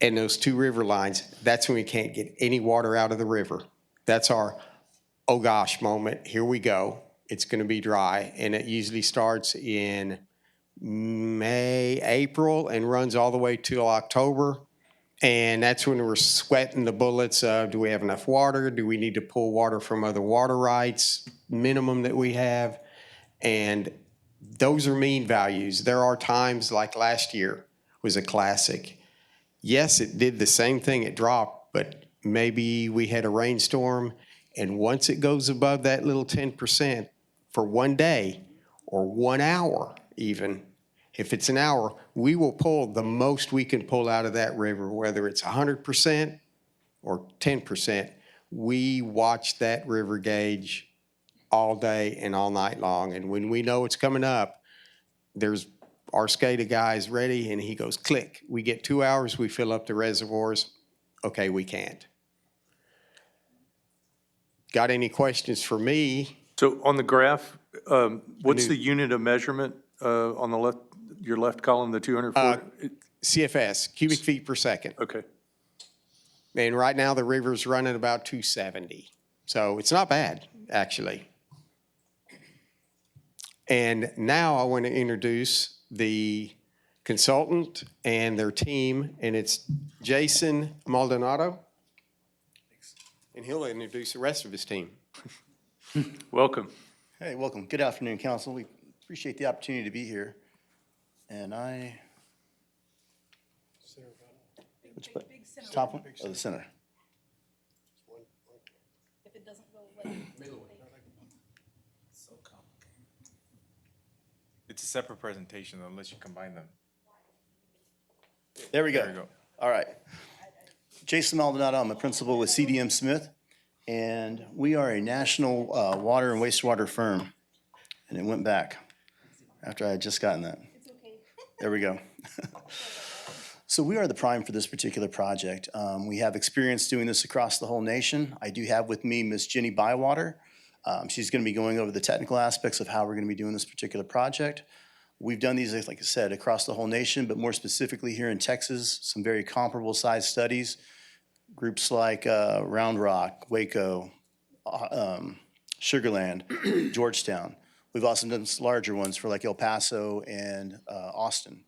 and those 2 river lines. That's when we can't get any water out of the river. That's our, oh gosh moment, here we go. It's going to be dry, and it usually starts in May, April, and runs all the way till October. And that's when we're sweating the bullets of, do we have enough water? Do we need to pull water from other water rights, minimum that we have? And those are mean values. There are times like last year was a classic. Yes, it did the same thing, it dropped, but maybe we had a rainstorm, and once it goes above that little 10% for one day or 1 hour even, if it's an hour, we will pull the most we can pull out of that river, whether it's 100% or 10%, we watch that river gauge all day and all night long. And when we know it's coming up, there's our SCADA guy is ready and he goes click. We get 2 hours, we fill up the reservoirs. Okay, we can't. Got any questions for me? So on the graph, what's the unit of measurement on the left, your left column, the 200 foot? CFS, cubic feet per second. Okay. And right now, the river's running about 270. So it's not bad, actually. And now I want to introduce the consultant and their team, and it's Jason Maldonado. And he'll introduce the rest of his team. Welcome. Hey, welcome. Good afternoon, council. We appreciate the opportunity to be here. And which button? Top one or the center? It's a separate presentation unless you combine them. There we go. There you go. All right. Jason Maldonado, I'm a principal with CDM Smith, and we are a national water and wastewater firm. And it went back after I had just gotten that. It's okay. There we go. So we are the prime for this particular project. We have experience doing this across the whole nation. I do have with me Ms. Jenny Bywater. She's going to be going over the technical aspects of how we're going to be doing this particular project. We've done these, like I said, across the whole nation, but more specifically here in Texas, some very comparable size studies. Groups like Round Rock, Waco, Sugar Land, Georgetown. We've also done some larger ones for like El Paso and Austin.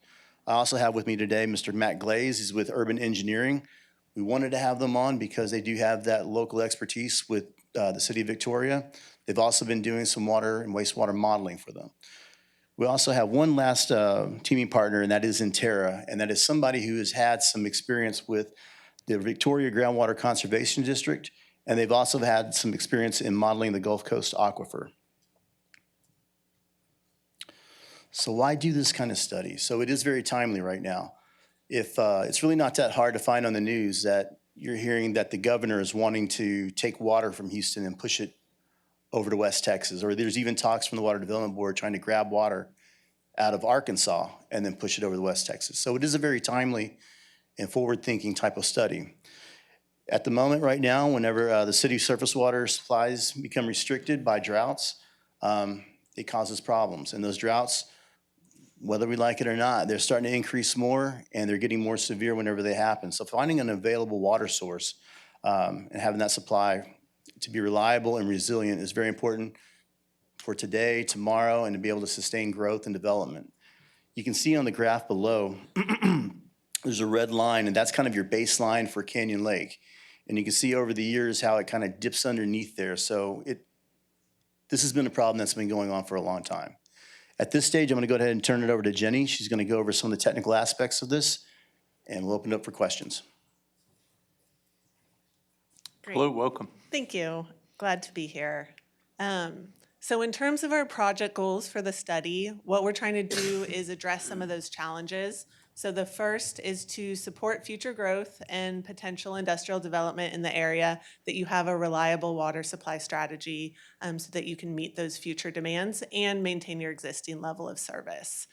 I also have with me today Mr. Matt Glaze. He's with Urban Engineering. We wanted to have them on because they do have that local expertise with the city of Victoria. They've also been doing some water and wastewater modeling for them. We also have one last teaming partner, and that is Interra, and that is somebody who has had some experience with the Victoria Groundwater Conservation District, and they've also had some experience in modeling the Gulf Coast aquifer. So why do this kind of study? So it is very timely right now. If it's really not that hard to find on the news that you're hearing that the governor is wanting to take water from Houston and push it over to West Texas, or there's even talks from the Water Development Board trying to grab water out of Arkansas and then push it over to West Texas. So it is a very timely and forward-thinking type of study. At the moment right now, whenever the city's surface water supplies become restricted by droughts, it causes problems. And those droughts, whether we like it or not, they're starting to increase more and they're getting more severe whenever they happen. So finding an available water source and having that supply to be reliable and resilient is very important for today, tomorrow, and to be able to sustain growth and development. You can see on the graph below, there's a red line, and that's kind of your baseline for Canyon Lake. And you can see over the years how it kind of dips underneath there. So this has been a problem that's been going on for a long time. At this stage, I'm going to go ahead and turn it over to Jenny. She's going to go over some of the technical aspects of this, and we'll open it up for questions. Hello, welcome. Thank you. Glad to be here. So in terms of our project goals for the study, what we're trying to do is address some of those challenges. So the first is to support future growth and potential industrial development in the area, that you have a reliable water supply strategy so that you can meet those future demands and maintain your existing level of service.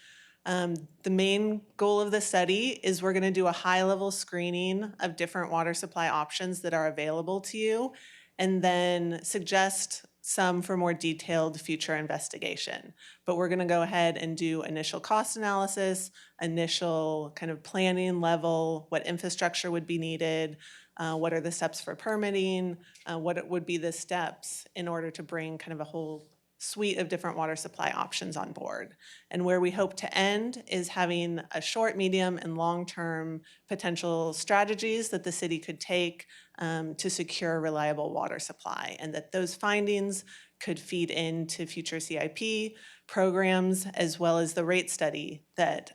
The main goal of the study is we're going to do a high-level screening of different water supply options that are available to you, and then suggest some for more detailed future investigation. But we're going to go ahead and do initial cost analysis, initial kind of planning level, what infrastructure would be needed, what are the steps for permitting, what would be the steps in order to bring kind of a whole suite of different water supply options on board. And where we hope to end is having a short, medium, and long-term potential strategies that the city could take to secure reliable water supply, and that those findings could feed into future CIP programs, as well as the rate study that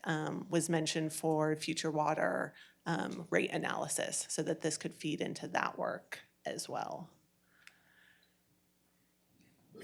was mentioned for future water rate analysis, so that this could feed into that work as well.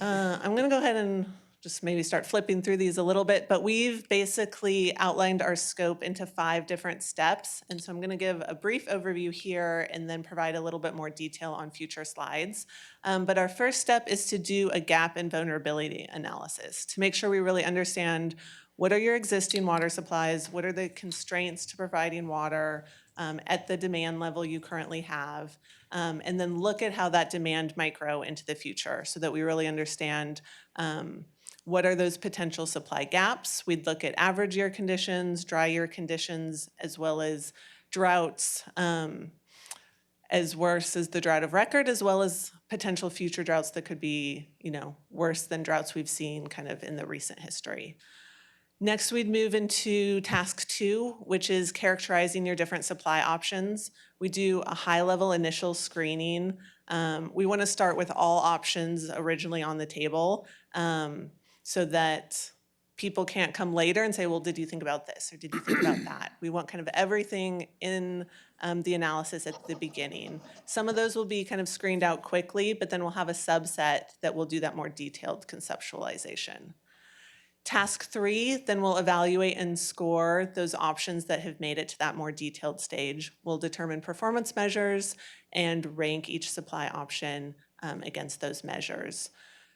I'm going to go ahead and just maybe start flipping through these a little bit, but we've basically outlined our scope into 5 different steps. And so I'm going to give a brief overview here and then provide a little bit more detail on future slides. But our first step is to do a gap and vulnerability analysis to make sure we really understand what are your existing water supplies, what are the constraints to providing water at the demand level you currently have, and then look at how that demand might grow into the future so that we really understand what are those potential supply gaps? We'd look at average year conditions, dry year conditions, as well as droughts, as worse as the drought of record, as well as potential future droughts that could be, worse than droughts we've seen kind of in the recent history. Next, we'd move into task 2, which is characterizing your different supply options. We do a high-level initial screening. We want to start with all options originally on the table, so that people can't come later and say, well, did you think about this or did you think about that? We want kind of everything in the analysis at the beginning. Some of those will be kind of screened out quickly, but then we'll have a subset that will do that more detailed conceptualization. Task 3, then we'll evaluate and score those options that have made it to that more detailed stage. We'll determine performance measures and rank each supply option against those measures.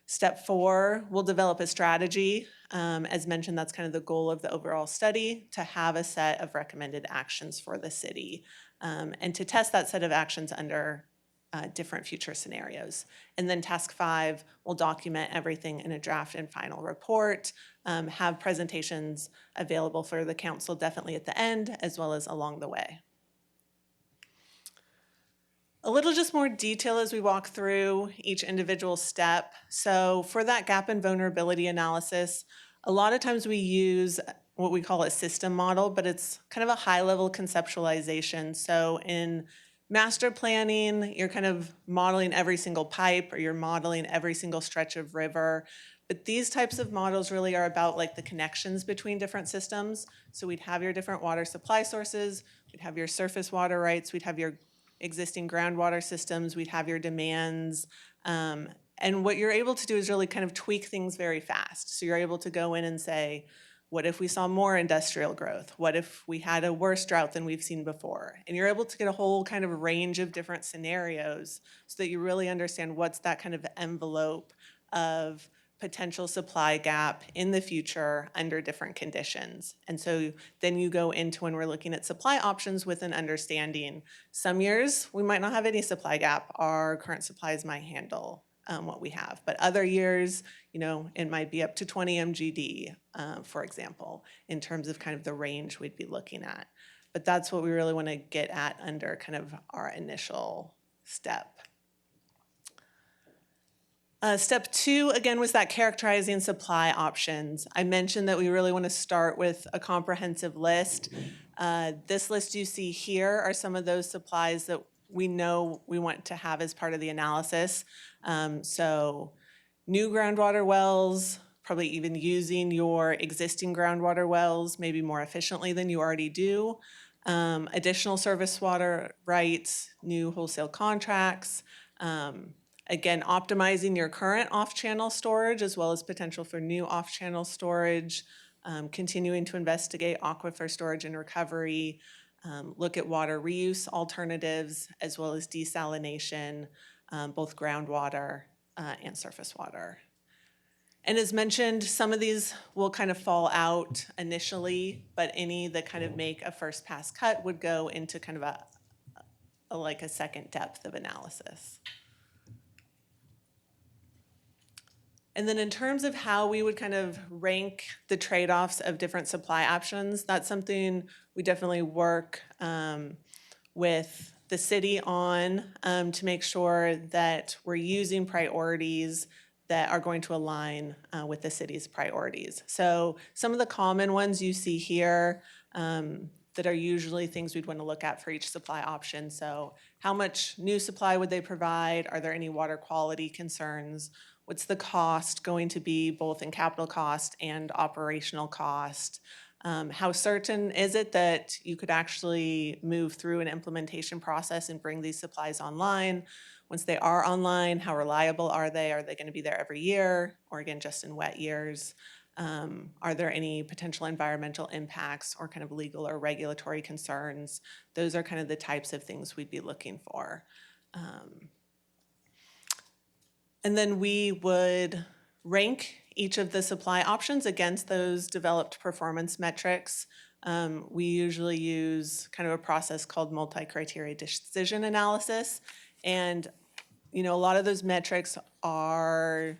Step 4, we'll develop a strategy. As mentioned, that's kind of the goal of the overall study, to have a set of recommended actions for the city and to test that set of actions under different future scenarios. And then task 5, we'll document everything in a draft and final report, have presentations available for the council definitely at the end as well as along the way. A little just more detail as we walk through each individual step. So for that gap and vulnerability analysis, a lot of times we use what we call a system model, but it's kind of a high-level conceptualization. So in master planning, you're kind of modeling every single pipe or you're modeling every single stretch of river. But these types of models really are about like the connections between different systems. So we'd have your different water supply sources, we'd have your surface water rights, we'd have your existing groundwater systems, we'd have your demands. And what you're able to do is really kind of tweak things very fast. So you're able to go in and say, what if we saw more industrial growth? What if we had a worse drought than we've seen before? And you're able to get a whole kind of range of different scenarios so that you really understand what's that kind of envelope of potential supply gap in the future under different conditions. And so then you go into when we're looking at supply options with an understanding. Some years we might not have any supply gap. Our current supplies might handle what we have. But other years, it might be up to 20 MGD, for example, in terms of kind of the range we'd be looking at. But that's what we really want to get at under kind of our initial step. Step 2, again, was that characterizing supply options. I mentioned that we really want to start with a comprehensive list. This list you see here are some of those supplies that we know we want to have as part of the analysis. So new groundwater wells, probably even using your existing groundwater wells maybe more efficiently than you already do. Additional surface water rights, new wholesale contracts. Again, optimizing your current off-channel storage as well as potential for new off-channel storage, continuing to investigate aquifer storage and recovery, look at water reuse alternatives as well as desalination, both groundwater and surface water. And as mentioned, some of these will kind of fall out initially, but any that kind of make a first pass cut would go into kind of like a second depth of analysis. And then in terms of how we would kind of rank the trade-offs of different supply options, that's something we definitely work with the city on to make sure that we're using priorities that are going to align with the city's priorities. So some of the common ones you see here that are usually things we'd want to look at for each supply option. So how much new supply would they provide? Are there any water quality concerns? What's the cost going to be, both in capital cost and operational cost? How certain is it that you could actually move through an implementation process and bring these supplies online? Once they are online, how reliable are they? Are they going to be there every year, or again, just in wet years? Are there any potential environmental impacts or kind of legal or regulatory concerns? Those are kind of the types of things we'd be looking for. And then we would rank each of the supply options against those developed performance metrics. We usually use kind of a process called multi-criteria decision analysis. And, a lot of those metrics are,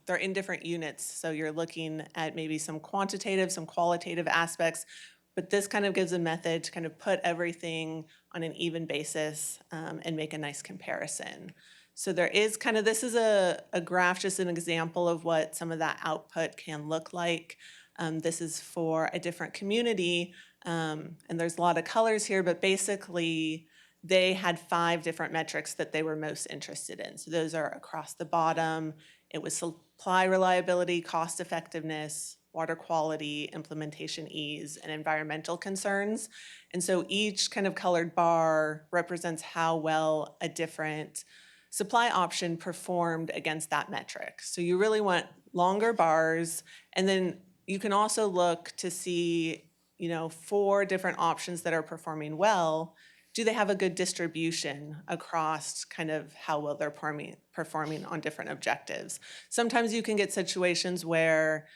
they're in different units. So you're looking at maybe some quantitative, some qualitative aspects, but this kind of gives a method to kind of put everything on an even basis and make a nice comparison. So there is this is a graph, just an example of what some of that output can look like. This is for a different community, and there's a lot of colors here, but basically they had 5 different metrics that they were most interested in. So those are across the bottom. It was supply reliability, cost effectiveness, water quality, implementation ease, and environmental concerns. And so each kind of colored bar represents how well a different supply option performed against that metric. So you really want longer bars, and then you can also look to see, 4 different options that are performing well. Do they have a good distribution across kind of how well they're performing on different objectives? Sometimes you can get situations where,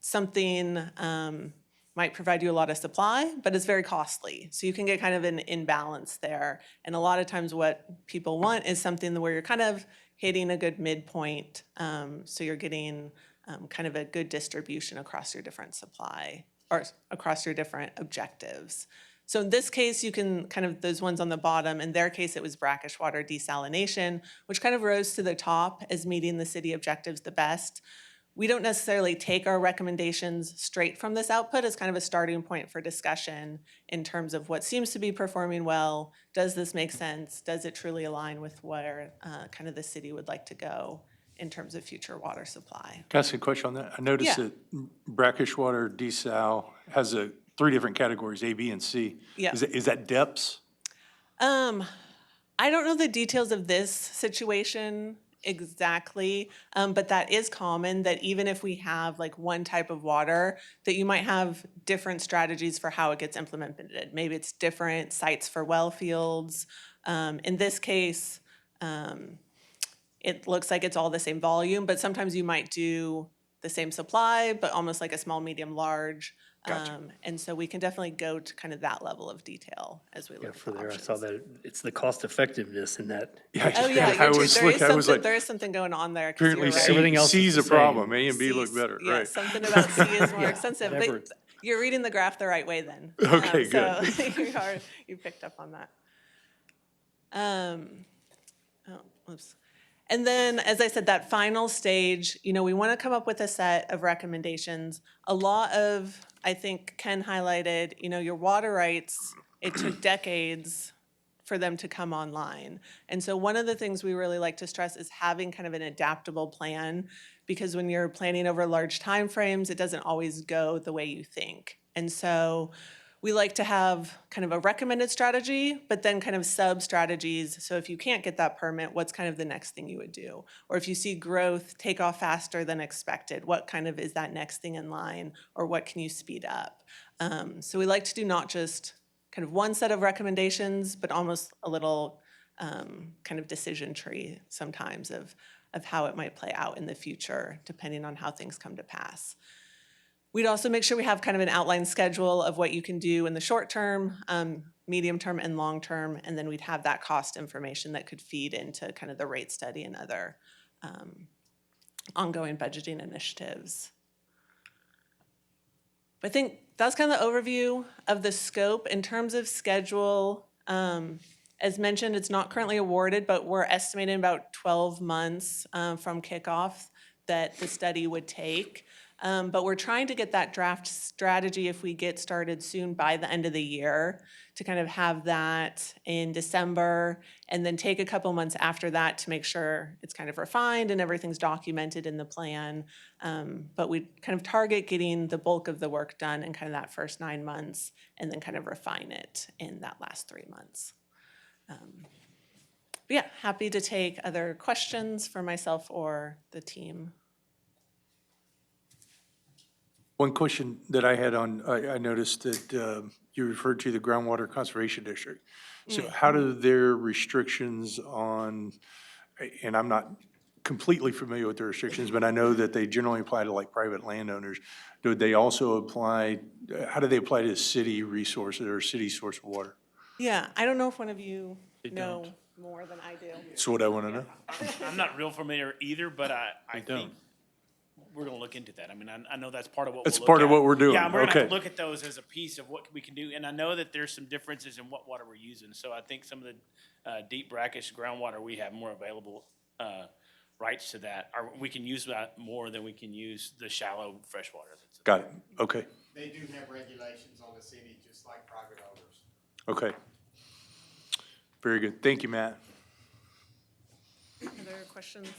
something might provide you a lot of supply, but it's very costly. So you can get kind of an imbalance there. And a lot of times what people want is something where you're kind of hitting a good midpoint. So you're getting kind of a good distribution across your different supply or across your different objectives. So in this case, you can kind of, those ones on the bottom, in their case, it was brackish water desalination, which kind of rose to the top as meeting the city objectives the best. We don't necessarily take our recommendations straight from this output as kind of a starting point for discussion in terms of what seems to be performing well. Does this make sense? Does it truly align with where kind of the city would like to go in terms of future water supply? Can I ask a question on that? I noticed Yeah. that brackish water desal has 3 different categories, A, B, and C. Yeah. Is that depths? I don't know the details of this situation exactly, but that is common, that even if we have like one type of water, that you might have different strategies for how it gets implemented. Maybe it's different sites for well fields. In this case, it looks like it's all the same volume, but sometimes you might do the same supply, but almost like a small, medium, large. Gotcha. And so we can definitely go to kind of that level of detail as we look Yeah, at for the there, I options. saw that it's the cost effectiveness in that. Oh, yeah, I was like, there is something going on there. 'Cause apparently you're right. Everything else is C's the a problem, same. A and B look better, Yeah, right? something about C is more expensive, whatever. but you're reading the graph the right way then. Okay, So good. you picked up on that. Oops. And then, as I said, that final stage, we want to come up with a set of recommendations. A lot of, I think Ken highlighted, your water rights, it took decades for them to come online. And so one of the things we really like to stress is having kind of an adaptable plan, because when you're planning over large timeframes, it doesn't always go the way you think. And so we like to have kind of a recommended strategy, but then kind of sub-strategies. So if you can't get that permit, what's kind of the next thing you would do? Or if you see growth take off faster than expected, what kind of is that next thing in line? Or what can you speed up? So we like to do not just kind of one set of recommendations, but almost a little kind of decision tree sometimes of how it might play out in the future, depending on how things come to pass. We'd also make sure we have kind of an outline schedule of what you can do in the short term, medium term, and long term, and then we'd have that cost information that could feed into kind of the rate study and other ongoing budgeting initiatives. I think that's kind of the overview of the scope. In terms of schedule, as mentioned, it's not currently awarded, but we're estimating about 12 months from kickoff that the study would take. But we're trying to get that draft strategy, if we get started soon, by the end of the year, to kind of have that in December, and then take a couple months after that to make sure it's kind of refined and everything's documented in the plan. But we kind of target getting the bulk of the work done in kind of that first 9 months, and then kind of refine it in that last 3 months. But yeah, happy to take other questions for myself or the team. One question that I had I noticed that you referred to the groundwater conservation district. So how do their restrictions on, and I'm not completely familiar with the restrictions, but I know that they generally apply to like private landowners. Do they also apply, how do they apply to city resources or city source of water? Yeah, I don't know if one of you know more than I do. That's what I want to know. I'm not real familiar either, but I don't. think we're gonna look into that. I mean, I know that's part of what That's we'll look part of at. what we're doing. Yeah, we're gonna have Okay. to look at those as a piece of what we can do, and I know that there's some differences in what water we're using. So I think some of the deep brackish groundwater, we have more available rights to that, or we can use that more than we can use the shallow freshwater. Got it. Okay. They do have regulations on the city, just like private owners. Okay. Very good. Thank you, Matt. Other questions?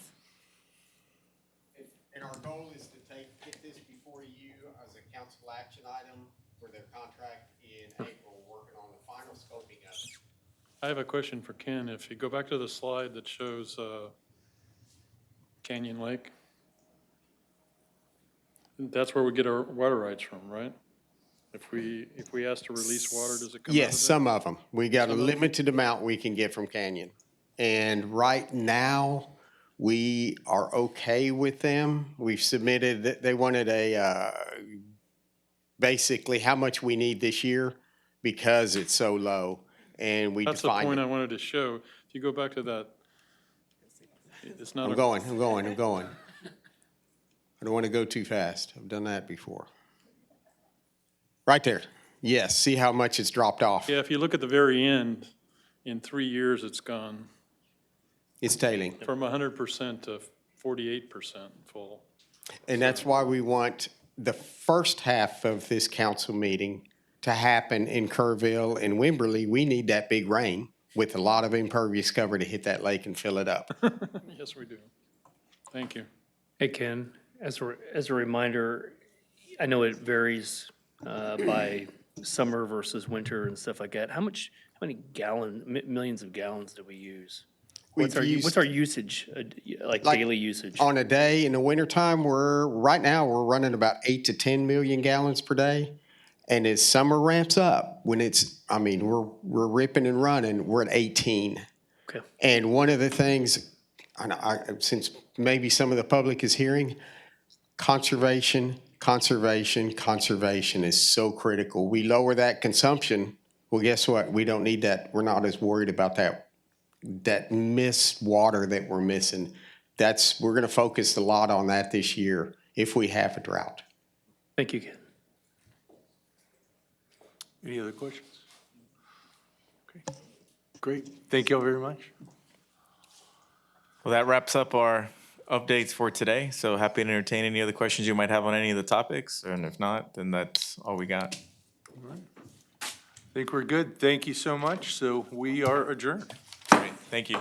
And our goal is to get this before you as a council action item for their contract in April, working on the final scoping of it. I have a question for Ken. If you go back to the slide that shows Canyon Lake, that's where we get our water rights from, right? If we ask to release water, does it come out of Yes, that? some of them. We got a Some of 'em? limited amount we can get from Canyon. And right now, we are okay with them. We've submitted, they wanted basically how much we need this year because it's so low. And we That's the defined point I it. wanted to show. If you go back to that, it's not. I'm going. I don't want to go too fast. I've done that before. Right there. Yes, see how much it's dropped off. Yeah, if you look at the very end, in 3 years, it's gone It's tailing. from 100% to 48% full. And that's why we want the first half of this council meeting to happen in Kerrville and Wimberley. We need that big rain with a lot of impervious cover to hit that lake and fill it up. Yes, we do. Thank you. Hey, Ken, as a reminder, I know it varies by summer versus winter and stuff like that. How many millions of gallons do we use? What's our usage, like daily usage? On a day in the wintertime, right now, we're running about 8 to 10 million gallons per day. And as summer ramps up, we're ripping and running, we're at 18. Okay. And one of the things, since maybe some of the public is hearing, conservation is so critical. We lower that consumption, well, guess what? We don't need that. We're not as worried about that missed water that we're missing. We're gonna focus a lot on that this year if we have a drought. Thank you, Ken. Any other questions? Okay. Great. Thank you all very much. Well, that wraps up our updates for today. So happy to entertain any other questions you might have on any of the topics. And if not, then that's all we got. I think we're good. Thank you so much. So we are adjourned. Great. Thank you.